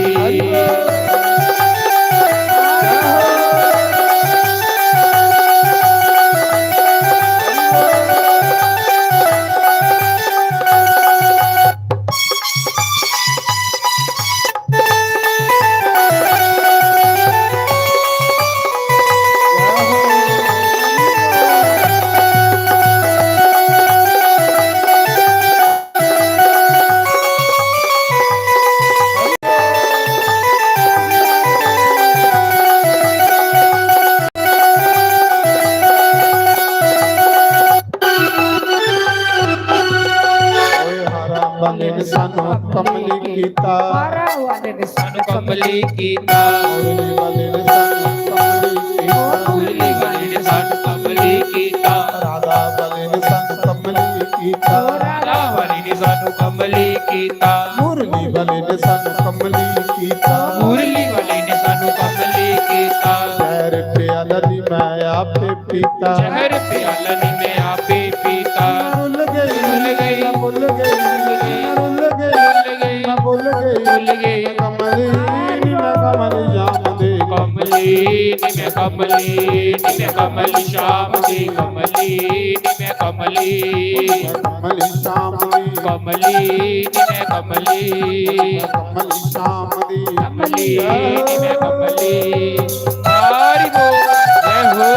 Speaker 5: कमली कीता कमली कीता कमली कीता राधा बले ने सन कमली कीता
Speaker 4: ਸਾਨੂੰ ਕਮਲੀ ਕੀਤਾ।
Speaker 5: ਮੁਰਲੀ ਵਾਲੇ ਨੇ ਸਾਨੂੰ ਕਮਲੀ ਕੀਤਾ।
Speaker 4: ਮੁਰਲੀ ਵਾਲੇ ਨੇ ਸਾਨੂੰ ਕਮਲੀ ਕੀਤਾ।
Speaker 5: ਜ਼ਹਿਰ ਪਿਆਲਾ ਨੀ ਮੈਂ ਆਪੇ ਪੀਤਾ।
Speaker 4: ਜ਼ਹਿਰ ਪਿਆਲਾ ਨੀ ਮੈਂ ਆਪੇ ਪੀਤਾ।
Speaker 5: ਰੁੱਲ ਗਈ
Speaker 4: ਰੁੱਲ ਗਈ
Speaker 5: ਨਾ ਭੁੱਲ ਗਈ ਰੁੱਲ ਗਈ
Speaker 4: ਰੁੱਲ ਗਈ
Speaker 5: ਨਾ ਭੁੱਲ ਗਈ
Speaker 4: ਰੁੱਲ ਗਈ।
Speaker 5: ਕਮਲੀ ਨੀ ਮੈਂ ਕਮਲੀ ਜਾਮ ਦੇ
Speaker 4: ਕਮਲੀ ਨੀ ਮੈਂ ਕਮਲੀ ਨੀ ਮੈਂ ਕਮਲੀ ਸ਼ਾਮ ਦੀ ਕਮਲੀ ਨੀ ਮੈਂ ਕਮਲੀ
Speaker 5: ਕਮਲੀ ਸ਼ਾਮ ਦੀ
Speaker 4: ਕਮਲੀ ਨੀ ਮੈਂ ਕਮਲੀ
Speaker 5: ਕਮਲੀ ਸ਼ਾਮ ਦੀ
Speaker 4: ਕਮਲੀ ਨੀ ਮੈਂ ਕਮਲੀ। ਹਰੀ ਬੋਲ ਜੈ ਹੋ।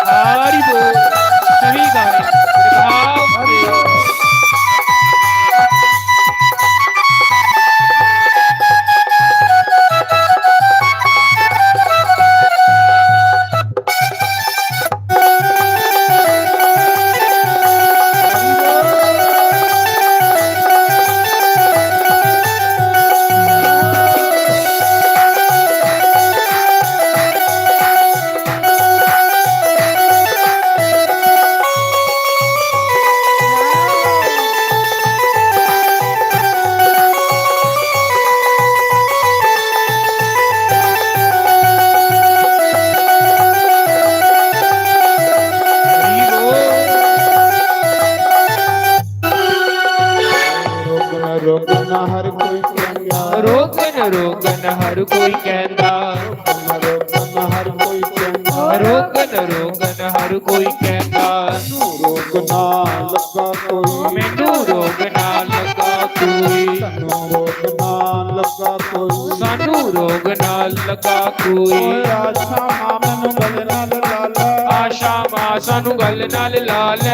Speaker 4: हरि बोल। सभी गाने प्रभाव से।
Speaker 5: रोकना हर कोई कहता।
Speaker 4: रोकन हर कोई कहता।
Speaker 5: रोकना हर कोई कहता।
Speaker 4: रोकन हर कोई कहता।
Speaker 5: रोकना लगा कोई
Speaker 4: मैनू रोकना लगा कोई।
Speaker 5: रोकना लगा कोई
Speaker 4: सानू रोकना लगा कोई।
Speaker 5: आशा मामन गल नाल लाला।
Speaker 4: आशा मां सानू गल नाल लाल।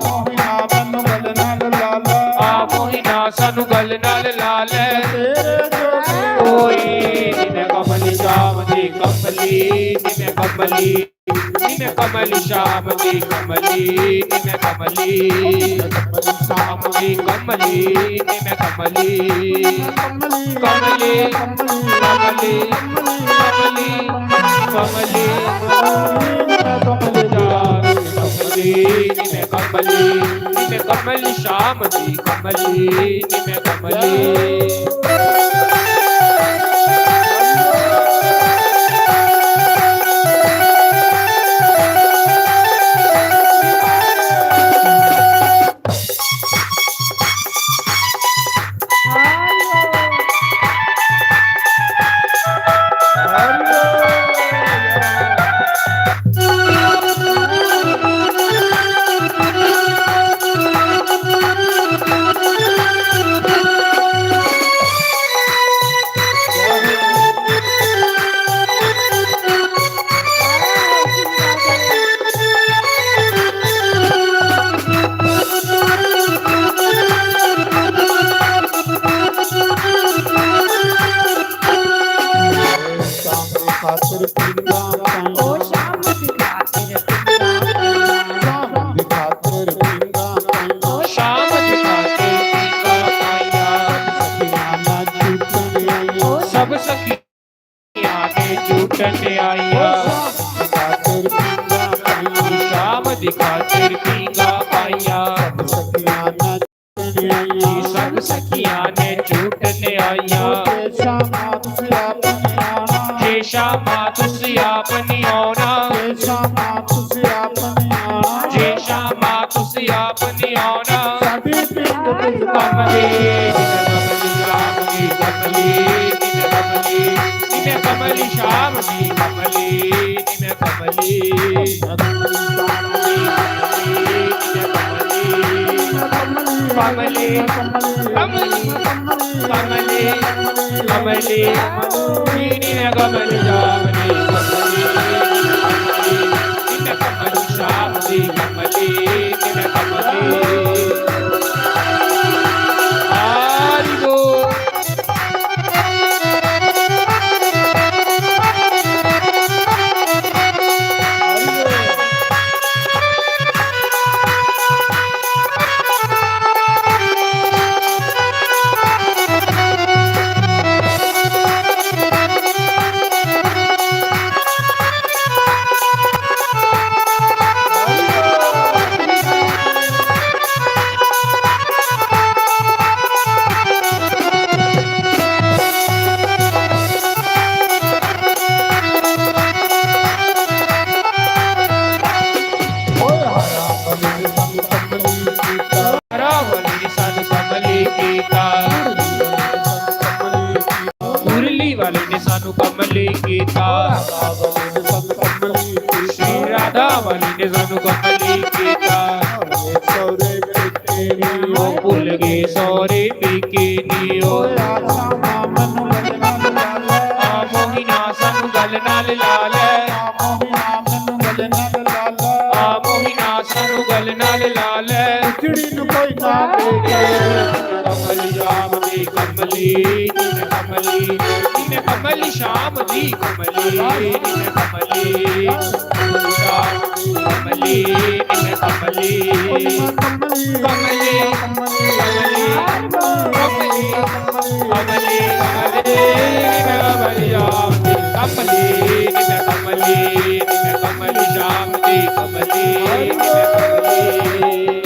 Speaker 5: मोहिना मन गल नाल लाला।
Speaker 4: आ मोहिना सानू गल नाल लाल।
Speaker 5: तेरे जोगी
Speaker 4: कोई निने कमली शाम दी कमली निने कमली निने कमली शाम दी कमली निने कमली शाम दी कमली निने कमली कमली कमली कमली कमली कमली निने कमली निने कमली शाम दी कमली निने कमली।
Speaker 5: खातिर पींदा
Speaker 2: ओ शाम दी खातिर
Speaker 5: शाम दी खातिर पींदा
Speaker 4: ओ शाम दी खातिर पींदा पाइया।
Speaker 5: सखियाना झूठन आईया।
Speaker 4: सब सखियां ने झूठन आईया।
Speaker 5: खातिर पींदा पाईया।
Speaker 4: शाम दी खातिर पींदा पाइया।
Speaker 5: सखियाना झूठन आईया।
Speaker 4: सब सखियां ने झूठन आईया।
Speaker 5: शामा तुझे अपनी आना।
Speaker 4: शामा तुझे अपनी आना।
Speaker 5: जे शामा तुझे अपनी आना।
Speaker 4: साडी पिंड पिंड
Speaker 5: कमली राम की कमली निने कमली शाम की कमली निने कमली कमली कमली कमली कमली निने कमली जामनी कमली निने कमली शाम की कमली निने कमली। ਰਾਵਲੀ ਸੰਤ ਕਮਲੀ
Speaker 4: ਸ਼੍ਰੀ ਰਾਧਾ ਵਾਲੀ ਨੇ ਸਾਨੂੰ ਕਮਲੀ ਕੀਤਾ
Speaker 5: ਸੋਰੇ ਪਿੱਤੇ ਨੀ
Speaker 4: ਉਹ ਭੁੱਲ ਗਏ ਸੋਰੇ ਪੀਕੇ ਨੀ ਉਹ
Speaker 5: ਆਸ਼ਾ ਮਾਮਨ ਗਲ ਨਾਲ ਲਾਲ
Speaker 4: ਆ ਮੋਹਿਨਾ ਸਾਨੂੰ ਗੱਲ ਨਾਲ ਲਾ ਲੈ
Speaker 5: ਮੋਹਿਨਾ ਮੈਨੂੰ ਗਲ ਨਾਲ ਲਾਲ
Speaker 4: ਆ ਮੋਹਿਨਾ ਸਾਨੂੰ ਗੱਲ ਨਾਲ ਲਾ ਲੈ
Speaker 5: ਚਿੜੀ ਨੂੰ ਕੋਈ ਨਾ ਦੇਖੇ
Speaker 4: ਕਮਲੀ ਸ਼ਾਮ ਦੀ ਕਮਲੀ ਨੀ ਕਮਲੀ ਨੀ ਕਮਲੀ ਸ਼ਾਮ ਦੀ ਕਮਲੀ ਨੀ ਕਮਲੀ ਸ਼ਾਮ ਦੀ ਕਮਲੀ ਨੀ ਕਮਲੀ ਕਮਲੀ ਕਮਲੀ ਕਮਲੀ ਕਮਲੀ ਕਮਲੀ ਕਮਲੀ ਸ਼ਾਮ ਦੀ ਕਮਲੀ ਨੀ ਕਮਲੀ ਨੀ ਕਮਲੀ ਸ਼ਾਮ ਦੀ ਕਮਲੀ ਨੀ ਕਮਲੀ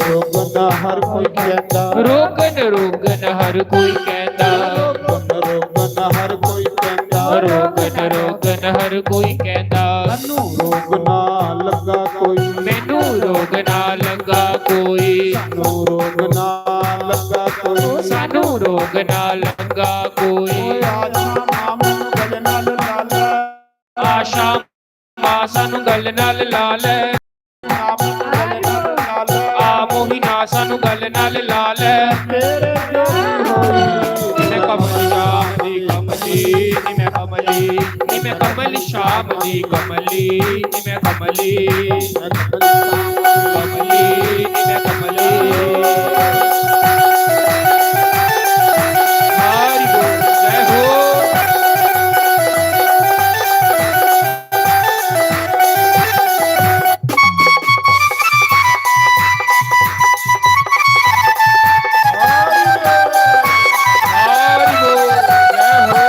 Speaker 5: ਰੋਗਨ ਹਰ ਕੋਈ ਕਹਿੰਦਾ
Speaker 4: ਰੋਗਨ ਰੋਗਨ ਹਰ ਕੋਈ ਕਹਿੰਦਾ
Speaker 5: ਰੋਗਨ ਹਰ ਕੋਈ ਕਹਿੰਦਾ
Speaker 4: ਰੋਗਨ ਰੋਗਨ ਹਰ ਕੋਈ ਕਹਿੰਦਾ
Speaker 5: ਸਾਨੂੰ ਰੋਗ ਨਾ ਲੱਗਾ ਕੋਈ
Speaker 4: ਮੈਨੂੰ ਰੋਗ ਨਾ ਲੱਗਾ ਕੋਈ
Speaker 5: ਸਾਨੂੰ ਰੋਗ ਨਾ ਲੱਗਾ ਕੋਈ
Speaker 4: ਸਾਨੂੰ ਰੋਗ ਨਾ ਲੱਗਾ ਕੋਈ
Speaker 5: ਆਸ਼ਾ ਮਾਮਨ ਗਲ ਨਾਲ ਲਾਲ
Speaker 4: ਆਸ਼ਾ ਮਾਂ ਸਾਨੂੰ ਗੱਲ ਨਾਲ ਲਾ ਲੈ
Speaker 5: ਮਾਮਨ ਗਲ ਨਾਲ ਲਾਲ
Speaker 4: ਆ ਮੋਹਿਨਾ ਸਾਨੂੰ ਗੱਲ ਨਾਲ ਲਾ ਲੈ
Speaker 5: ਤੇਰੇ ਜੋਗੀ ਹੋਈ
Speaker 4: ਨੀ ਕਮਲੀ ਸ਼ਾਮ ਦੀ ਕਮਲੀ ਨੀ ਮੈਂ ਕਮਲੀ ਨੀ ਮੈਂ ਕਮਲੀ ਸ਼ਾਮ ਦੀ ਕਮਲੀ ਨੀ ਮੈਂ ਕਮਲੀ ਕਮਲੀ ਨੀ ਮੈਂ ਕਮਲੀ ਹਰੀ ਬੋਲ ਜੈ ਹੋ ਹਰੀ ਬੋਲ ਜੈ ਹੋ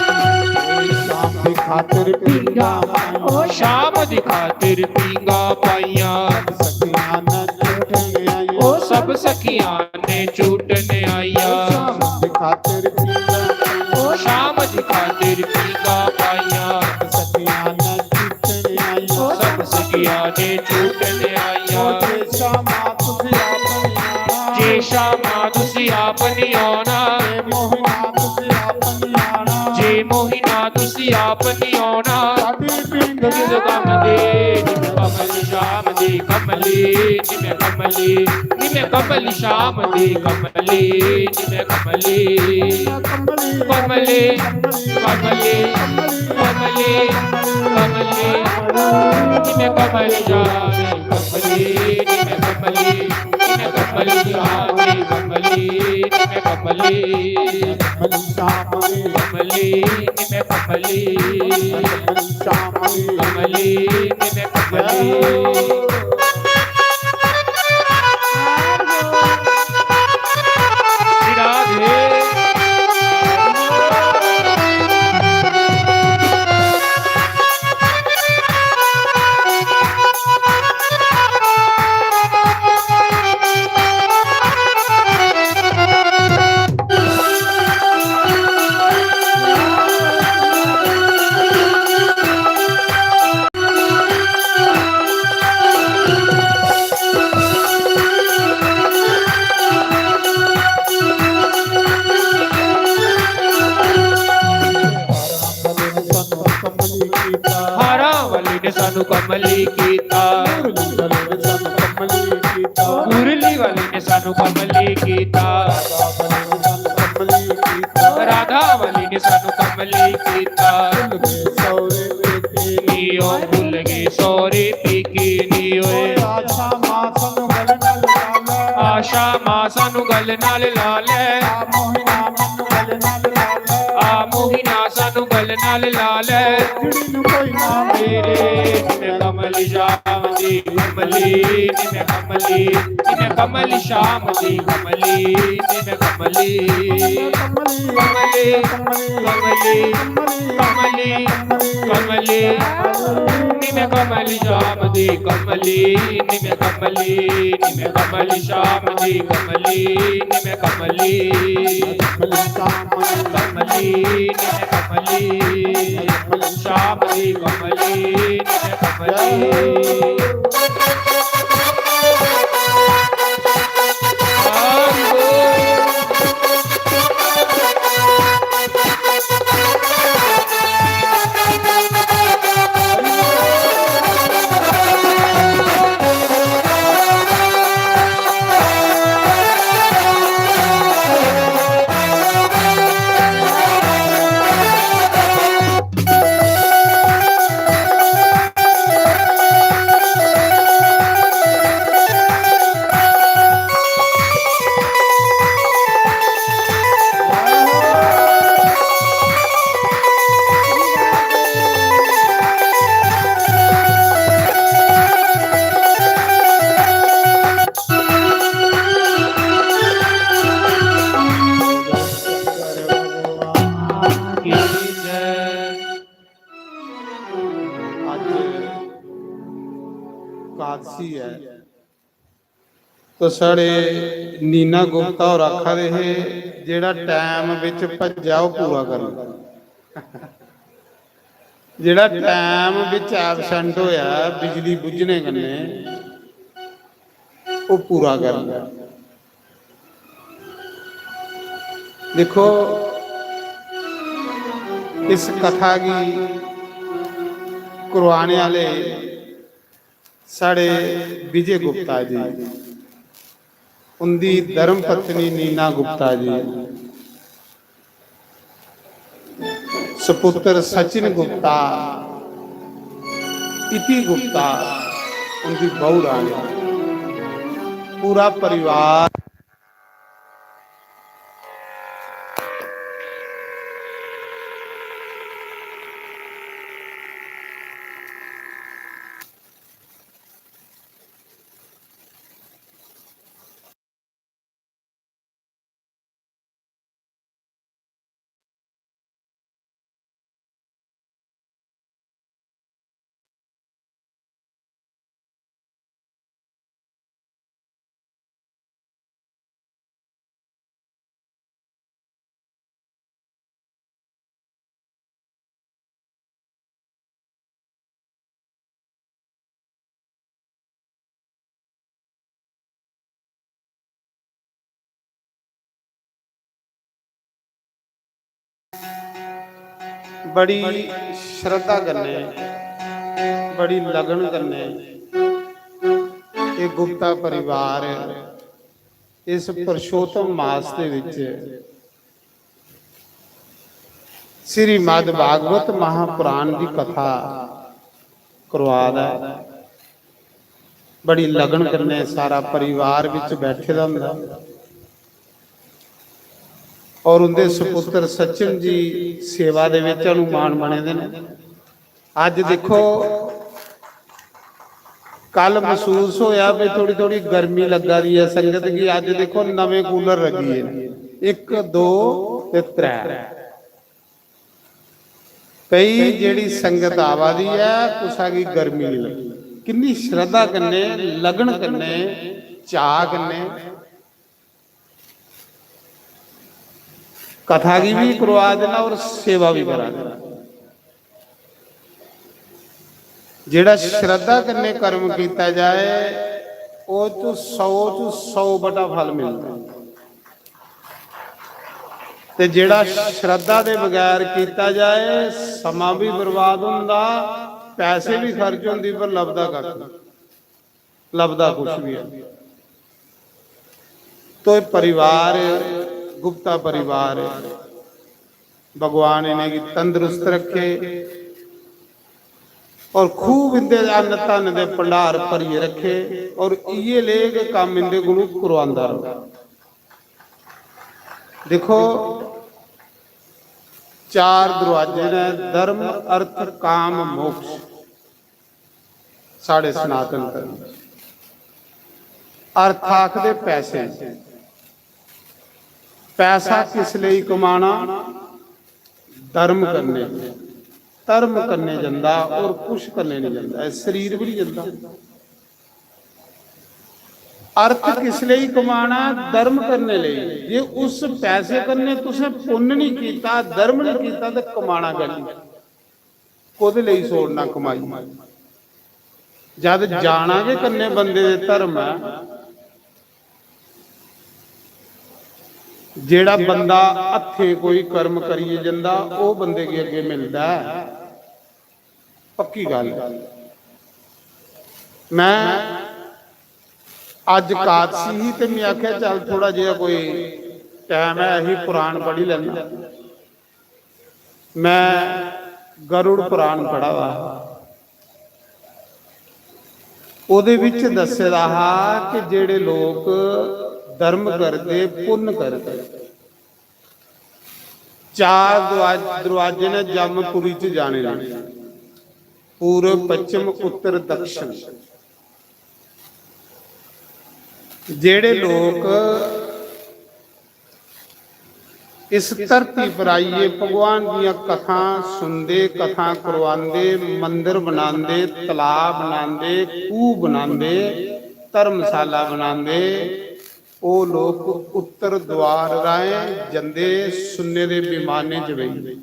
Speaker 5: ਸ਼ਾਮ ਦੀ ਖਾਤਰ ਪੀਂਗਾ
Speaker 4: ਓ ਸ਼ਾਮ ਦੀ ਖਾਤਰ ਪੀਂਗਾ ਪਾਈਆਂ
Speaker 5: ਸਖੀਆਂ ਨਾ ਝੂਠਣ ਆਈ
Speaker 4: ਓ ਸਭ ਸਖੀਆਂ ਨੇ ਝੂਟਣ ਆਈਆਂ
Speaker 5: ਸ਼ਾਮ ਦੀ ਖਾਤਰ ਪੀਂਗਾ
Speaker 4: ਓ ਸ਼ਾਮ ਦੀ ਖਾਤਰ ਪੀਂਗਾ ਪਾਈਆਂ
Speaker 5: ਸਖੀਆਂ ਨਾ ਝੂਠਣ ਆਈ
Speaker 4: ਓ ਸਭ ਸਖੀਆਂ ਨੇ ਝੂਟਣ ਆਈਆਂ
Speaker 5: ਜੇ ਸ਼ਾਮਾ ਤੁਸੀਂ ਆਪਣੀ ਆਣਾ
Speaker 4: ਜੇ ਸ਼ਾਮਾਂ ਤੁਸੀਂ ਆਪ ਨਹੀਂ ਆਉਣਾ
Speaker 5: ਜੇ ਮੋਹਿਨਾ ਤੁਸੀਂ ਆਪਣੀ ਆਣਾ
Speaker 4: ਜੇ ਮੋਹਿਨਾ ਤੁਸੀਂ ਆਪ ਨਹੀਂ ਆਉਣਾ
Speaker 5: ਸਾਡੀ ਪਿੰਡ
Speaker 4: ਜਿਸ ਕੰਮ ਦੇ ਜਿਵੇਂ ਕਮਲੀ ਸ਼ਾਮ ਦੀ ਕਮਲੀ ਜਿਵੇਂ ਕਮਲੀ ਜਿਵੇਂ ਕਮਲੀ ਸ਼ਾਮ ਦੀ ਕਮਲੀ ਜਿਵੇਂ ਕਮਲੀ
Speaker 5: ਕਮਲੀ
Speaker 4: ਕਮਲੀ ਕਮਲੀ ਕਮਲੀ ਕਮਲੀ ਜਿਵੇਂ ਕਮਲੀ ਸ਼ਾਮ ਦੀ ਕਮਲੀ ਜਿਵੇਂ ਕਮਲੀ ਜਿਵੇਂ ਕਮਲੀ ਸ਼ਾਮ ਦੀ ਕਮਲੀ ਜਿਵੇਂ ਕਮਲੀ
Speaker 5: ਕਮਲੀ ਸ਼ਾਮ ਦੀ
Speaker 4: ਕਮਲੀ ਜਿਵੇਂ ਕਮਲੀ
Speaker 5: ਕਮਲੀ ਸ਼ਾਮ ਦੀ
Speaker 4: ਕਮਲੀ ਜਿਵੇਂ ਕਮਲੀ श्री राधे
Speaker 5: ਕਮਲੀ ਕੀਤਾ
Speaker 4: हारा वाली ने सानू कमली कीता
Speaker 5: ਮੁਰਲੀ ਸਾਨੂੰ ਕਮਲੀ ਕੀਤਾ
Speaker 4: मुरली वाली ने सानू कमली कीता
Speaker 5: ਸਾਨੂੰ ਕਮਲੀ ਕੀਤਾ
Speaker 4: राधा वाली ने सानू ਕਮਲੀ ਕੀਤਾ
Speaker 5: ਭੁੱਲ ਗਏ ਸੌਰੇ ਪੇਕੇ
Speaker 4: ਨੀਓ ਭੁੱਲ ਗਏ ਸੋਰੇ ਪੀਕੀ ਨੀ ਓਏ
Speaker 5: ਆਸ਼ਾ ਮਾਸਨ ਗਲ ਨਾਲ ਲਾਲੇ
Speaker 4: ਆਸ਼ਾ ਮਾਂ ਸਾਨੂੰ ਗੱਲ ਨਾਲ ਲਾ ਲੈ
Speaker 5: ਆ ਮੋਹਿਨਾ ਮਨ ਗਲ ਨਾਲ ਲਾਲੇ
Speaker 4: ਆ ਮੋਹਿਨਾ ਸਾਨੂੰ ਗੱਲ ਨਾਲ ਲਾ ਲੈ
Speaker 5: ਜਿਹੜੀ ਨੂੰ ਕੋਈ ਨਾ
Speaker 4: ਮੇਰੇ ਨਿਮੇ ਕਮਲੀ ਸ਼ਾਮ ਦੀ ਕਮਲੀ ਨਿਮੇ ਕਮਲੀ ਨਿਮੇ ਕਮਲੀ ਸ਼ਾਮ ਦੀ ਕਮਲੀ ਨਿਮੇ ਕਮਲੀ
Speaker 5: ਕਮਲੀ
Speaker 4: ਕਮਲੀ
Speaker 5: ਕਮਲੀ
Speaker 4: ਕਮਲੀ ਕਮਲੀ ਨਿਮੇ ਕਮਲੀ ਸ਼ਾਮ ਦੀ ਕਮਲੀ ਨਿਮੇ ਕਮਲੀ ਸ਼ਾਮ ਦੀ ਕਮਲੀ ਨਿਮੇ ਕਮਲੀ ਕਮਲੀ ਨਿਮੇ ਕਮਲੀ ਸ਼ਾਮ ਦੀ ਕਮਲੀ ਨਿਮੇ ਕਮਲੀ
Speaker 5: ਕਾਦਸੀ ਹੈ ਤੋ ਸਾਡੇ ਨੀਨਾ ਗੁਪਤਾ ਔਰ ਆਖਾ ਦੇ ਜਿਹੜਾ ਟਾਈਮ ਵਿੱਚ ਭੱਜਾ ਉਹ ਪੂਰਾ ਕਰਨਾ ਜਿਹੜਾ ਟਾਈਮ ਵਿੱਚ ਐਬਸੈਂਟ ਹੋਇਆ ਬਿਜਲੀ ਬੁੱਝਣੇ ਕੰਨੇ ਉਹ ਪੂਰਾ ਕਰਨਾ ਦੇਖੋ ਇਸ ਕਥਾ ਦੀ ਕਰਵਾने वाले साढ़े विजय गुप्ता जी उनकी धर्म पत्नी नीना गुप्ता जी सपुत्र सचिन गुप्ता इति गुप्ता उनकी बहू रानी पूरा परिवार बड़ी श्रद्धा करने बड़ी लगन करने ये गुप्ता परिवार इस पुरुषोत्तम मास दे विच श्रीमद् भागवत महापुराण की कथा करवा बड़ी लगन करने सारा परिवार विच बैठे दा हुंदा और उनके सुपुत्र सचिन जी सेवा दे विच अनुमान बने दे ने अज देखो कल महसूस होया भी थोड़ी थोड़ी गर्मी लगा रही है संगत की अज देखो नवे कूलर लगी है 1 2 ते 3 कई जेड़ी संगत आवादी है कुसा की गर्मी नहीं लगी कितनी श्रद्धा करने लगन करने चाह करने कथा की भी करवा देना और सेवा भी करा देना जेड़ा श्रद्धा करने कर्म किया जाए वो तो 100 बटा फल मिलता ते जेड़ा श्रद्धा दे बगैर किया जाए समा भी बर्बाद होंदा पैसे भी खर्च होंदी पर लभदा कख लभदा कुछ भी है तो परिवार गुप्ता परिवार भगवान इन्हें की तंदुरुस्त रखे और खूब इंदे अन्न धन दे भंडार भरिए रखे और ये ले के काम इंदे गुरु करवांदा रहे। देखो 4 दरवाजे ने धर्म अर्थ काम मोक्ष साढ़े सनातन धर्म। अर्थ आखदे पैसे, पैसा किस लिए कमाना? धर्म करने, धर्म करने जंदा और कुछ करने नहीं जंदा, शरीर भी नहीं जंदा। अर्थ किस लिए कमाना? धर्म करने लिए। जे उस पैसे करने तुसें पुण्य नहीं कीता, धर्म नहीं कीता तो कमाना गली कोदे लिए सोड़ना कमाई। जद जाना जे करने बंदे दे धर्म है, जेड़ा बंदा हथे कोई कर्म करिए जंदा वो बंदे के अगे मिलता है, पक्की गल। मैं अज कादसी ही ते मैं आख्या चल थोड़ा जिहा कोई टाइम है अही पुराण पढ़ी लेना। मैं गरुड़ पुराण पढ़ा वा, ਉਹਦੇ ਵਿੱਚ ਦੱਸਿਆ ਕਿ ਜਿਹੜੇ ਲੋਕ धर्म करते पुण्य करते 4 दरवाजे ने जमपुरी च जाने ने, पूर्व पश्चिम उत्तर दक्षिण। जेड़े लोग इस धरती पर आइए भगवान दियां कथा सुनते, कथा करवाते, मंदिर बनाते, तलाब बनाते, खूह बनाते, धर्मशाला बनाते, वो लोग उत्तर द्वार राय जंदे सुन्ने दे विमाने च बही।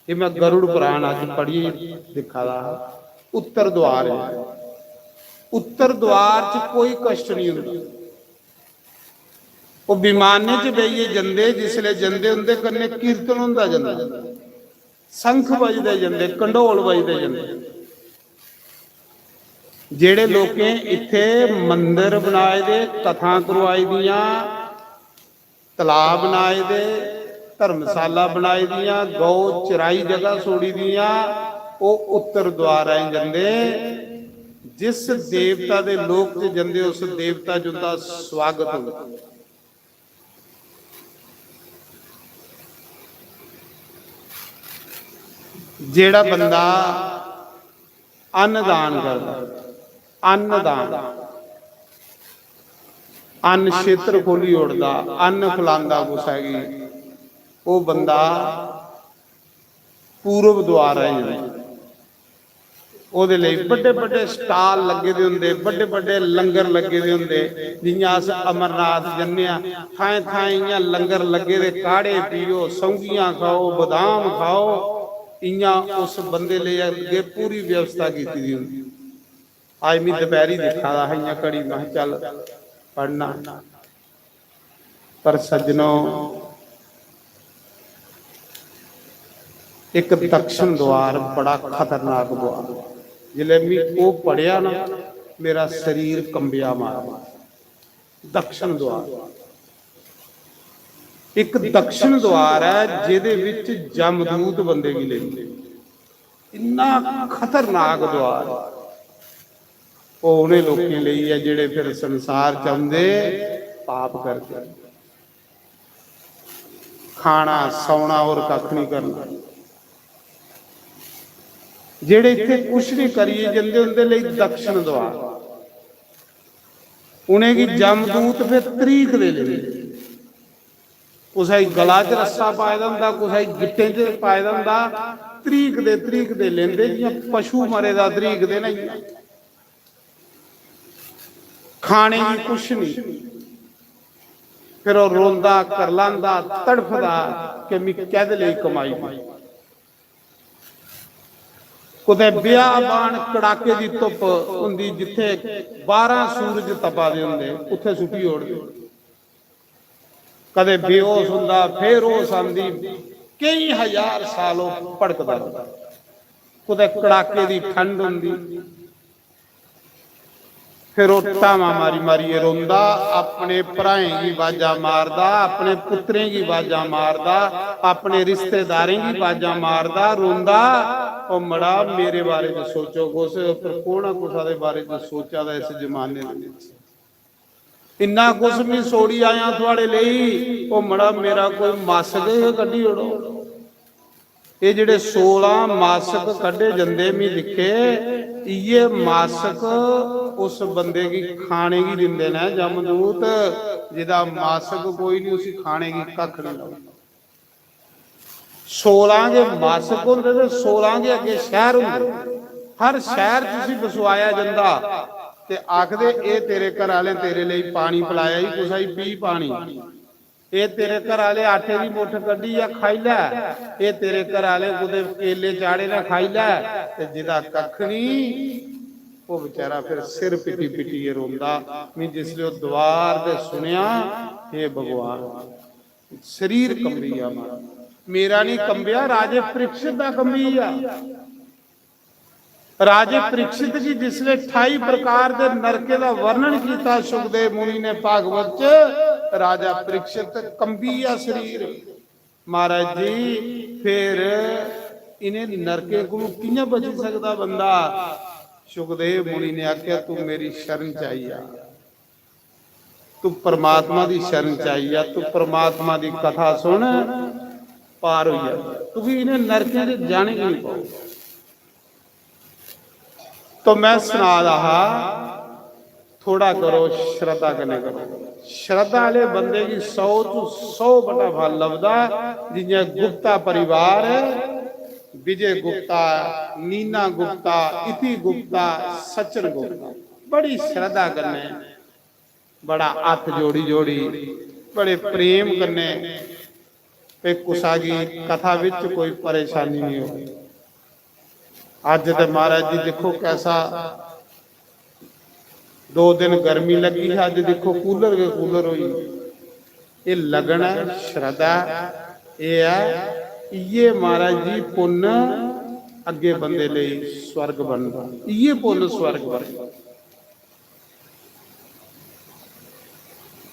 Speaker 5: ये मैं गरुड़ पुराण अज पढ़ी दिखा रहा। उत्तर द्वार है, उत्तर द्वार च कोई कष्ट नहीं होता। वो विमाने च बहिए जंदे, जिसले जंदे उनके कन्ने कीर्तन होंदा जंदा, संख बजदे जंदे, कंडोल बजदे जंदे। जेड़े लोकें इत्थे मंदिर बनाए दे, कथा करवाई दियां, तलाब बनाए दे, धर्मशाला बनाई दियां, गौ चराई जगह छोड़ी दियां, वो उत्तर द्वार आई जंदे। जिस देवता दे लोक च जंदे उस देवता जुंदा स्वागत होंदा। जेड़ा बंदा अन्नदान करदा, अन्नदान, अन्न क्षेत्र खोली उड़दा, अन्न खिलांदा कुछ हैगी, वो बंदा पूर्व द्वार है। ਉਹਦੇ ਲਈ ਵੱਡੇ ਵੱਡੇ ਸਟਾਲ ਲੱਗੇ ਦੇ ਹੁੰਦੇ, ਵੱਡੇ ਵੱਡੇ ਲੰਗਰ ਲੱਗੇ ਦੇ ਹੁੰਦੇ। ਜਿਵੇਂ ਅਸ ਅਮਰਨਾਥ ਜੰਨੇ ਆ, ਥਾਂ ਥਾਂ ਇਆਂ ਲੰਗਰ ਲੱਗੇ ਦੇ, ਕਾੜੇ ਪੀਓ, ਸੌਂਗੀਆਂ ਖਾਓ, ਬਦਾਮ ਖਾਓ, इयां उस बंदे ले अगे पूरी व्यवस्था की थी। आज मैं दोपहरी देखा था इं कड़ी, मैं चल पढ़ना। पर सज्जनों, एक दक्षिण द्वार बड़ा खतरनाक द्वार, जिले मैं वो पढ़िया ना मेरा शरीर कंबिया मारा। दक्षिण द्वार एक दक्षिण द्वार है जिहदे विच जमदूत बंदे भी लेंदे। इन्ना खतरनाक द्वार वो उन्हें लोगों लिए है जिहड़े फिर संसार चाहते पाप करते, खाना सौना और कख नहीं करना। जिहड़े इत्थे कुछ नहीं करिए जंदे उनके लिए दक्षिण द्वार। उन्हें की जमदूत फिर तरीक दे लेंदे। कुछ गला च रस्सा पाए होंदा, कुछ गिट्टे च पाए होंदा, तरीक दे लेंदे जियां पशु मरे दा तरीक दे नहीं। खाने की कुछ नहीं, फिर वो रोंदा करलांदा तड़फदा कि मैं कहदे लई कमाई। कुदै ब्याह बाण कड़ाके दी धुप हुंदी, जिथे 12 सूरज तपा दे हुंदे, उत्थे सुट्टी ओढ़दे। कदे बेहोश हुंदा, फिर होश आंदी, कई हजार सालों भड़कदा रहिंदा। कुदै कड़ाके दी ठंड हुंदी, फिर वो टामा मारी मारी रोंदा, अपने भराएं की बाजा मारदा, अपने पुत्रें की बाजा मारदा, अपने रिश्तेदारें की बाजा मारदा, रोंदा। ओ मड़ा मेरे बारे च सोचो कुछ, पर कोना कुसा दे बारे च सोचा दा इस जमाने दे विच। इन्ना कुछ भी सोड़ी आया थोड़े लिए, ओ मड़ा मेरा कोई मासक कड्ढी ओड़ो। ये जिहड़े 16 मासक कड्ढे जंदे मी दिखे, ये मासक उस बंदे की खाने की दिंदे ने जमदूत, जिहदा मासक कोई नहीं उसी खाने की कख नहीं। 16 के मासक होंदे ते 16 के अगे शहर होंदे, हर शहर तुसी बसवाया जंदा ते आखदे ए तेरे घर वाले तेरे लिए पानी पिलाया ही, कुछ ही पी पानी। ये तेरे घर वाले आटे की मुठ कड्ढी या खाई लै, ये तेरे घर वाले कुदे केले चाड़े ना खाई लै। ते जिहदा कख नहीं वो बेचारा फिर सिर पिटी पिटी रोंदा। मैं जिसले द्वार ते सुनिया, हे भगवान शरीर कंबिया, मेरा नहीं कंबिया, राजे परीक्षित दा कंबिया। राजे परीक्षित की जिसले 28 प्रकार के नरके का वर्णन किया सुखदेव मुनि ने भागवत च, राजा परीक्षित कंबिया शरीर। महाराज जी फिर इन्हें नरके को कियां बच सकता बंदा? सुखदेव मुनि ने आख्या तू मेरी शरण चाहिए, तू परमात्मा की शरण चाहिए, तू परमात्मा की कथा सुन पार हो जा, क्योंकि इन्हें नरके से जाने की नहीं पाओ। तो मैं सुना रहा, थोड़ा करो श्रद्धा करने करो। श्रद्धा वाले बंदे की 100 तो 100 बटा फल लभदा। जिन्हें गुप्ता परिवार, विजय गुप्ता, नीना गुप्ता, इति गुप्ता, सचिन गुप्ता, बड़ी श्रद्धा करने, बड़ा हाथ जोड़ी जोड़ी, बड़े प्रेम करने, कुसा की कथा विच कोई परेशानी नहीं होगी। अज तो महाराज जी देखो कैसा 2 दिन गर्मी लगी है, अज देखो कूलर के कूलर हुई। ये लगन है, श्रद्धा ये है, ये महाराज जी पुण्य अगे बंदे ले स्वर्ग बनता, ये पुण्य स्वर्ग बनता।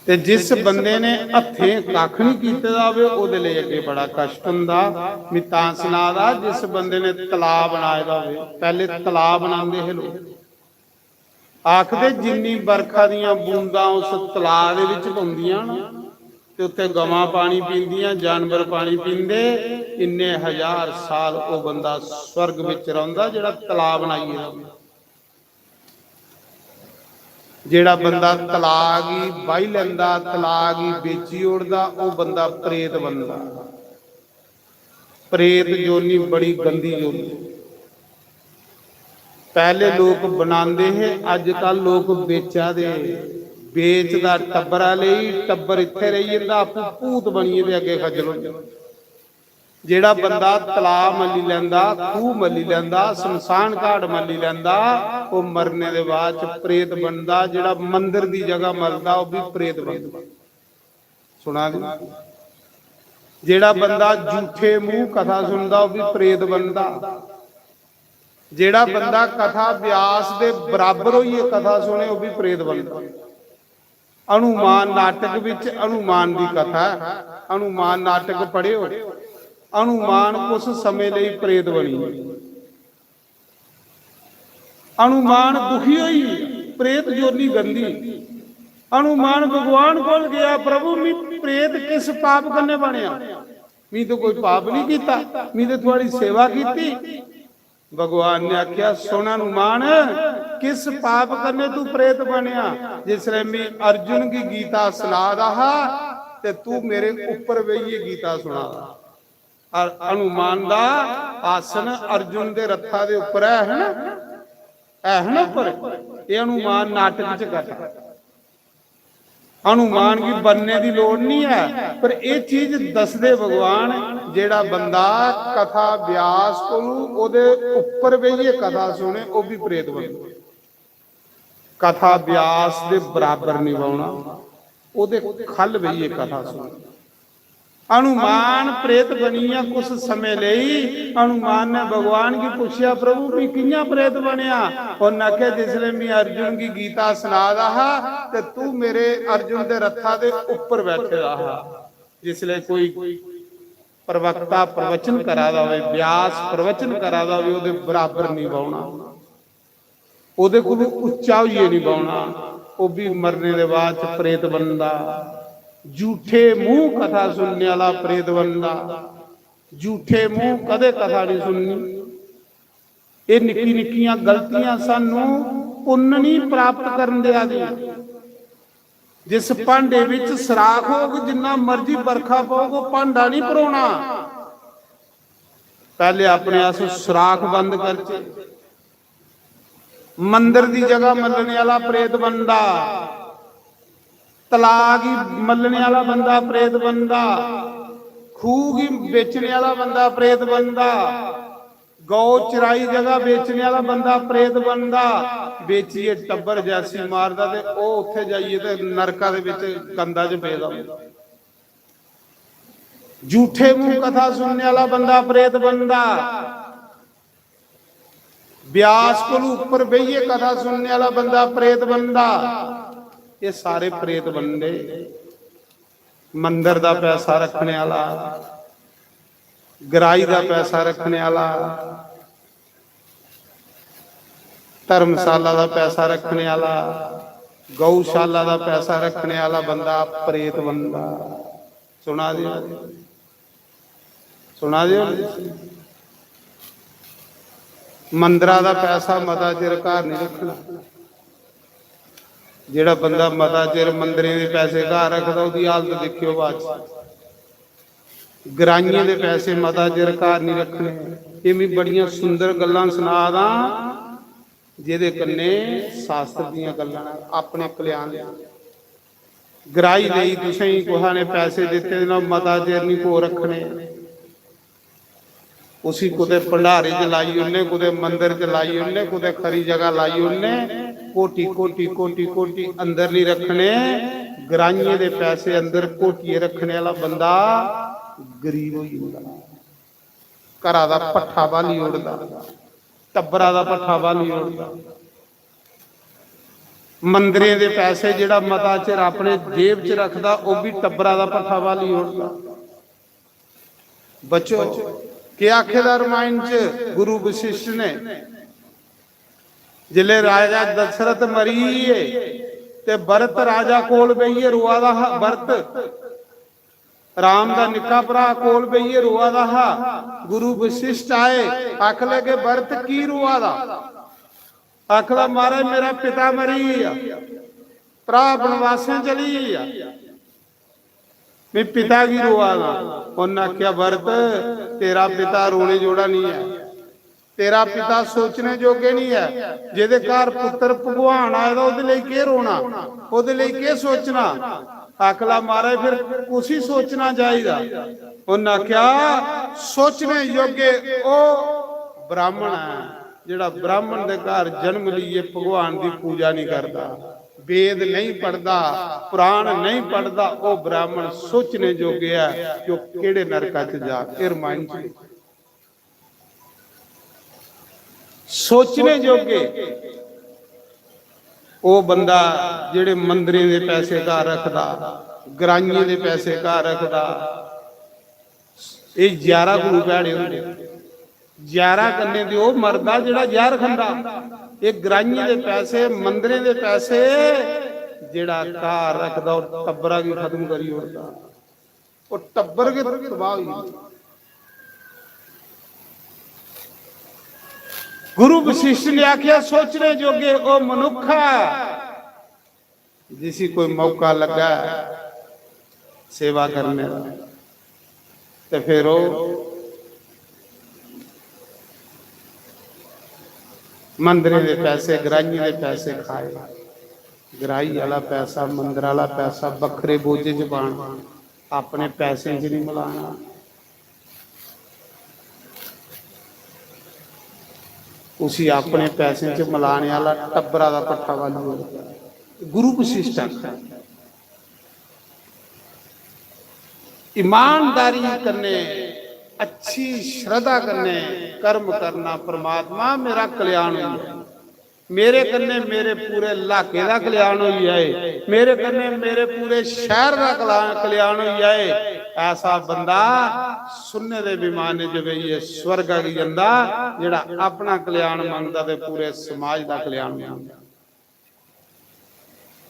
Speaker 5: ते जिस बंदे ने हथे कख नहीं कीते जावे ओदे लई अगे बड़ा कष्ट हुंदा। मैं तां सुणादा, जिस बंदे ने तलाब बनाए दा होवे, पहले तलाब बनांदे है लोग, आखदे जिन्नी बरखा दियां बूंदां उस तलाब दे विच पौंदियां ना ते उत्थे गवां पानी पींदियां, जानवर पानी पींदे, इन्ने 1000 साल ओ बंदा स्वर्ग विच रहिंदा जिहड़ा तलाब बनाईए दा। जेड़ा बंदा तलाक ही बाही लैंदा, तलाक ही बेची उड़दा, वो बंदा प्रेत बनदा। प्रेत जोनी बड़ी गंदी जोनी। पहले लोग बनांदे है, अजकल लोग बेचा दे, बेचदा टब्बरा लई, टब्बर इत्थे रही जंदा, आपू भूत बनिए दे अगे खजल हो जांदा। जेड़ा बंदा तलाब मली लैंदा, खूह मली लैंदा, शमशान घाट मली लैंदा, वो मरने दे बाद प्रेत बनदा। जेड़ा मंदिर दी जगह मरदा वो भी प्रेत बनदा। सुना दी? जेड़ा बंदा झूठे मुंह कथा सुनदा वो भी प्रेत बनदा। जेड़ा बंदा कथा व्यास दे बराबर होइए कथा सुने वो भी प्रेत बनदा। हनुमान नाटक विच हनुमान दी कथा, हनुमान नाटक पढ़ियो, हनुमान कुछ समय लिए प्रेत बनी। हनुमान दुखी हुई, प्रेत जोनी गंदी। हनुमान भगवान कोल गया, प्रभु मैं प्रेत किस पाप करने बनया? मैं तो कोई पाप नहीं किया, मैं तो थोड़ी सेवा की। भगवान ने आख्या सुन हनुमान, किस पाप करने तू प्रेत बनया? जिसले मैं अर्जुन की गीता सुना रहा ते तू मेरे ऊपर बेहिए गीता सुना। और हनुमान दा आसन अर्जुन दे रथा दे ऊपर है ना ऊपर। ये हनुमान नाटक च करता। हनुमान की बनने की लोड़ नहीं है, पर यह चीज दसदे भगवान, जेड़ा बंदा कथा व्यास को ओदे ऊपर बेहिए कथा सुने वो भी प्रेत बने। कथा व्यास दे बराबर निभाउना, ओदे खल बेहिए कथा सुने। हनुमान प्रेत बनिया कुछ समय ਲਈ हनुमान ने भगवान की पूछया प्रभु भी किया प्रेत बनया उन्हें आख्या जिसले मैं अर्जुन की गीता सुना रहा ते तू मेरे अर्जुन के रथा के ऊपर बैठे रहा जिसले कोई प्रवक्ता प्रवचन करा दा होवे व्यास प्रवचन करा दा होवे ओदे बराबर नहीं बाउना ओदे कोल उच्चा होइए नहीं बाउना वो भी मरने के बाद प्रेत बनदा झूठे मुंह कथा सुनने वाला प्रेत बनदा झूठे मुंह कदे कथा नहीं सुननी ये निक्की निक्कियां गलतियां सानू पुण्य नहीं प्राप्त करन दिया दी जिस भांडे विच सराख होग जिन्ना मर्जी बरखा पाओ भांडा नहीं भरोना पहले अपने आस सुराख बंद कर मंदिर की जगह मलने वाला प्रेत बनदा तलाक ही मलने वाला बंदा प्रेत बनदा खूह ही बेचने वाला बंदा प्रेत बनदा गौ चराई जगह बेचने वाला बंदा प्रेत बनदा बेचीए टब्बर जैसी मारदा ते ओ उत्थे जाइए ते नरका दे विच कंधा च पेदा झूठे मुंह कथा सुनने वाला बंदा प्रेत बनदा व्यास को ऊपर बहिए कथा सुनने वाला बंदा प्रेत बनदा ये सारे प्रेत बनदे मंदिर दा पैसा रखने वाला गराई दा पैसा रखने वाला धर्मशाला दा पैसा रखने वाला गौशाला दा पैसा रखने वाला बंदा प्रेत बनदा सुना दियो मंदिरा दा पैसा मता चिर घर नहीं रखना जेड़ा बंदा मता चिर मंदिरें दे पैसे घर रखदा ओदी हालत देखियो बाद गराइयां दे पैसे मता चिर घर नहीं रखने ये भी बड़ियां सुंदर गल्लां सुना दा जेदे कन्ने शास्त्र दीयां गल्लां अपने कल्याण गराई लई तुसें कोहा ने पैसे दिते ना मता चिर नहीं को रखने उसी कुदे भंडारे च लाई उन्ने कुदे मंदिर च लाई उन्ने कुदे खरी जगह लाई उन्ने कोटी कोटी कोटी कोटी अंदर नहीं रखने गराइये दे पैसे अंदर कोटिए रखने वाला बंदा गरीब हो जाता घरा दा पट्ठा बाली उड़दा टब्बरा दा पट्ठा बाली उड़दा मंदिरें दे पैसे जेड़ा मता चिर अपने जेब च रखदा वो भी टब्बरा दा पट्ठा बाली उड़दा बच्चो क्या आखेदा रामायण च गुरु वशिष्ठ ने जिले राजा दशरथ मरीए ते भरत राजा कोल बईए रुआ दा भरत राम दा निक्का भरा कोल बईए रुआ दा गुरु वशिष्ठ आए आख लगे भरत की रुआ दा आखदा महाराज मेरा पिता मरी भरा बनवासे चली मैं पिता की रुआ दा उन्हें आख्या भरत तेरा पिता रोने जोड़ा नहीं है तेरा पिता सोचने जोगे नहीं है जेदे घर पुत्र भगवान आए ओदे लई के रोना ओदे लई के सोचना आखला महाराज फिर कुछ ही सोचना चाहिए उन्हें आख्या सोचने योग्य ओ ब्राह्मण है जेड़ा ब्राह्मण दे घर जन्म लिए भगवान की पूजा नहीं करता वेद नहीं पढ़ता पुराण नहीं पढ़ता वो ब्राह्मण सोचने जोगे है कि केड़े नरका च जा रामायण सोचने जोगे वो बंदा जेड़े मंदिरें दे पैसे घर रखदा गराइयां दे पैसे घर रखदा ये 11 गुरु भैड़े होंदे 11 कन्ने दे ओ मरदा जेड़ा जहर खंदा ये गराइयां दे पैसे मंदिरें दे पैसे जेड़ा घर रखदा और टब्बरा की खत्म करी उड़दा और टब्बर के तबाह होई गुरु वशिष्ठ ने आख्या सोचने जोगे ओ मनुखा जिसी कोई मौका लगा सेवा करने का तो फिर वो मंदिर के पैसे गराइये के पैसे खाए गराई वाला पैसा मंदिर वाला पैसा बखरे बोझे च पाना अपने पैसे च नहीं मिलाना उसी अपने पैसे च मिलाने वाला टब्बरा का पट्ठा वाली गुरु वशिष्ठ ईमानदारी करने, अच्छी श्रद्धा करने कर्म करना, परमात्मा मेरा कल्याण हो जाए, मेरे कन्ने मेरे पूरे इलाके का कल्याण हो जाए, मेरे कन्ने मेरे पूरे शहर का कल्याण हो जाए। ऐसा बंदा सुनने दे विमाने च बेइये स्वर्ग की जंदा, जेड़ा अपना कल्याण मंगदा ते पूरे समाज का कल्याण मंगदा।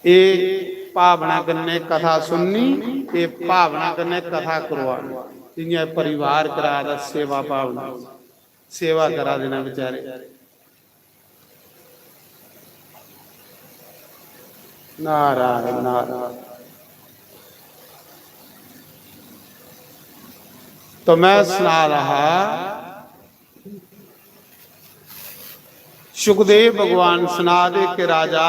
Speaker 5: ये भावना कन्ने कथा सुननी, ये भावना कन्ने कथा करवानी, जियां परिवार करा दा सेवा भावना, सेवा करा देना बेचारे। नारायण नारायण। तो मैं सुना रहा, सुखदेव भगवान सुना दे के राजा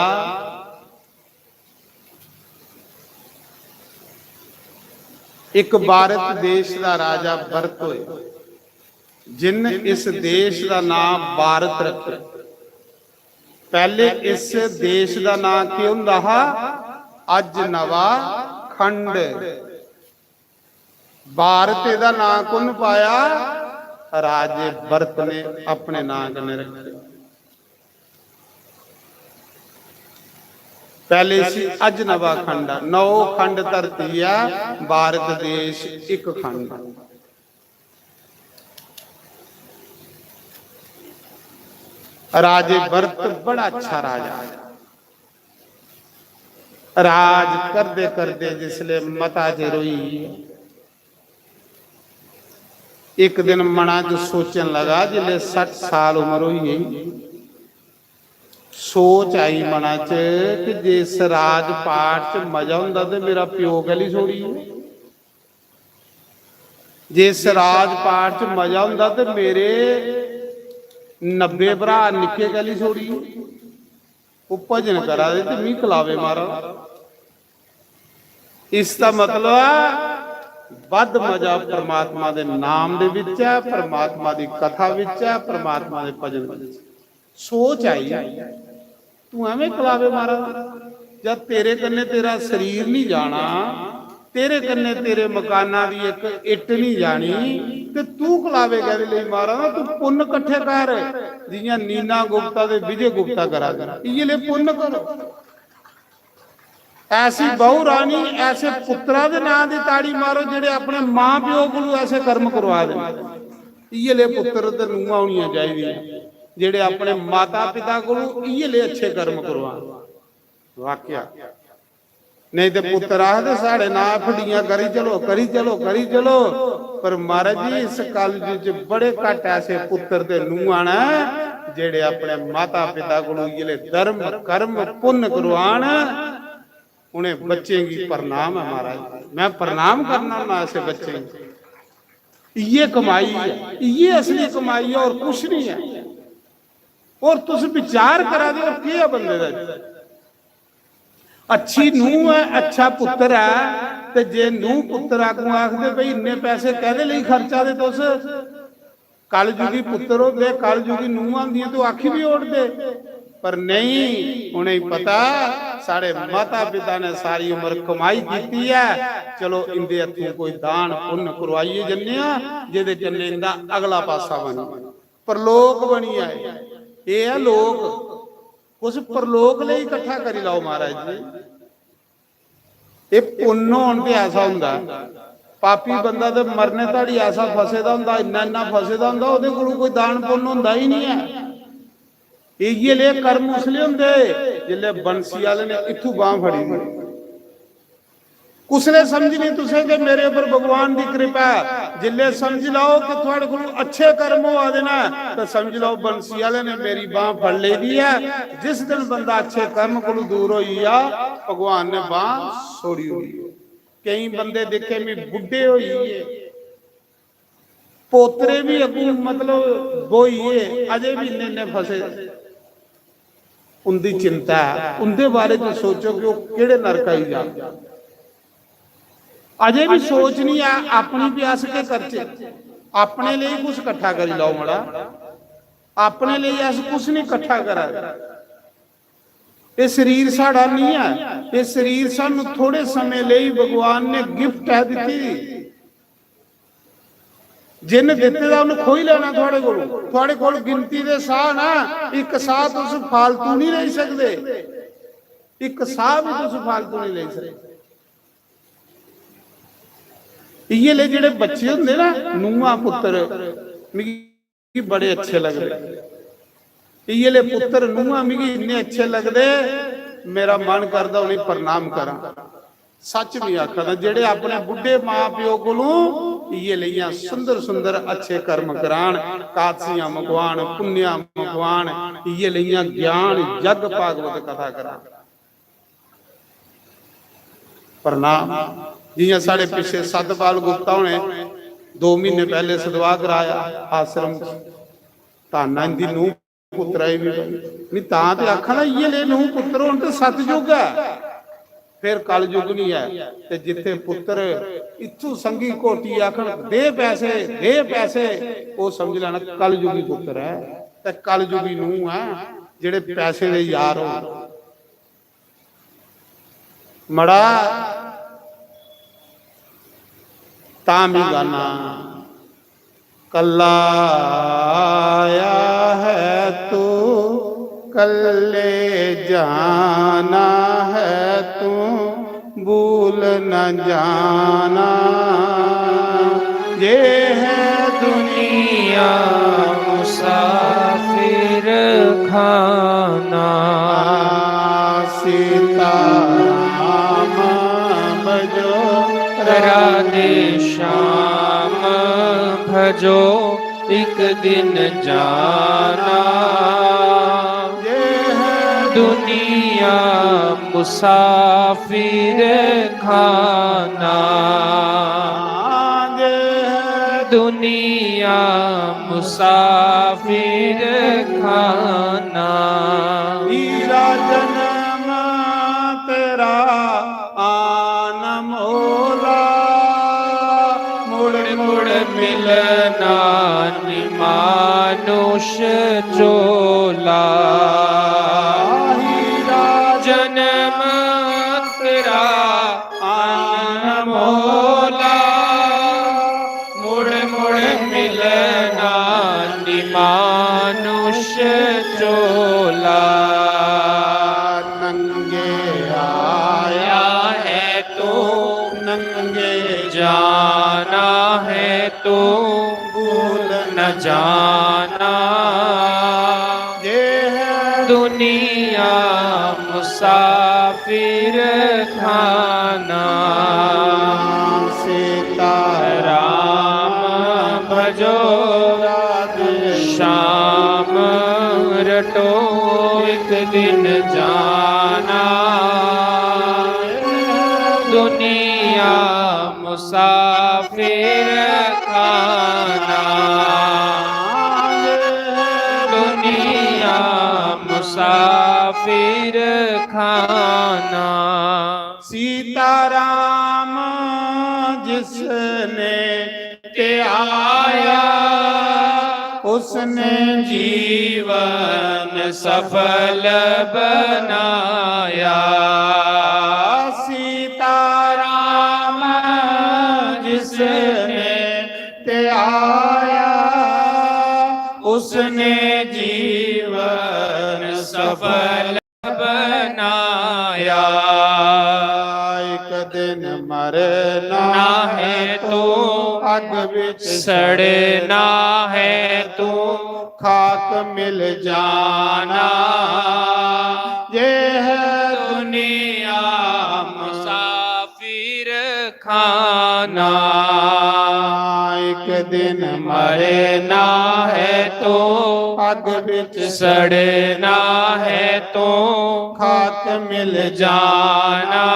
Speaker 5: एक भारत देश का राजा भरत होए, जिन इस देश का नाम भारत रखा। पहले इस देश का नाम की हुंदा हा अजनवा खंड। भारत का नाम कौन पाया? राजे भरत ने अपने नाम कने रखे। पहले सी अजनवा खंड, 9 खंड धरती है, भारत देश एक खंड। राजे भरत बड़ा अच्छा राजा, राज करदे करदे जिसले मता च रोई, एक दिन मना च सोचन लगा, जिले 60 साल उम्र हुई गई, सोच आई मना च कि जिस राजपाट च मजा हुंदा ते मेरा प्यो गली छोड़ी, जिस राजपाट च मजा हुंदा ते मेरे 90 भरा निके गली छोड़ी, वो भजन करा दे ते मी कलावे मारा। इसका मतलब है बद मजा परमात्मा दे नाम दे विच है, परमात्मा दी कथा विच है, परमात्मा दे भजन विच। सोच आई तू एवें कलावे मारा, जब तेरे कन्ने तेरा शरीर नहीं जाना, तेरे कन्ने तेरे मकाना दी एक इट नहीं जानी, ते तू कलावे कहदे लई मारा। तू पुण्य कट्ठे कर, जियां नीना गुप्ता ते विजय गुप्ता करा कर, ये ले पुण्य करो। ऐसी बहु रानी, ऐसे पुत्रा दे नां दी ताड़ी मारो जेड़े अपने मां प्यो कोलों ऐसे कर्म करवा दे। ये ले पुत्र ते नूंहां होणियां चाहिदियां जेड़े अपने माता पिता कोलों ये ले अच्छे कर्म करवा। वाकया नहीं तो पुत्र आखदे साढ़े ना फड़ियां करी चलो करी चलो करी चलो, पर महाराज जी इस कलयुग च बड़े घट ऐसे पुत्र ते नूंहां ने जेड़े अपने माता पिता कोलों ये ले धर्म कर्म पुण्य करवान। उन्हें बच्चे की प्रणाम है महाराज, मैं प्रणाम करना ना ऐसे बच्चे की। ये कमाई है, ये असली कमाई है और कुछ नहीं है। और तुस विचार करा दे और क्या बंदे दा अच्छी नूह है, अच्छा पुत्र है, ते जे नूह पुत्र आगू आखदे भाई इन्ने पैसे कहदे लई खर्चा दे तुस, कल जुगी पुत्र होंदे कल जुगी नूह आंदियां तो आखी भी ओढ़ दे, पर नहीं, उन्हें पता साढ़े माता पिता ने सारी उम्र कमाई की है, चलो इंदे हथों कोई दान पुण्य करवाइए जन्ने जेदे जन्ने इंदा अगला पासा बनी परलोक बनी है। ये है लोक, उस परलोक ले इकट्ठा करी लाओ महाराज जी। ये पुण्य होने ते ऐसा हुंदा, पापी बंदा ते मरने ताड़ी ऐसा फसे दा हुंदा, इन्ना इन्ना फसे दा हुंदा, ओदे कोल कोई दान पुण्य हुंदा ही नहीं है। ये ले कर्म उसले हुंदे जिले बंसी वाले ने इथू बांह फड़ी दी, उसने समझ नहीं तुसे कि मेरे ऊपर भगवान की कृपा है। जिले समझ लो कि थोड़े को अच्छे कर्म हो देना, तो समझ लो बंसी वाले ने मेरी बांह फड़ ले दी है। जिस दिन बंदा अच्छे कर्म को दूर हो भगवान ने बांह छोड़ी हुई। कई बंदे देखे मैं बुढ़े हो पोतरे भी अगू मतलब बोइए अजे भी इन्ने फसे, उनकी चिंता है, उनके बारे में सोचो कि वो केड़े नरक आई जा। अजे भी सोच नहीं है अपनी प्यास के खर्चे, अपने लिए कुछ इकट्ठा करी लाओ मड़ा, अपने लिए ऐसा कुछ नहीं इकट्ठा करा। ये शरीर साड़ा नहीं है, ये शरीर सानू थोड़े समय ले भगवान ने गिफ्ट है दी, जिन दिते दा उन्हें खोई लेना थोड़े कोल गिनती दे साह ना एक साह तुस फालतू नहीं ले सकते एक साह भी तुस फालतू नहीं ले सकते इये ले जेड़े बच्चे हुंदे ना नूंहा पुत्र मिगी बड़े अच्छे लगदे इये ले पुत्र नूंहा मिगी इन्ने अच्छे लगदे मेरा मन करदा उन्हें प्रणाम करा सच भी आखदा जेड़े अपने बुढ़े मां प्यो कोलों ये लिया सुंदर सुंदर अच्छे कर्म करान कादसियां मंगवान पुण्या मंगवान ये लिया ज्ञान जग भागवत कथा करा प्रणाम जियां साढ़े पिछे सतपाल गुप्ता होने 2 महीने पहले सदवा कराया आश्रम ताना इंदी नूह पुत्र आई भी नहीं तां ते आखा ना ये ले नूह पुत्र होन ते सतयुग है फिर कल युग नहीं है ते जिथे पुत्र इथू संगी कोटी आखन दे पैसे वो समझ लेना कल युगी पुत्र है ते कल युगी नूह है जेड़े पैसे दे यार हो मड़ा तामी गाना कल्ला आया है तू कल्ले जाना है तू भूल न जाना ये है दुनिया
Speaker 4: मुसाफिर खाना
Speaker 5: सीता राम भजो
Speaker 4: राधे श्याम भजो एक दिन जाना दुनिया मुसाफिर खाना दुनिया मुसाफिर खाना
Speaker 5: हीरा जन्म तेरा आन मोला मुड़ मुड़
Speaker 4: मिलना निमानुष चोला जन्म तेरा आन मोला मुड़ मुड़ मिलना निमानुष चोला
Speaker 5: नंगे आया
Speaker 4: है तो
Speaker 5: नंगे
Speaker 4: जाना है तो भूल न जाना
Speaker 5: ये है
Speaker 4: दुनिया मुसाफिर खाना
Speaker 5: सीता
Speaker 4: राम भजो श्याम रटो एक दिन जाना दुनिया मुसाफिर खाना दुनिया मुसाफिर खाना
Speaker 5: सीताराम जिसने के आया उसने
Speaker 4: जीवन सफल बनाया
Speaker 5: सीताराम जिसने ते आया उसने जीवन
Speaker 4: सफल बनाया
Speaker 5: एक दिन मरना
Speaker 4: ना है तो
Speaker 5: अग विच
Speaker 4: सड़ना है तो
Speaker 5: खाक मिल जाना ये है
Speaker 4: दुनिया मुसाफिर खाना
Speaker 5: एक दिन
Speaker 4: मरना है तो
Speaker 5: अग विच
Speaker 4: सड़ना है तो
Speaker 5: खाक मिल
Speaker 4: जाना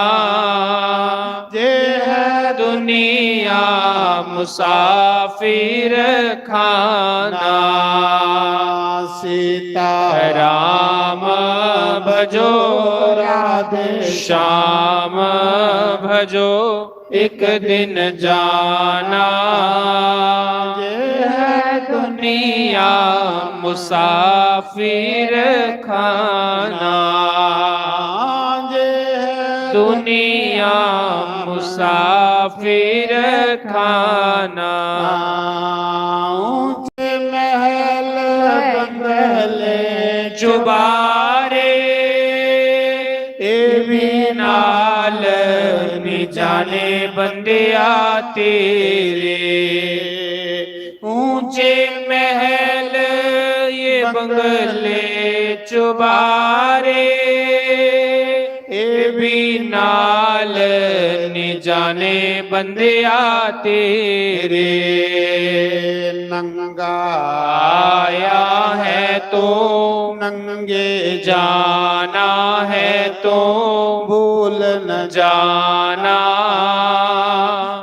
Speaker 5: ये है
Speaker 4: दुनिया मुसाफिर खाना
Speaker 5: सीता
Speaker 4: राम भजो
Speaker 5: राधे
Speaker 4: श्याम भजो एक दिन जाना
Speaker 5: ये है
Speaker 4: दुनिया मुसाफिर खाना
Speaker 5: ये है
Speaker 4: दुनिया मुसाफिर खाना चुबारे ए भी नाल नी जाने बंदिया तेरे ऊंचे महल ये बंगले चुबारे ए भी नाल नी जाने बंदिया तेरे
Speaker 5: नंगा
Speaker 4: आया है तो
Speaker 5: नंगे
Speaker 4: जाना है तो
Speaker 5: भूल न
Speaker 4: जाना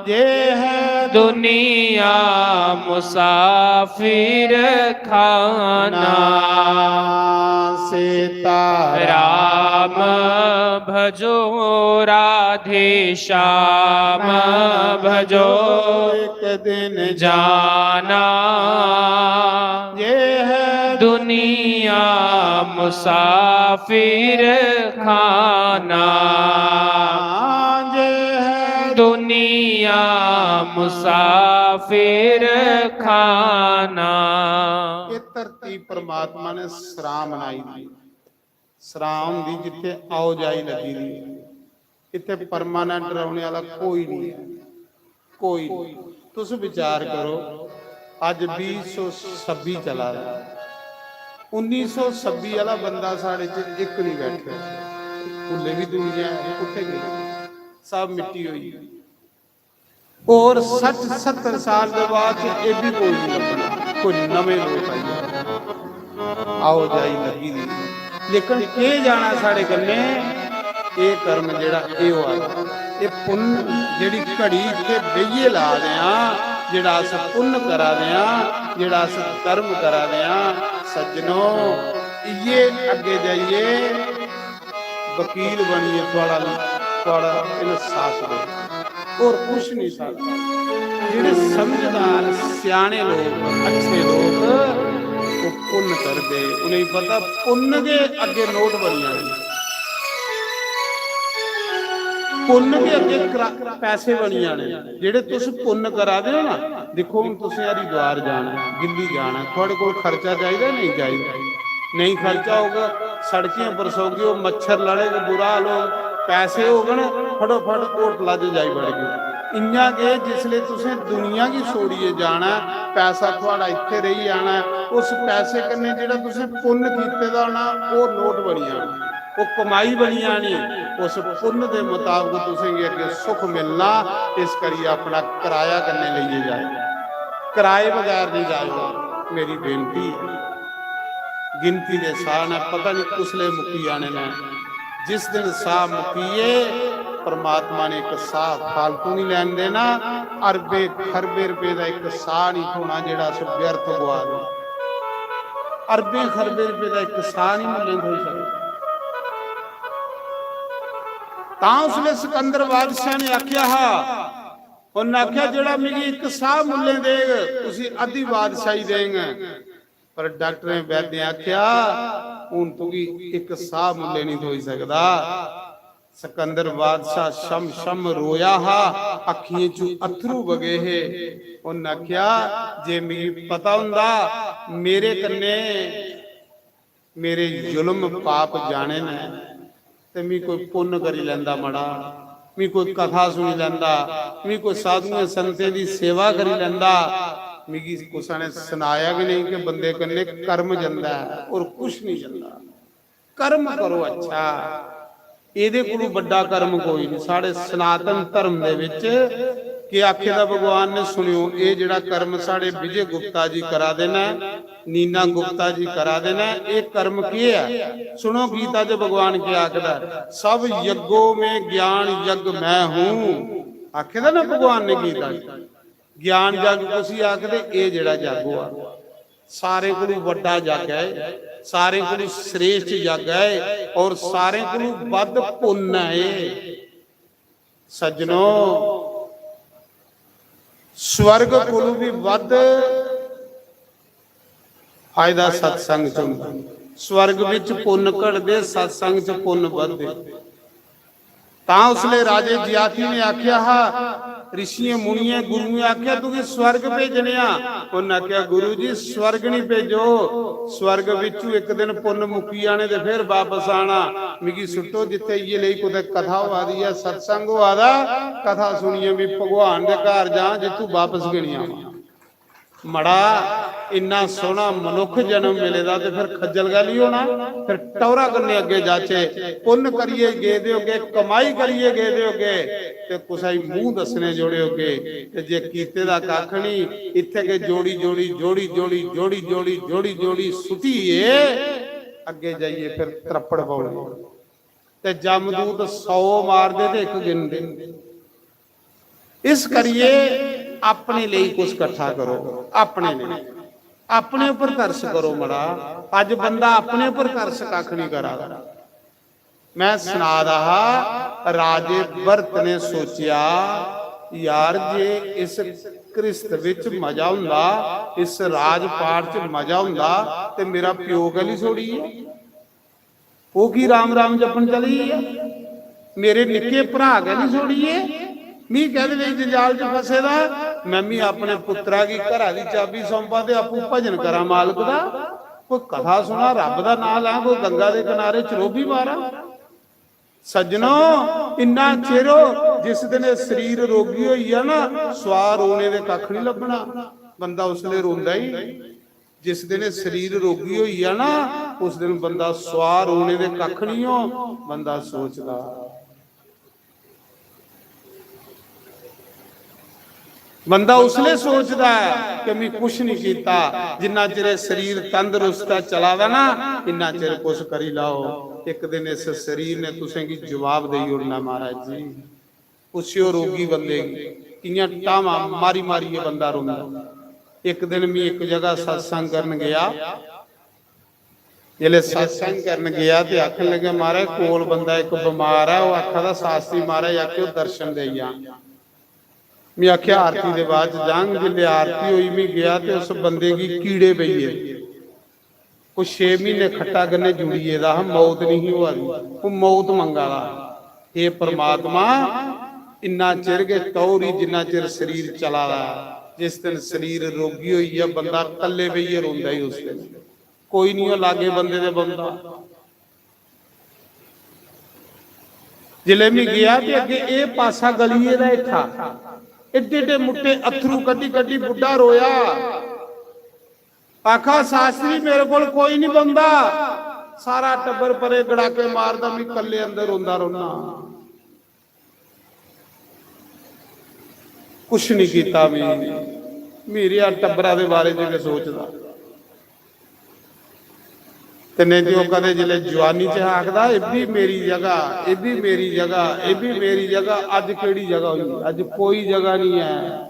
Speaker 5: ये है
Speaker 4: दुनिया मुसाफिर खाना
Speaker 5: सीता
Speaker 4: राम भजो राधे श्याम भजो
Speaker 5: एक दिन
Speaker 4: जाना
Speaker 5: ये है
Speaker 4: दुनिया मुसाफिर खाना
Speaker 5: ये है
Speaker 4: दुनिया मुसाफिर खाना।
Speaker 5: ਇਹ ਧਰਤੀ ਪ੍ਰਮਾਤਮਾ ਨੇ ਸਰਾਮ ਬਣਾਈ ਦੀ ਸਰਾਮ ਦੀ ਜਿੱਥੇ ਆਓ ਜਾਈ ਲੱਗੀ ਦੀ ਇੱਥੇ ਪਰਮਾਨੈਂਟ ਰਹਿਣ ਵਾਲਾ ਕੋਈ ਨਹੀਂ ਹੈ ਕੋਈ ਨਹੀਂ। ਤੁਸੀਂ ਵਿਚਾਰ ਕਰੋ ਅੱਜ 2026 ਚਲਾ ਰਿਹਾ 1926 ਵਾਲਾ ਬੰਦਾ ਸਾਡੇ ਚ ਇੱਕ ਨਹੀਂ ਬੈਠਿਆ ਭੁੱਲੇ ਵੀ ਦੁਨੀਆ ਉੱਠੇ ਗਈ ਸਭ ਮਿੱਟੀ ਹੋਈ और 60-70 साल के बाद ये भी कोई नहीं लगना कोई नवे लोग आई आओ जाई लगी दी लेकिन के जाना साढ़े कन्ने ये कर्म जेड़ा ये हुआ ये पुण्य जेड़ी घड़ी इत्थे बेइये ला देआ जेड़ा अस पुण्य करा देआ जेड़ा अस कर्म करा देआ सज्जनों ये अगे जाइए वकील बनिए थोड़ा इंसाफ दो और कुछ नहीं सकता जेड़े समझदार सियाने लोग अच्छे लोग वो पुण्य करते उन्हें पता पुण्य के अगे नोट बनिया पुण्य के अगे पैसे बनिया ने जेड़े तुस पुण्य करा दे हो ना देखो हुण तुसीं हरिद्वार जाना दिल्ली जाना थोड़े कोल खर्चा चाहिए नहीं चाहिए नहीं खर्चा होगा सड़कें पर सोगे वो मच्छर लड़ेगा बुरा हाल होगा पैसे हो गए फटोफट होटलों च जाई बढ़ इन्ना के जिसले तुसें दुनिया की छोड़िए जाना पैसा थोड़ा इत्थे रही जाना उस पैसे कन्ने जेड़ा तुसें पुण्य कीते दा होना वो नोट बनी जाना वो कमाई बनी जानी उस पुण्य के मुताबिक तुसें अगे सुख मिलना इस करिए अपना किराया कन्ने लईए जाए किराए बगैर नहीं जाएगा मेरी बेनती गिनती के साह ने पता नहीं कुसले मुक्की आने ने जिस दिन साह मुकीए परमात्मा ने एक साह फालतू नहीं लैन देना अरबे खरबे रुपए का एक साह नहीं खोना जेड़ा अस व्यर्थ गवा दे अरबे खरबे रुपए का एक साह नहीं मिले हो सकता तां उसने सिकंदर बादशाह ने आख्या हा उन्हें आख्या जेड़ा मेरी एक साह मुले देग तुसी अद्धी बादशाही देंगे पर डॉक्टर ने वैद्य ने आख्या हूं तुगी एक साह मुले नहीं धोई सकदा सिकंदर बादशाह शम शम रोया हा अखियां चू अथरू वगे है उन्हें आख्या जे मेरी पता हुंदा मेरे कन्ने मेरे जुल्म पाप जाने ने ते मैं कोई पुण्य करी लैंदा मड़ा मैं कोई कथा सुनी लैंदा मैं कोई साधुओं संतें दी सेवा करी लैंदा मिगी कुसा ने सुनाया कि नहीं कि बंदे कन्ने कर्म जंदा है और कुछ नहीं जंदा कर्म करो अच्छा ਇਹਦੇ ਕੋਲੋਂ ਵੱਡਾ ਕਰਮ ਕੋਈ ਨਹੀਂ ਸਾਡੇ ਸਨਾਤਨ ਧਰਮ ਦੇ ਵਿੱਚ ਕਿ ਆਖੇ ਦਾ ਭਗਵਾਨ ਨੇ ਸੁਣਿਓ ਇਹ ਜਿਹੜਾ ਕਰਮ ਸਾਡੇ ਵਿਜੇ ਗੁਪਤਾ ਜੀ ਕਰਾ ਦੇਣਾ ਨੀਨਾ ਗੁਪਤਾ ਜੀ ਕਰਾ ਦੇਣਾ ਇਹ ਕਰਮ ਕੀ ਹੈ ਸੁਣੋ ਗੀਤਾ ਦੇ ਭਗਵਾਨ ਕੀ ਆਖਦਾ ਸਭ ਯੱਗੋ ਮੇ ਗਿਆਨ ਯੱਗ ਮੈਂ ਹੂੰ ਆਖੇ ਦਾ ਨਾ ਭਗਵਾਨ ਨੇ ਗੀਤਾ ਗਿਆਨ ਜਗ ਤੁਸੀਂ ਆਖਦੇ ਇਹ ਜਿਹੜਾ ਜੱਗ ਆ ਸਾਰੇ ਕੋਲੋਂ ਵੱਡਾ ਜੱਗ ਹੈ सारे को श्रेष्ठ जग है और सारे को बद पुण्य है सज्जनों स्वर्ग को भी बद फायदा सत्संग च स्वर्ग विच पुण्य घटदे सत्संग च पुण्य बधदे तां उसले राजे जियाती ने आख्या हा ਰਿਸ਼ੀਆਂ ਮੁਨੀਆਂ ਗੁਰੂਆਂ ਆਖਿਆ ਤੁਸੀਂ ਸਵਰਗ ਭੇਜਣੇ ਆ। ਉਹਨਾਂ ਆਖਿਆ ਗੁਰੂ ਜੀ ਸਵਰਗ ਨਹੀਂ ਭੇਜੋ, ਸਵਰਗ ਵਿੱਚੋਂ ਇੱਕ ਦਿਨ ਪੁੰਨ ਮੁੱਕੀ ਆਣੇ ਤੇ ਫਿਰ ਵਾਪਸ ਆਣਾ। ਮਿਗੀ ਸੁੱਟੋ ਜਿੱਥੇ ਇਹ ਲਈ ਕੋਈ ਕਥਾ ਹੋਆਦੀ ਹੈ, ਸਤਸੰਗ ਹੋਆਦਾ, ਕਥਾ ਸੁਣੀਏ ਵੀ ਭਗਵਾਨ ਦੇ ਘਰ ਜਾ ਜਿੱਥੋਂ ਵਾਪਸ ਗਣੀ ਆਵਾਂ। ਮੜਾ ਇੰਨਾ ਸੋਹਣਾ ਮਨੁੱਖ ਜਨਮ ਮਿਲੇਦਾ ਤੇ ਫਿਰ ਖੱਜਲ ਗੱਲ ਹੀ ਹੋਣਾ। ਫਿਰ ਟੌਰਾ ਕਰਨੇ ਅੱਗੇ ਜਾਚੇ, ਪੁੰਨ ਕਰੀਏ ਗੇ ਦਿਓਗੇ, ਕਮਾਈ ਕਰੀਏ ਗੇ ਦਿਓਗੇ, ਤੇ ਕੁਛ ਮੂੰਹ ਦੱਸਣੇ ਜੋੜਿਓਗੇ। ਤੇ ਜੇ ਕੀਤੇ ਦਾ ਕੱਖ ਨਹੀਂ, ਇੱਥੇ ਕੇ ਜੋੜੀ ਜੋੜੀ ਜੋੜੀ ਜੋੜੀ ਜੋੜੀ ਜੋੜੀ ਜੋੜੀ ਜੋੜੀ ਸੁਧੀਏ ਅੱਗੇ ਜਾਈਏ ਫਿਰ ਤਰਪੜ ਪਾਉਣੇ। ਤੇ ਜਮਦੂਤ 100 ਮਾਰਦੇ ਤੇ ਇੱਕ ਗਿਣਦੇ। ਇਸ ਕਰੀਏ ਆਪਣੇ ਲਈ ਕੁਛ ਇਕੱਠਾ ਕਰੋ, ਆਪਣੇ ਲਈ, ਆਪਣੇ ਉੱਪਰ ਤਰਸ ਕਰੋ। ਮੜਾ ਅੱਜ ਬੰਦਾ ਆਪਣੇ ਉੱਪਰ ਤਰਸ ਕੱਖ ਨਹੀਂ ਕਰਾ। ਮੈਂ ਸੁਣਾ ਰਹਾ, ਰਾਜੇ ਭਰਤ ਨੇ ਸੋਚਿਆ ਯਾਰ ਜੇ ਇਸ ਕ੍ਰਿਸਤ ਵਿੱਚ ਮਜ਼ਾ ਹੁੰਦਾ, ਇਸ ਰਾਜ ਪਾਠ ਚ ਮਜ਼ਾ ਹੁੰਦਾ ਤੇ ਮੇਰਾ ਪਿਓ ਗਲੀ ਛੋੜੀ ਹੈ, ਉਹ ਕੀ ਰਾਮ ਰਾਮ ਜਪਣ ਚਲੀ ਹੈ, ਮੇਰੇ ਨਿੱਕੇ ਭਰਾ ਗਲੀ ਛੋੜੀਏ। ਮੀਂਹ ਕਹਿੰਦੇ ਵਿੱਚ ਜੰਜਾਲ ਚ ਫਸੇ ਦਾ, ਮੈਂ ਵੀ ਆਪਣੇ ਪੁੱਤਰਾ ਕੀ ਘਰਾਂ ਦੀ ਚਾਬੀ ਸੌਂਪਾਂ ਤੇ ਆਪੂ ਭਜਨ ਕਰਾਂ ਮਾਲਕ ਦਾ। ਕੋਈ ਕਥਾ ਸੁਣਾ, ਰੱਬ ਦਾ ਨਾਂ ਲਾਂ, ਕੋਈ ਗੰਗਾ ਦੇ ਕਿਨਾਰੇ ਚਰੋਬੀ ਮਾਰਾਂ। ਸੱਜਣੋ ਇੰਨਾ ਚਿਰੋ ਜਿਸ ਦਿਨ ਸਰੀਰ ਰੋਗੀ ਹੋਈ ਆ ਨਾ, ਸਵਾਰ ਰੋਣੇ ਦੇ ਕੱਖ ਨਹੀਂ ਲੱਭਣਾ, ਬੰਦਾ ਉਸ ਲਈ ਰੋਂਦਾ ਹੀ। ਜਿਸ ਦਿਨ ਸਰੀਰ ਰੋਗੀ ਹੋਈ ਆ ਨਾ, ਉਸ ਦਿਨ ਬੰਦਾ ਸਵਾਰ ਰੋਣੇ ਦੇ ਕੱਖ ਨਹੀਂ ਹੋ, ਬੰਦਾ ਸੋਚਦਾ। ਬੰਦਾ ਉਸ ਲਈ ਸੋਚਦਾ ਕਿ ਮੈਂ ਕੁਛ ਨਹੀਂ ਕੀਤਾ। ਜਿੰਨਾ ਚਿਰ ਸਰੀਰ ਤੰਦਰੁਸਤ ਚਲਾਵਾ ਨਾ, ਇੰਨਾ ਚਿਰ ਕੁਛ ਕਰੀ ਲਾਓ। ਇੱਕ ਦਿਨ ਇਸ ਸਰੀਰ ਨੇ ਤੁਸੀਂ ਕੀ ਜਵਾਬ ਦੇਈ ਉੜਨਾ। ਮਹਾਰਾਜ ਜੀ ਪੁੱਛਿਓ ਰੋਗੀ ਬੰਦੇ ਕਿੰਨੀਆਂ ਟਾਵਾਂ ਮਾਰੀ ਮਾਰੀ ਇਹ ਬੰਦਾ ਰੋਂਦਾ। ਇੱਕ ਦਿਨ ਮੈਂ ਇੱਕ ਜਗ੍ਹਾ ਸਤਸੰਗ ਕਰਨ ਗਿਆ, ਜਿਹੜੇ ਸਤਸੰਗ ਕਰਨ ਗਿਆ ਤੇ ਆਖਣ ਲੱਗਾ ਮਹਾਰਾਜ ਕੋਲ ਬੰਦਾ ਇੱਕ ਬਿਮਾਰ ਹੈ, ਉਹ ਆਖਾ ਦਾ ਸ਼ਾਸਤਰੀ ਮਹਾਰਾਜ ਆਖਿਓ ਦਰਸ਼ਨ ਦੇਈ ਆ। ਮੈਂ ਆਖਿਆ ਆਰਤੀ ਦੇ ਬਾਅਦ ਜਾਂਗ, ਜਿੱਲੇ ਆਰਤੀ ਹੋਈ ਮੈਂ ਗਿਆ ਤੇ ਉਸ ਬੰਦੇ ਕੀ ਕੀੜੇ ਪਈਏ, ਉਹ 6 ਮਹੀਨੇ ਖੱਟਾ ਗੰਨੇ ਜੁੜੀਏ ਦਾ ਮੌਤ ਨਹੀਂ ਹੋਆ, ਉਹ ਮੌਤ ਮੰਗਾਲਾ। ਇਹ ਪ੍ਰਮਾਤਮਾ ਇੰਨਾ ਚਿਰ ਕੇ ਤੌਰੀ ਜਿੰਨਾ ਚਿਰ ਸਰੀਰ ਚਲਾ ਲਾ। ਜਿਸ ਦਿਨ ਸਰੀਰ ਰੋਗੀ ਹੋਈ ਆ ਬੰਦਾ ਕੱਲੇ ਪਈਏ ਰੋਂਦਾ ਹੀ, ਉਸ ਦਿਨ ਕੋਈ ਨਹੀਂ ਲਾਗੇ ਬੰਦੇ ਦੇ ਬੰਦਾ। ਜਿਲੇ ਮੈਂ ਗਿਆ ਤੇ ਅੱਗੇ ਇਹ ਪਾਸਾ ਗਲੀਏ ਦਾ ਇੱਥਾ ਏਡੇ ਏਡੇ ਮੁੱਟੇ ਅਥਰੂ ਕੱਢੀ ਕੱਢੀ ਬੁੱਢਾ ਰੋਇਆ। ਆਖਾ ਸ਼ਾਸਤਰੀ ਮੇਰੇ ਕੋਲ ਕੋਈ ਨਹੀਂ ਬੰਦਾ, ਸਾਰਾ ਟੱਬਰ ਪਰੇ ਗੜਾਕੇ ਮਾਰਦਾ, ਮੈਂ ਕੱਲੇ ਅੰਦਰ ਰੋਂਦਾ ਰੋਣਾ। ਕੁਛ ਨਹੀਂ ਕੀਤਾ ਮੈਂ, ਮੇਰੇ ਆ ਟੱਬਰਾਂ ਦੇ ਬਾਰੇ ਜਿਹੜੇ ਸੋਚਦਾ। ਤੇ ਨਹੀਂ ਤੇ ਉਹ ਕਦੇ ਜਿਲੇ ਜਵਾਨੀ ਚ ਆਖਦਾ ਇਹ ਵੀ ਮੇਰੀ ਜਗ੍ਹਾ, ਇਹ ਵੀ ਮੇਰੀ ਜਗ੍ਹਾ, ਇਹ ਵੀ ਮੇਰੀ ਜਗ੍ਹਾ। ਅੱਜ ਕਿਹੜੀ ਜਗ੍ਹਾ ਹੋਈ? ਅੱਜ ਕੋਈ ਜਗ੍ਹਾ ਨਹੀਂ ਹੈ।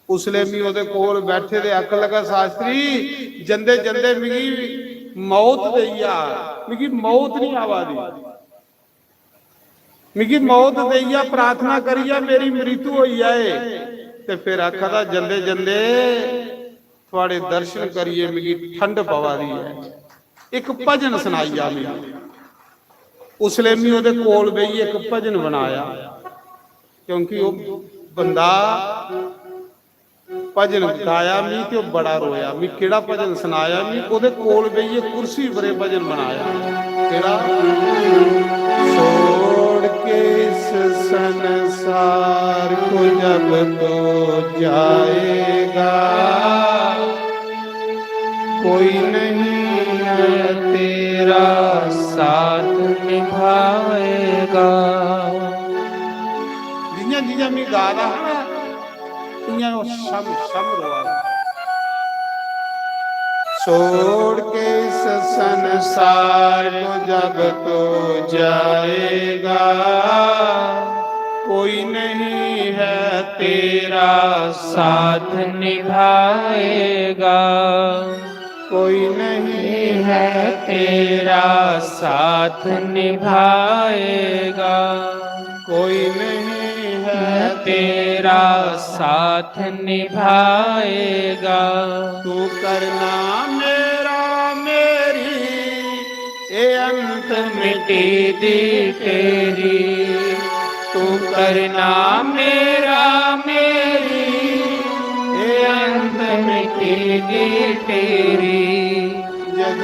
Speaker 5: ਉਸਲੇ ਵੀ ਉਹਦੇ ਕੋਲ ਬੈਠੇ ਦੇ ਅੱਖ ਲਗਾ ਸ਼ਾਸਤਰੀ ਜੰਦੇ ਜੰਦੇ ਮਿਗੀ ਮੌਤ ਦਈਆ, ਮਿਗੀ ਮੌਤ ਨਹੀਂ ਆਵਾਦੀ, ਮਿਗੀ ਮੌਤ ਦਈਆ, ਪ੍ਰਾਰਥਨਾ ਕਰੀਆ ਮੇਰੀ ਮ੍ਰਿਤੂ ਹੋਈ ਆਏ। ਤੇ ਫਿਰ ਆਖਾ ਦਾ ਜੰਦੇ ਜੰਦੇ ਤੁਹਾਡੇ ਦਰਸ਼ਨ ਕਰੀਏ, ਮਿਗੀ ਠੰਡ ਪਵਾ ਦੀ ਹੈ। ਇੱਕ ਭਜਨ ਸੁਣਾਈ ਆ ਮੈਨੂੰ, ਉਸਲੇ ਵੀ ਉਹਦੇ ਕੋਲ ਬਈ ਇੱਕ ਭਜਨ ਬਣਾਇਆ, ਕਿਉਂਕਿ ਉਹ ਬੰਦਾ ਭਜਨ ਗਾਇਆ ਨਹੀਂ ਤੇ ਉਹ ਬੜਾ ਰੋਇਆ। ਮੈਂ ਕਿਹੜਾ ਭਜਨ ਸੁਣਾਇਆ ਨਹੀਂ, ਉਹਦੇ ਕੋਲ ਬਈ ਇਹ ਕੁਰਸੀ ਵਰੇ ਭਜਨ ਬਣਾਇਆ। ਕਿਹੜਾ? ਛੋੜ ਕੇ ਇਸ ਸੰਸਾਰ ਕੋ ਜਬ ਤੋ ਜਾਏਗਾ, कोई नहीं है तेरा साथ निभाएगा। जिन्या जिन्या मैं गा रहा ना, सब सब रोआ। छोड़ के इस संसार को जब तो जाएगा, कोई नहीं है तेरा
Speaker 4: साथ निभाएगा,
Speaker 5: कोई नहीं
Speaker 4: है तेरा साथ निभाएगा,
Speaker 5: कोई नहीं है
Speaker 4: तेरा साथ निभाएगा।
Speaker 5: तू करना मेरा मेरी ये अंत
Speaker 4: मिटी दी तेरी,
Speaker 5: तू तू
Speaker 4: करना मेरा मेरी, ये अंत मिटेगी तेरी।
Speaker 5: जग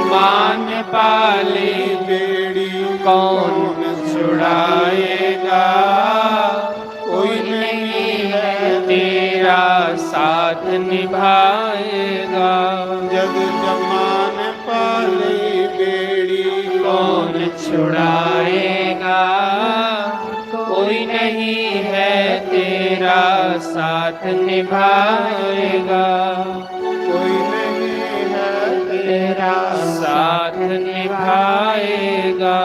Speaker 4: मान पाले
Speaker 5: बेड़ी
Speaker 4: कौन छुड़ाएगा, कोई नहीं है तेरा साथ निभाएगा।
Speaker 5: जग जमान पाले बेड़ी
Speaker 4: कौन छुड़ाएगा, कोई नहीं है तेरा साथ निभाएगा।
Speaker 5: कोई नहीं है
Speaker 4: तेरा साथ निभाएगा,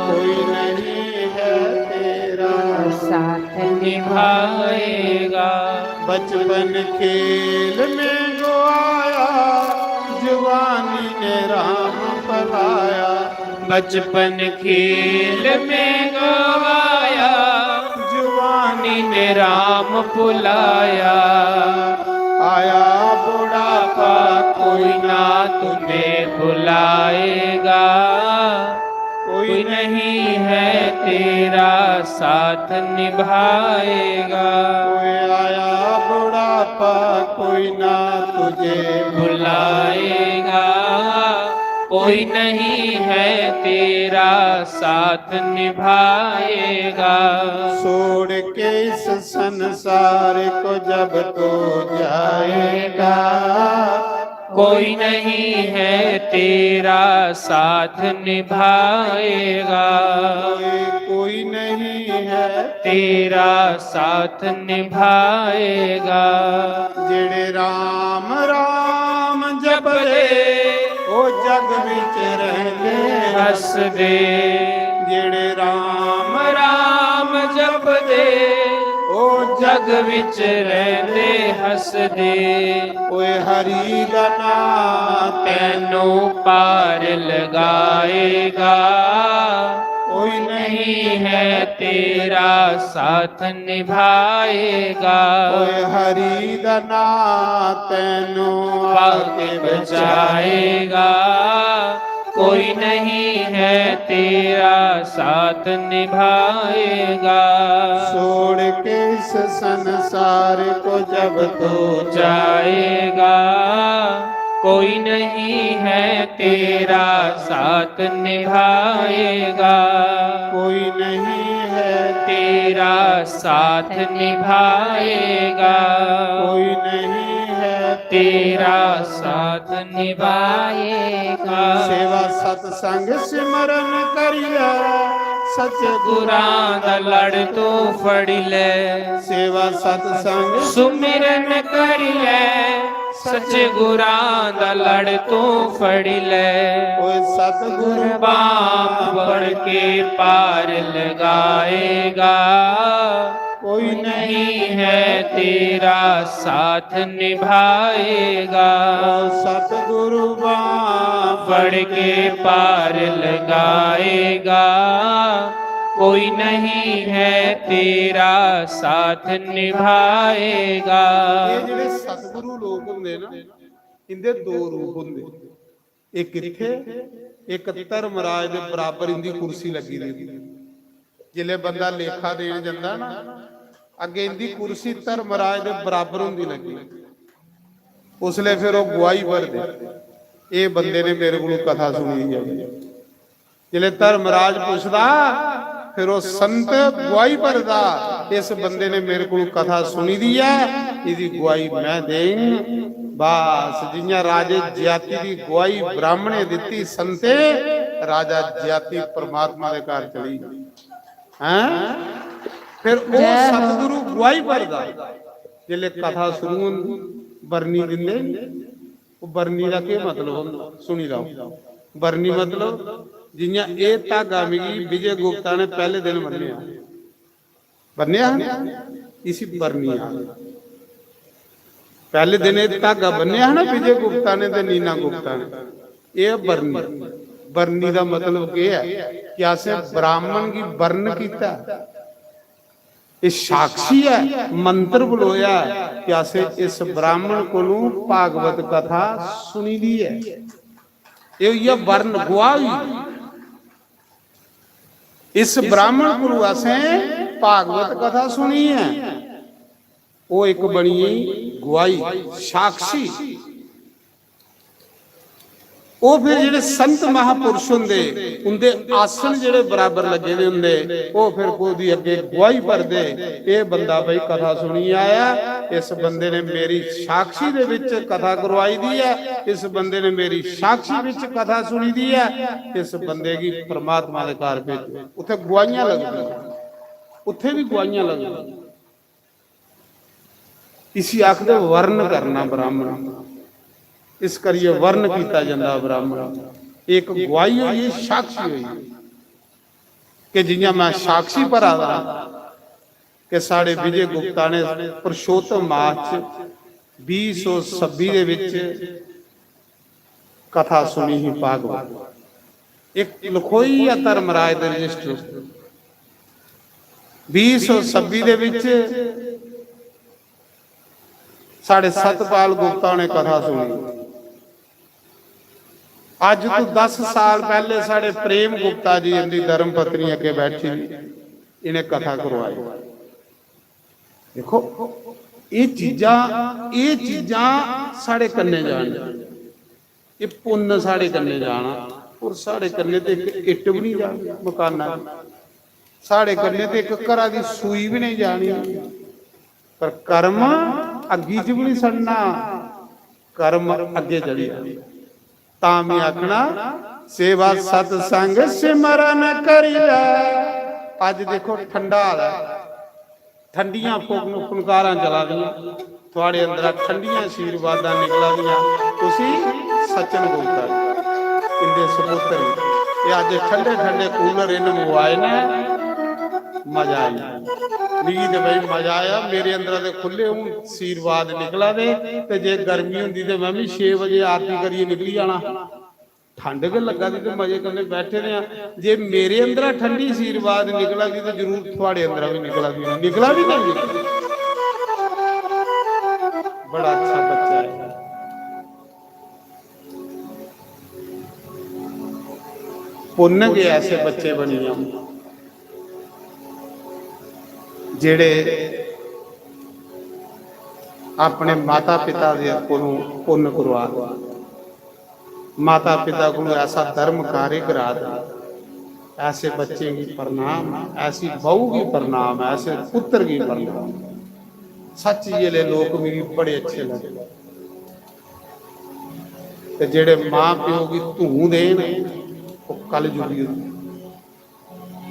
Speaker 5: कोई नहीं है तेरा
Speaker 2: साथ
Speaker 4: निभाएगा।
Speaker 5: बचपन खेल में गोआया, जवानी ने राम पलाया।
Speaker 4: बचपन खेल में गवाया, जवानी ने राम बुलाया।
Speaker 5: आया बुढ़ापा
Speaker 4: कोई ना तुम्हें बुलाएगा, कोई नहीं है तेरा साथ निभाएगा।
Speaker 5: कोई आया बुढ़ापा कोई ना तुझे
Speaker 4: बुलाएगा, कोई नहीं है तेरा साथ निभाएगा।
Speaker 5: छोड़ के इस संसार को जब तो जाएगा,
Speaker 4: कोई नहीं है तेरा साथ निभाएगा।
Speaker 5: कोई नहीं है
Speaker 4: तेरा साथ निभाएगा।
Speaker 5: जेड़े राम राम जपदे ओ जग विच रहंदे
Speaker 4: हसदे,
Speaker 5: जेड़े राम
Speaker 4: राम जपदे ओ जग विच रहंदे हसदे।
Speaker 5: ओए हरि दा नाम
Speaker 4: तैनू पार लगाएगा,
Speaker 5: कोई
Speaker 4: नहीं है तेरा साथ निभाएगा।
Speaker 5: ओए हरि दा नाम तैनू
Speaker 4: आके बचाएगा, कोई नहीं है तेरा साथ निभाएगा।
Speaker 5: छोड़ के इस संसार को जब तो
Speaker 4: जाएगा, कोई नहीं है तेरा साथ निभाएगा।
Speaker 5: कोई नहीं है
Speaker 4: तेरा साथ निभाएगा,
Speaker 5: कोई नहीं है
Speaker 4: तेरा साथ निभाएगा।
Speaker 5: सेवा सत्संग सिमरन करिया सच
Speaker 4: गुरां दा लड़ तू फड़ी ले,
Speaker 5: सेवा सत्संग
Speaker 4: सुमिरन करी ले। सच्चे गुरां दा लड़ तू फड़ी ले,
Speaker 5: ओए सतगुरु
Speaker 4: बाम बढ़ के पार लगाएगा। कोई नहीं है तेरा साथ निभाएगा।
Speaker 5: सतगुरु बाप
Speaker 4: बढ़ के पार लगाएगा, कोई नहीं है तेरा साथ निभाएगा।
Speaker 5: ਇਹ ਜਿਹੜੇ ਸਤਿਗੁਰੂ ਲੋਕ ਹੁੰਦੇ ਨਾ, ਇਹਦੇ ਦੋ ਰੂਪ ਹੁੰਦੇ। ਇੱਕ ਇੱਥੇ, ਇੱਕ ਧਰਮਰਾਜ ਦੇ ਬਰਾਬਰ ਇਹਦੀ ਕੁਰਸੀ ਲੱਗੀ ਦੀ। ਜਿਲੇ ਬੰਦਾ ਲੇਖਾ ਦੇਣ ਜਾਂਦਾ ਨਾ, ਅੱਗੇ ਇਹਦੀ ਕੁਰਸੀ ਧਰਮਰਾਜ ਦੇ ਬਰਾਬਰ ਹੁੰਦੀ ਲੱਗੀ। ਉਸਲੇ ਫਿਰ ਉਹ ਗਵਾਹੀ ਭਰਦੇ, ਇਹ ਬੰਦੇ ਨੇ ਮੇਰੇ ਕੋਲ ਕਥਾ ਸੁਣੀ ਹੈ। ਜਿਲੇ ਧਰਮਰਾਜ ਪੁੱਛਦਾ, ਫਿਰ ਉਹ ਸੰਤ ਗਵਾਹੀ ਭਰਦਾ, ਇਸ ਬੰਦੇ ਨੇ ਮੇਰੇ ਕੋਲ ਕਥਾ ਸੁਣੀ ਦੀ ਹੈ, ਇਹਦੀ ਗਵਾਹੀ ਮੈਂ ਦੇਂ। ਬਸ ਜਿੰਨਾ ਰਾਜੇ ਜਾਤੀ ਦੀ ਗਵਾਹੀ ਬ੍ਰਾਹਮਣੇ ਦਿੱਤੀ, ਸੰਤੇ ਰਾਜਾ ਜਾਤੀ ਪਰਮਾਤਮਾ ਦੇ ਘਰ ਚਲੀ। ਹੈਂ ਫਿਰ ਉਹ ਸਤਿਗੁਰੂ ਗਵਾਹੀ ਭਰਦਾ। ਜਿਲੇ ਕਥਾ ਸ਼ੁਰੂ ਬਰਨੀ ਦਿੰਦੇ, ਉਹ ਬਰਨੀ ਦਾ ਕੀ ਮਤਲਬ ਹੁੰਦਾ ਸੁਣੀ ਲਓ। ਬਰਨੀ ਮਤਲਬ ਜਿੰਨਾ ਇਹ ਧਾਗਾ ਮਿਗੀ ਵਿਜੇ ਗੁਪਤਾ ਨੇ ਪਹਿਲੇ ਦਿਨ ਬੰਨਿਆ ਇਸੀ ਬਰਨੀ ਆ। ਪਹਿਲੇ ਦਿਨ ਇਹ ਧਾਗਾ ਬੰਨਿਆ ਨਾ ਵਿਜੇ ਗੁਪਤਾ ਨੇ ਤੇ ਨੀਨਾ ਗੁਪਤਾ ਨੇ, ਇਹ ਬਰਨੀ। ਬਰਨੀ ਦਾ ਮਤਲਬ ਕੀ ਹੈ ਕਿ ਆਸੇ ਬ੍ਰਾਹਮਣ ਕੀ ਬਰਨ ਕੀਤਾ, ਇਹ ਸਾਖੀ ਹੈ, ਮੰਤਰ ਬੁਲੋਇਆ ਕਿ ਆਸੇ ਇਸ ਬ੍ਰਾਹਮਣ ਕੋਲੋਂ ਭਾਗਵਤ ਕਥਾ ਸੁਣੀ ਦੀ ਹੈ। ਇਹ ਵਰਨ ਗਵਾਹੀ ਇਸ ब्राह्मण को आसे ਭਾਗਵਤ ਕਥਾ ਸੁਣੀ ਹੈ, ਉਹ ਇੱਕ ਬਣੀ ਗਵਾਈ, ਸਾਖੀ। ਉਹ ਫਿਰ ਜਿਹੜੇ ਸੰਤ ਮਹਾਪੁਰਸ਼ ਹੁੰਦੇ, ਉਹਦੇ ਆਸਣ ਜਿਹੜੇ ਬਰਾਬਰ ਲੱਗੇ ਦੇ ਹੁੰਦੇ, ਉਹ ਫਿਰ ਉਹਦੀ ਅੱਗੇ ਗਵਾਹੀ ਭਰਦੇ, ਇਹ ਬੰਦਾ ਬਈ ਕਥਾ ਸੁਣੀ ਆਇਆ, ਇਸ ਬੰਦੇ ਨੇ ਮੇਰੀ ਸਾਖੀ ਦੇ ਵਿੱਚ ਕਥਾ ਕਰਵਾਈ ਦੀ ਹੈ, ਇਸ ਬੰਦੇ ਨੇ ਮੇਰੀ ਸਾਖੀ ਵਿੱਚ ਕਥਾ ਸੁਣੀ ਦੀ ਹੈ, ਇਸ ਬੰਦੇ ਦੀ ਪ੍ਰਮਾਤਮਾ ਦੇ ਘਰ ਵਿੱਚ ਉੱਥੇ ਗਵਾਹੀਆਂ ਲੱਗਦੀਆਂ, ਉੱਥੇ ਵੀ ਗਵਾਹੀਆਂ ਲੱਗਦੀਆਂ। ਇसी आखदे वर्ण करना ब्राह्मण, इस करिए वर्ण किया जाता ब्राह्मण। एक गवाही हुई, साक्षी हुई कि जियां मैं साक्षी भरा दा कि साढ़े विजय गुप्ता ने पुरुषोत्तम मास 2026 दे विच कथा सुनी ही भागवत, एक लिखोई है धर्मराज दे रजिस्टर 2026 दे विच साढ़े सतपाल गुप्ता ने कथा सुनी। अज तो 10 साल पहले साढ़े प्रेम गुप्ता जी इनकी धर्म पत्नी अगे बैठी, इन्हें कथा करवाई। देखो ये चीजा साढ़े कन्ने जान, ये पुण्य साढ़े कन्ने जाना, और साढ़े कन्ने ते एक इट भी नहीं जानी मकाना, साढ़े कन्ने ते एक घरा दी सूई भी नहीं जानी, पर कर्म अग्गी च भी नहीं सड़ना, कर्म अगे चली जाए। तामी आखना सेवा सतसंग सिमरन करी लै। अज देखो ठंडा हाल है, ठंडियां फुनकारां चला दियां, थोड़े अंदर ठंडियां आशीर्वादां निकला दियां, तुसी सचन गुप्ता इनके सपुत्र ये अज ठंडे ठंडे कूलर इन मंगवाए ने, मजा आई नींद भाई, मजा आया मेरे अंदर दे खुले हूं आशीर्वाद निकला दे। ते जे गर्मी हुंदी ते मैं भी 6 बजे आरती करिए निकली जाना, ठंड के लगा दी ते मजे करने बैठे ने। जे मेरे अंदर ठंडी आशीर्वाद निकला दी तो जरूर थोड़े अंदर भी निकला दी, निकला भी नहीं। बड़ा अच्छा बच्चा है, पुण्य के ऐसे बच्चे बनिए जेड़े अपने माता पिता को पुण्य करवा, माता पिता को ऐसा धर्म कार्य करा दे। ऐसे बच्चे की प्रणाम, ऐसी बहू की प्रणाम, ऐसे पुत्र की प्रणाम। सच ये लोग मेरी बड़े अच्छे लगे, ते जेड़े मां प्यो की धूं देन वो कल जुगी।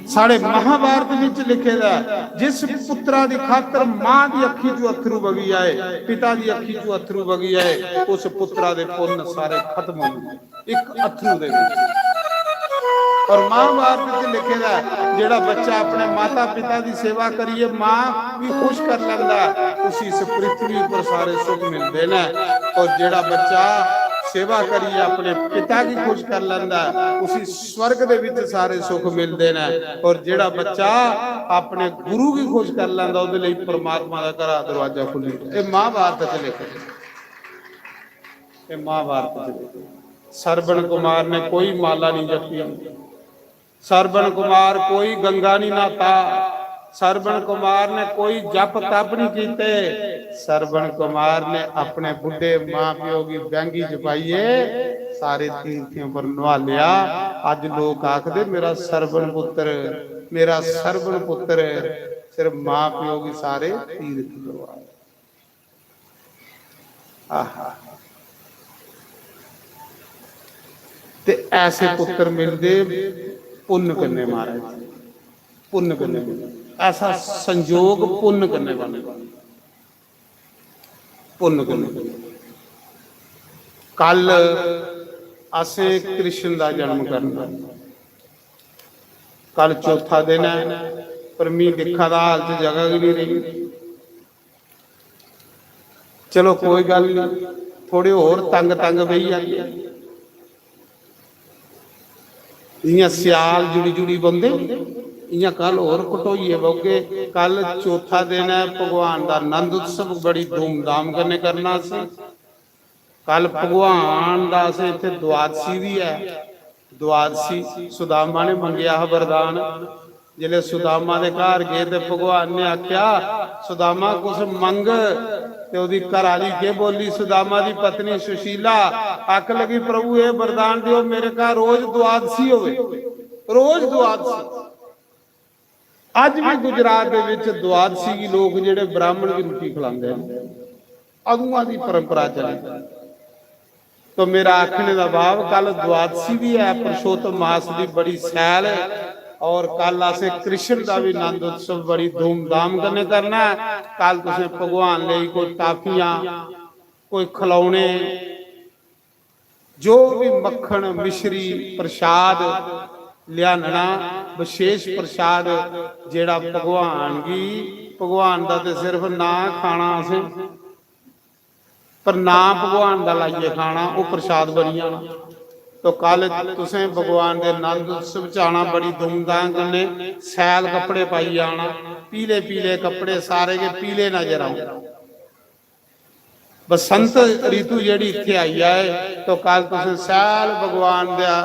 Speaker 5: साढ़े महाभारत विच लिखे दा, जिस पुत्रा दी खातर मां दी अखी चो अथरू वगी आए, पिता दी अखी चो अथरू वगी आए, उस पुत्रा दे पुण्य सारे खत्म हो गए एक अथरू दे विच। और महाभारत विच लिखे दा, जेड़ा बच्चा अपने माता पिता दी सेवा करिए मां भी खुश कर लैंदा, उसी इस पृथ्वी पर सारे सुख मिलदे ने। और जेड़ा बच्चा सेवा करिए अपने पिता की खुश कर लेंदा, उसी स्वर्ग दे विच सारे सुख मिलदे ने। और जेड़ा बच्चा अपने गुरु की खुश कर लेंदा, उहदे लई परमात्मा दा घर दरवाजा खुली। ये महाभारत च लिखे, ये महाभारत च लिखे। सरवण कुमार ने कोई माला नहीं जपी, सरवण कुमार कोई गंगा नहीं नहाता, सरवण कुमार ने कोई जप तप नहीं कीते। सरवण कुमार ने अपने बुढ़े मां प्यो की बैंगी जपाइए, सारे तीर्थियों पर नवा लिया। अज लोग आखदे मेरा सरवण पुत्र, मेरा सरवण पुत्र, सिर्फ मां प्यो की सारे तीर्थ करवाए। आहा, ते ऐसे पुत्र मिलते पुण्य करने महाराज, पुण्य करने ऐसा संयोग पुण्य करने वाले, पुण्य करने। कल असे कृष्ण का जन्म करना, कल चौथा दिन है, पर मी दिखा दा हाल च जगह भी नहीं रही। चलो कोई गल नहीं, थोड़े होर तंग तंग बही जाए, इयां सियाल जुड़ी जुड़ी बंदे, इयां कल होर कटोइए बौगे। कल चौथा दिन है, भगवान का आनंद उत्सव बड़ी धूमधाम कन्ने करना सी। कल भगवान का इत्थे द्वादशी भी है, द्वादशी सुदामा ने मंगिया वरदान, जिले सुदामा दे घर गए तो भगवान ने आख्या सुदामा कुछ मंग, ते ओदी घरआली के बोली सुदामा दी पत्नी सुशीला आख लगी प्रभु ये वरदान दियो मेरे घर रोज द्वादशी होवे, रोज द्वादशी। अज भी गुजरात दे विच द्वादशी लोग जेड़े ब्राह्मण की रोटी खिलांदे ने, अदुआं दी परंपरा चली। तो मेरा आखने का भाव कल द्वादशी भी है, पुरुषोत्तम मास की बड़ी सैल है, और कल असें कृष्ण का भी आनंद उत्सव बड़ी धूमधाम कन्नै करना है। कल तुसें भगवान लई कोई टाफियां, कोई खिलौने, जो भी मक्खन मिश्री प्रसाद लियाना, विशेष प्रसाद जेड़ा भगवान की, भगवान का तो सिर्फ ना खाना असें, पर ना भगवान का लाइए खाना, वो प्रसाद बनी जाना। तो कल तुसें भगवान के आनंद उत्सव च आना, बड़ी धूमधाम कन्नै सैल कपड़े पाई आना, पीले पीले कपड़े सारे के पीले नजर आए। बसंत ऋतु जेड़ी इत्थे आई है, तो कल तुसें सैल भगवान दा,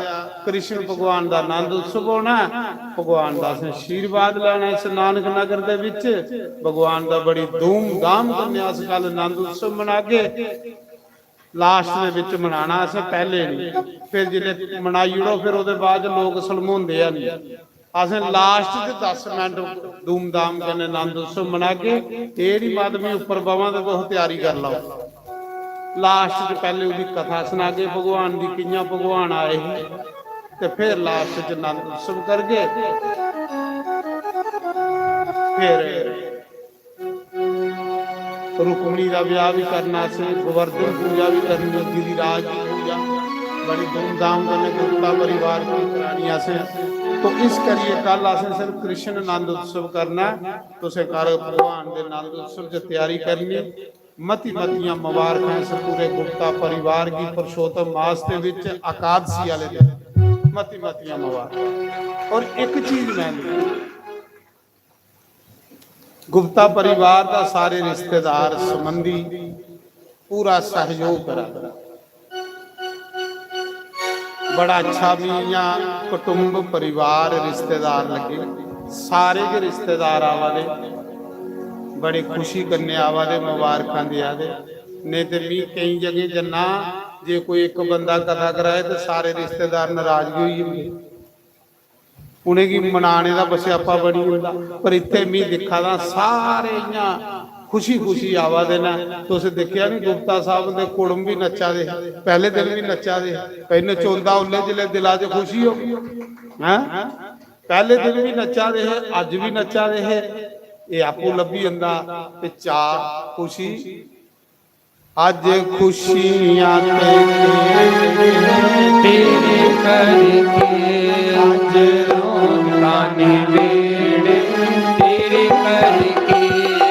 Speaker 5: कृष्ण भगवान का आनंद उत्सव होना, भगवान का आशीर्वाद लेना इस नानक नगर दे विच। भगवान का बड़ी धूमधाम कन्नै अस कल आनंद उत्सव मनागे। लास्ट दे विच मनाना असें, पहले नहीं। फिर जिले मनाई उड़ो फिर उहदे बाद लोग सलमाउंदे नहीं। असें लास्ट च 10 मिनट धूमधाम कन्नै आनंद उत्सव मनागे। ये नहीं मादमी उपर बवां ते तुस तैयारी कर लो। लास्ट च पहले उसकी कथा सुनागे भगवान की, कियां भगवान आए ही, ते फिर लास्ट च आनंद उत्सव करगे। फिर रुक्मणी का ब्याह भी करना से, गोवर्धन पूजा भी करनी, गिरिराज की पूजा बड़ी धूमधाम करने गुप्ता परिवार की करानी से। तो इस करिए कल असें सिर्फ कृष्ण आनंद उत्सव करना, तुसें कर भगवान के आनंद उत्सव की तैयारी करनी। मती मतियां मुबारकां इस पूरे गुप्ता परिवार की पुरुषोत्तम मास के विच एकादशी वाले दिन, मती मतियां मुबारकां। और एक चीज मैं गुप्ता परिवार का सारे रिश्तेदार संबंधी पूरा सहयोग करा, बड़ा अच्छा भी यहाँ कुटुंब परिवार रिश्तेदार लगे, सारे के रिश्तेदार आवादे, बड़ी खुशी करने आवादे, मुबारकां दिया दे। नहीं तो मी कई जगह जन्ना, जे कोई एक बंदा कथा कराए तो सारे रिश्तेदार नाराजगी हुई होंगी, उन्हें की मनाने का बस्यापा बनी होंदा। पर इत्थे मी दिखा दा सारे इयां खुशी खुशी आवा दे ना। तुस देखिया नहीं गुप्ता साहब दे कुड़म भी नच्चा दे, पहले दिन भी नच्चा दे, कई नचोंदा उल्ले जिले दिला च खुशी हो हैं, पहले दिन भी नच्चा दे है, अज भी नच्चा दे है। ये आपू लभी जंदा ते चा खुशी, अज खुशियां
Speaker 4: तेरे करके अज रोंदाने वेड़े, तेरे करके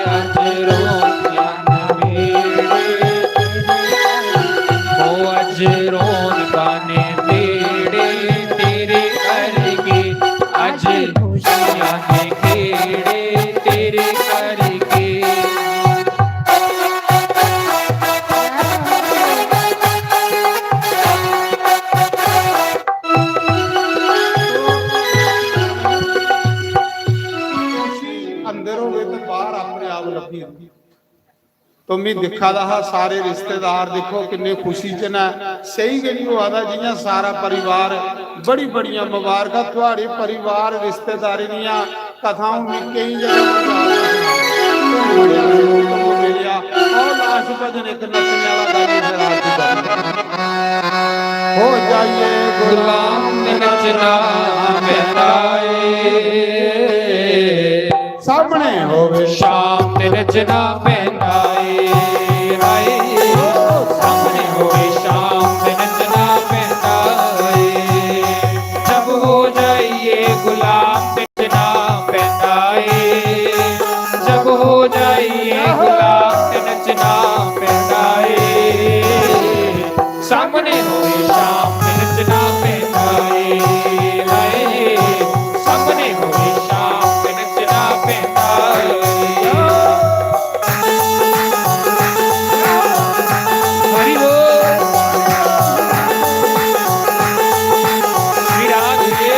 Speaker 4: अज रोंदाने वेड़े, ओ अज रोंदाने वेड़े, तेरे करके अज खुशियां दे खेड़े, तेरे करके।
Speaker 5: तो मैं दिखा रहा सारे रिश्तेदार देखो किन्ने खुशी च ना, सही गई हुआ था जियां सारा परिवार, बड़ी बड़िया मुबारकां तुहाड़े परिवार रिश्तेदारी दियां कथाओं में कई मिलिया। और लास्ट भजन एक नचने वाला हो जाइए गुलाम
Speaker 4: नचना बेताए,
Speaker 5: सामने होवे
Speaker 4: शाम ते नचना पैंदा ए, हाय सामने होवे शाम ते नचना पैंदा ए, जब हो जाइए गुलाम ते नचना पैंदा ए, जब हो जाइए गुलाम ते नचना पैंदा ए, सामने होवे शाम ते नचना पैंदा ए, हाय सामने होवे शाम ते नचना पैंदा ए। हरि बोल विराज के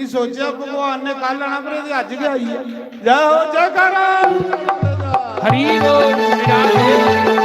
Speaker 5: ਸੋਚਿਆ ਭਗਵਾਨ ਨੇ ਕੱਲ ਆਣਾ ਪਰ ਇਹਦੀ ਅੱਜ ਗਿਆ ਹੀ ਜੈ ਹੋ ਜੈ ਕਰ
Speaker 4: ਹਰੀ ਬੋਲ ਵਿਰਾਜੇ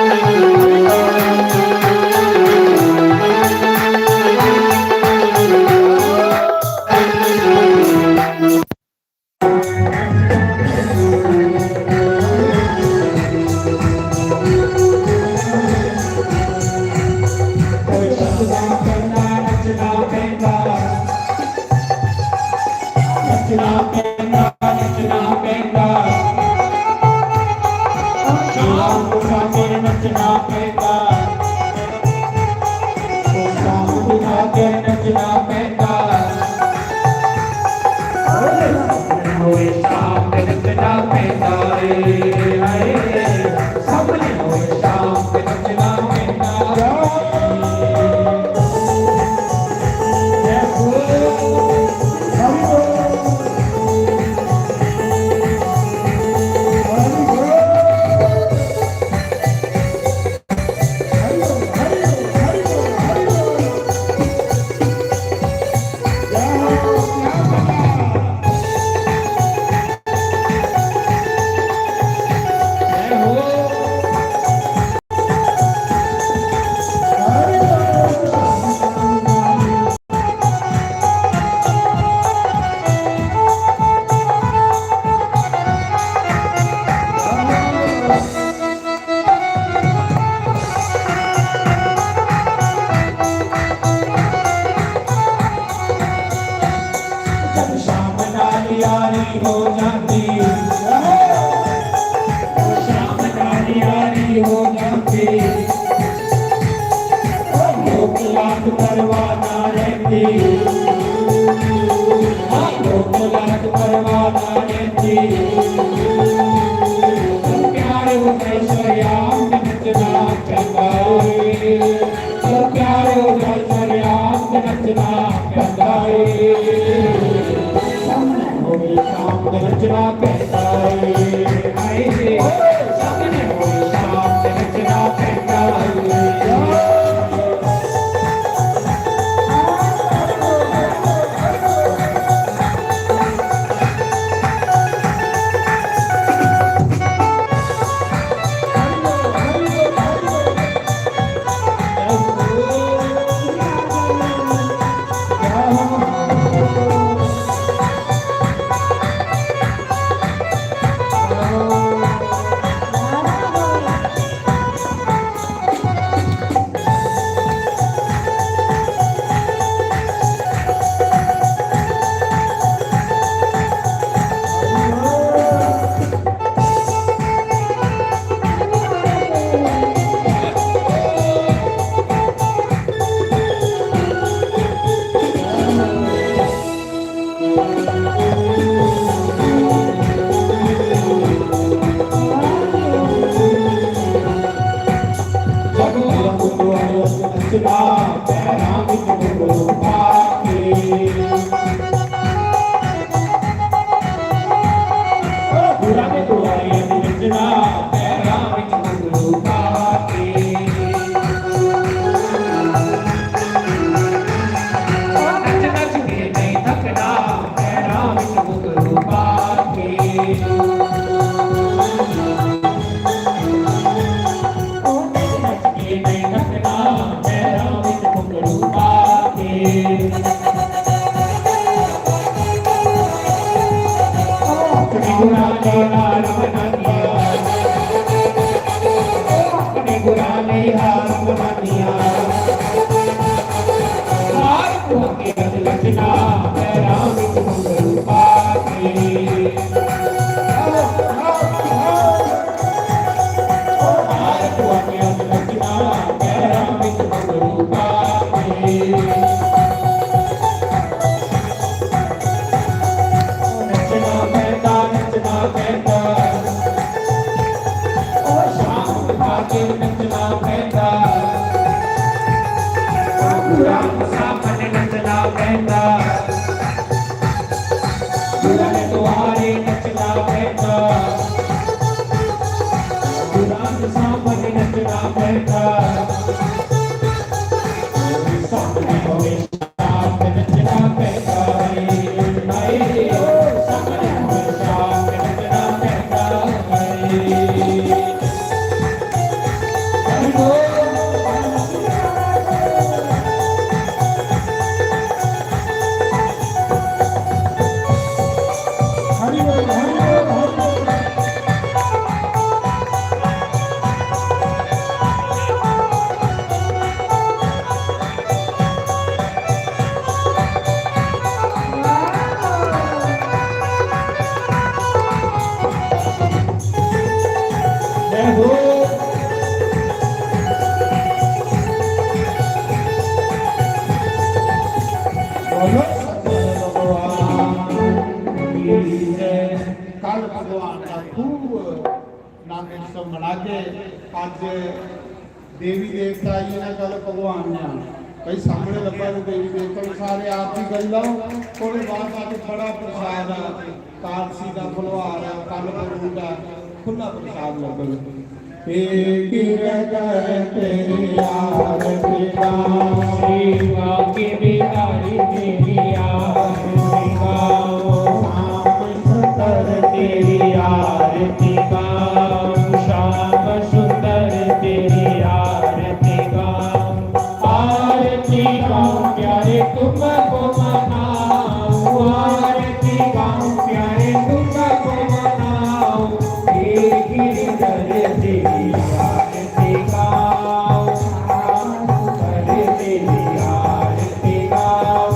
Speaker 5: के अज देवी देवता जी ने कल भगवान ने भाई सामने लगा तो देवी देवता भी सारे आप ही कर लो थोड़े बाद आके बड़ा प्रसाद है कालसी का फुलवार है कल फ्रूट है खुला प्रसाद लगल तेरी आरती गाओ
Speaker 3: शिवा के बिहारी तेरी आरती गाओ
Speaker 5: श्याम सुंदर
Speaker 3: तेरी आरती गाओ श्याम सुंदर तेरी आरती गाओ आरती गाओ प्यारे तुमको मनाओ आरती गाओ प्यारे तुमको मनाओ एक गिरधर तेरी आरती गाओ सुंदर तेरी आरती गाओ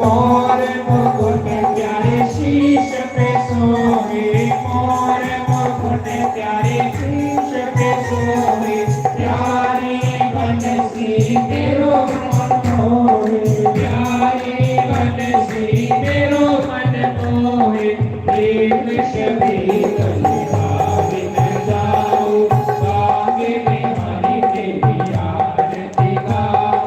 Speaker 3: मोर मुकुट प्यारे शीश पे सोए मोर मुकुट प्यारे शीश पे सोए प्यारे बनसी तेरो मन मोहे प्यारे बनसी तेरो मन मोहे प्रेम शबी कल्याण जाओ आगे में हरि तेरी आरती गाओ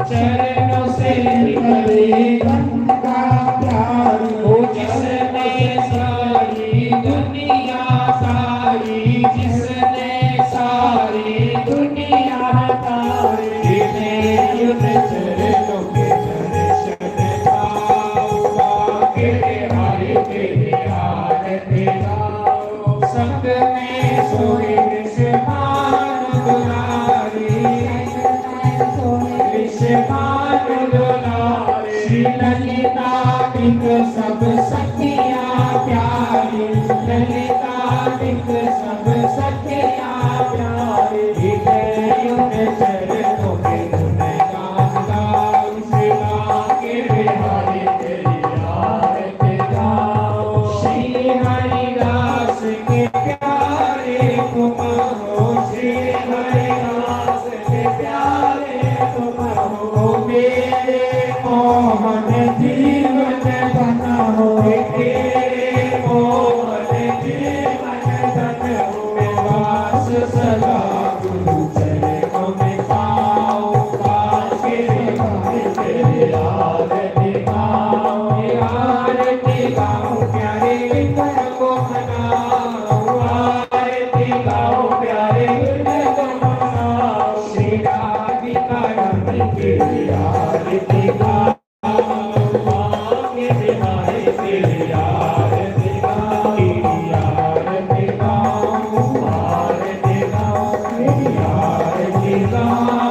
Speaker 3: चरणों से निकले गंगा प्यार हो जिसने सारी दुनिया सारी जिसने सारी दुनिया तारी युद्ध चरणों के दर्शन पाओ आगे हरि तेरी आरती गाओ संग में सोए विषमान दुलारी विषमान दुलारी श्री ललिता बिक सब सखियाँ प्यारी ललिता बिक सब सखियाँ प्यारी युद्ध चरणों के गुणगान गाओ श्री आगे बिहारी तेरी आरती गाओ श्री हरिदास के प्यारे तुम हो श्री हरिदास के प्यारे तुम हो मेरे मोहन जीवन बन हो तेरे मोहन जीवन बन हो वास सदा गुरु चरणों में पाओ आके हरि तेरी आरती गाओ प्यारे विघ्न को मनाओ आरती गाओ प्यारे विघ्न को मनाओ श्री राधिका रानी तेरी आरती गाओ आगे बिहारी तेरी आरती गाओ तेरी आरती गाओ आरती गाओ तेरी आरती गाओ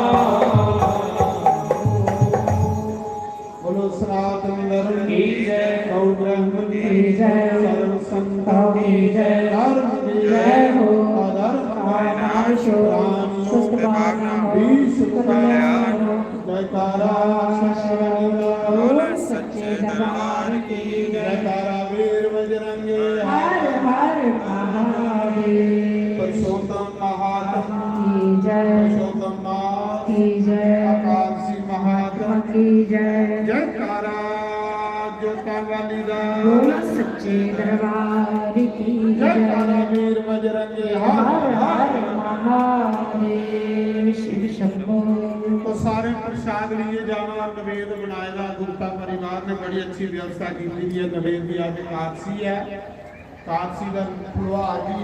Speaker 5: बोलो सनातन धर्म
Speaker 3: की जय
Speaker 5: गौ ब्रह्म
Speaker 3: की जय
Speaker 5: सर्व संतों
Speaker 3: की जय
Speaker 5: धर्म की
Speaker 3: जय हो
Speaker 5: अधर्म
Speaker 3: नाशो सुखवाना
Speaker 5: जयकारा
Speaker 3: बोलो सच्चे दरबार की जय
Speaker 5: जयकारा वीर बजरंगी
Speaker 3: हर हर महादेव
Speaker 5: पुरुषोत्तम महात्मा
Speaker 3: की जय
Speaker 5: पुरुषोत्तम नाथ
Speaker 3: की जय
Speaker 5: आकाशी महात्मा
Speaker 3: की जय
Speaker 5: जयकारा जोता वाली दा
Speaker 3: बोलो सच्चे दरबार की
Speaker 5: जयकारा
Speaker 3: जय
Speaker 5: वीर बजरंगी
Speaker 3: हर हर महादेव शिव शंभो
Speaker 5: तो सारे प्रसाद लिए जाना और नवेद बनाएगा गुप्ता परिवार ने बड़ी अच्छी व्यवस्था की हुई है नवेद की आज कादसी है कादसी का फुलवार भी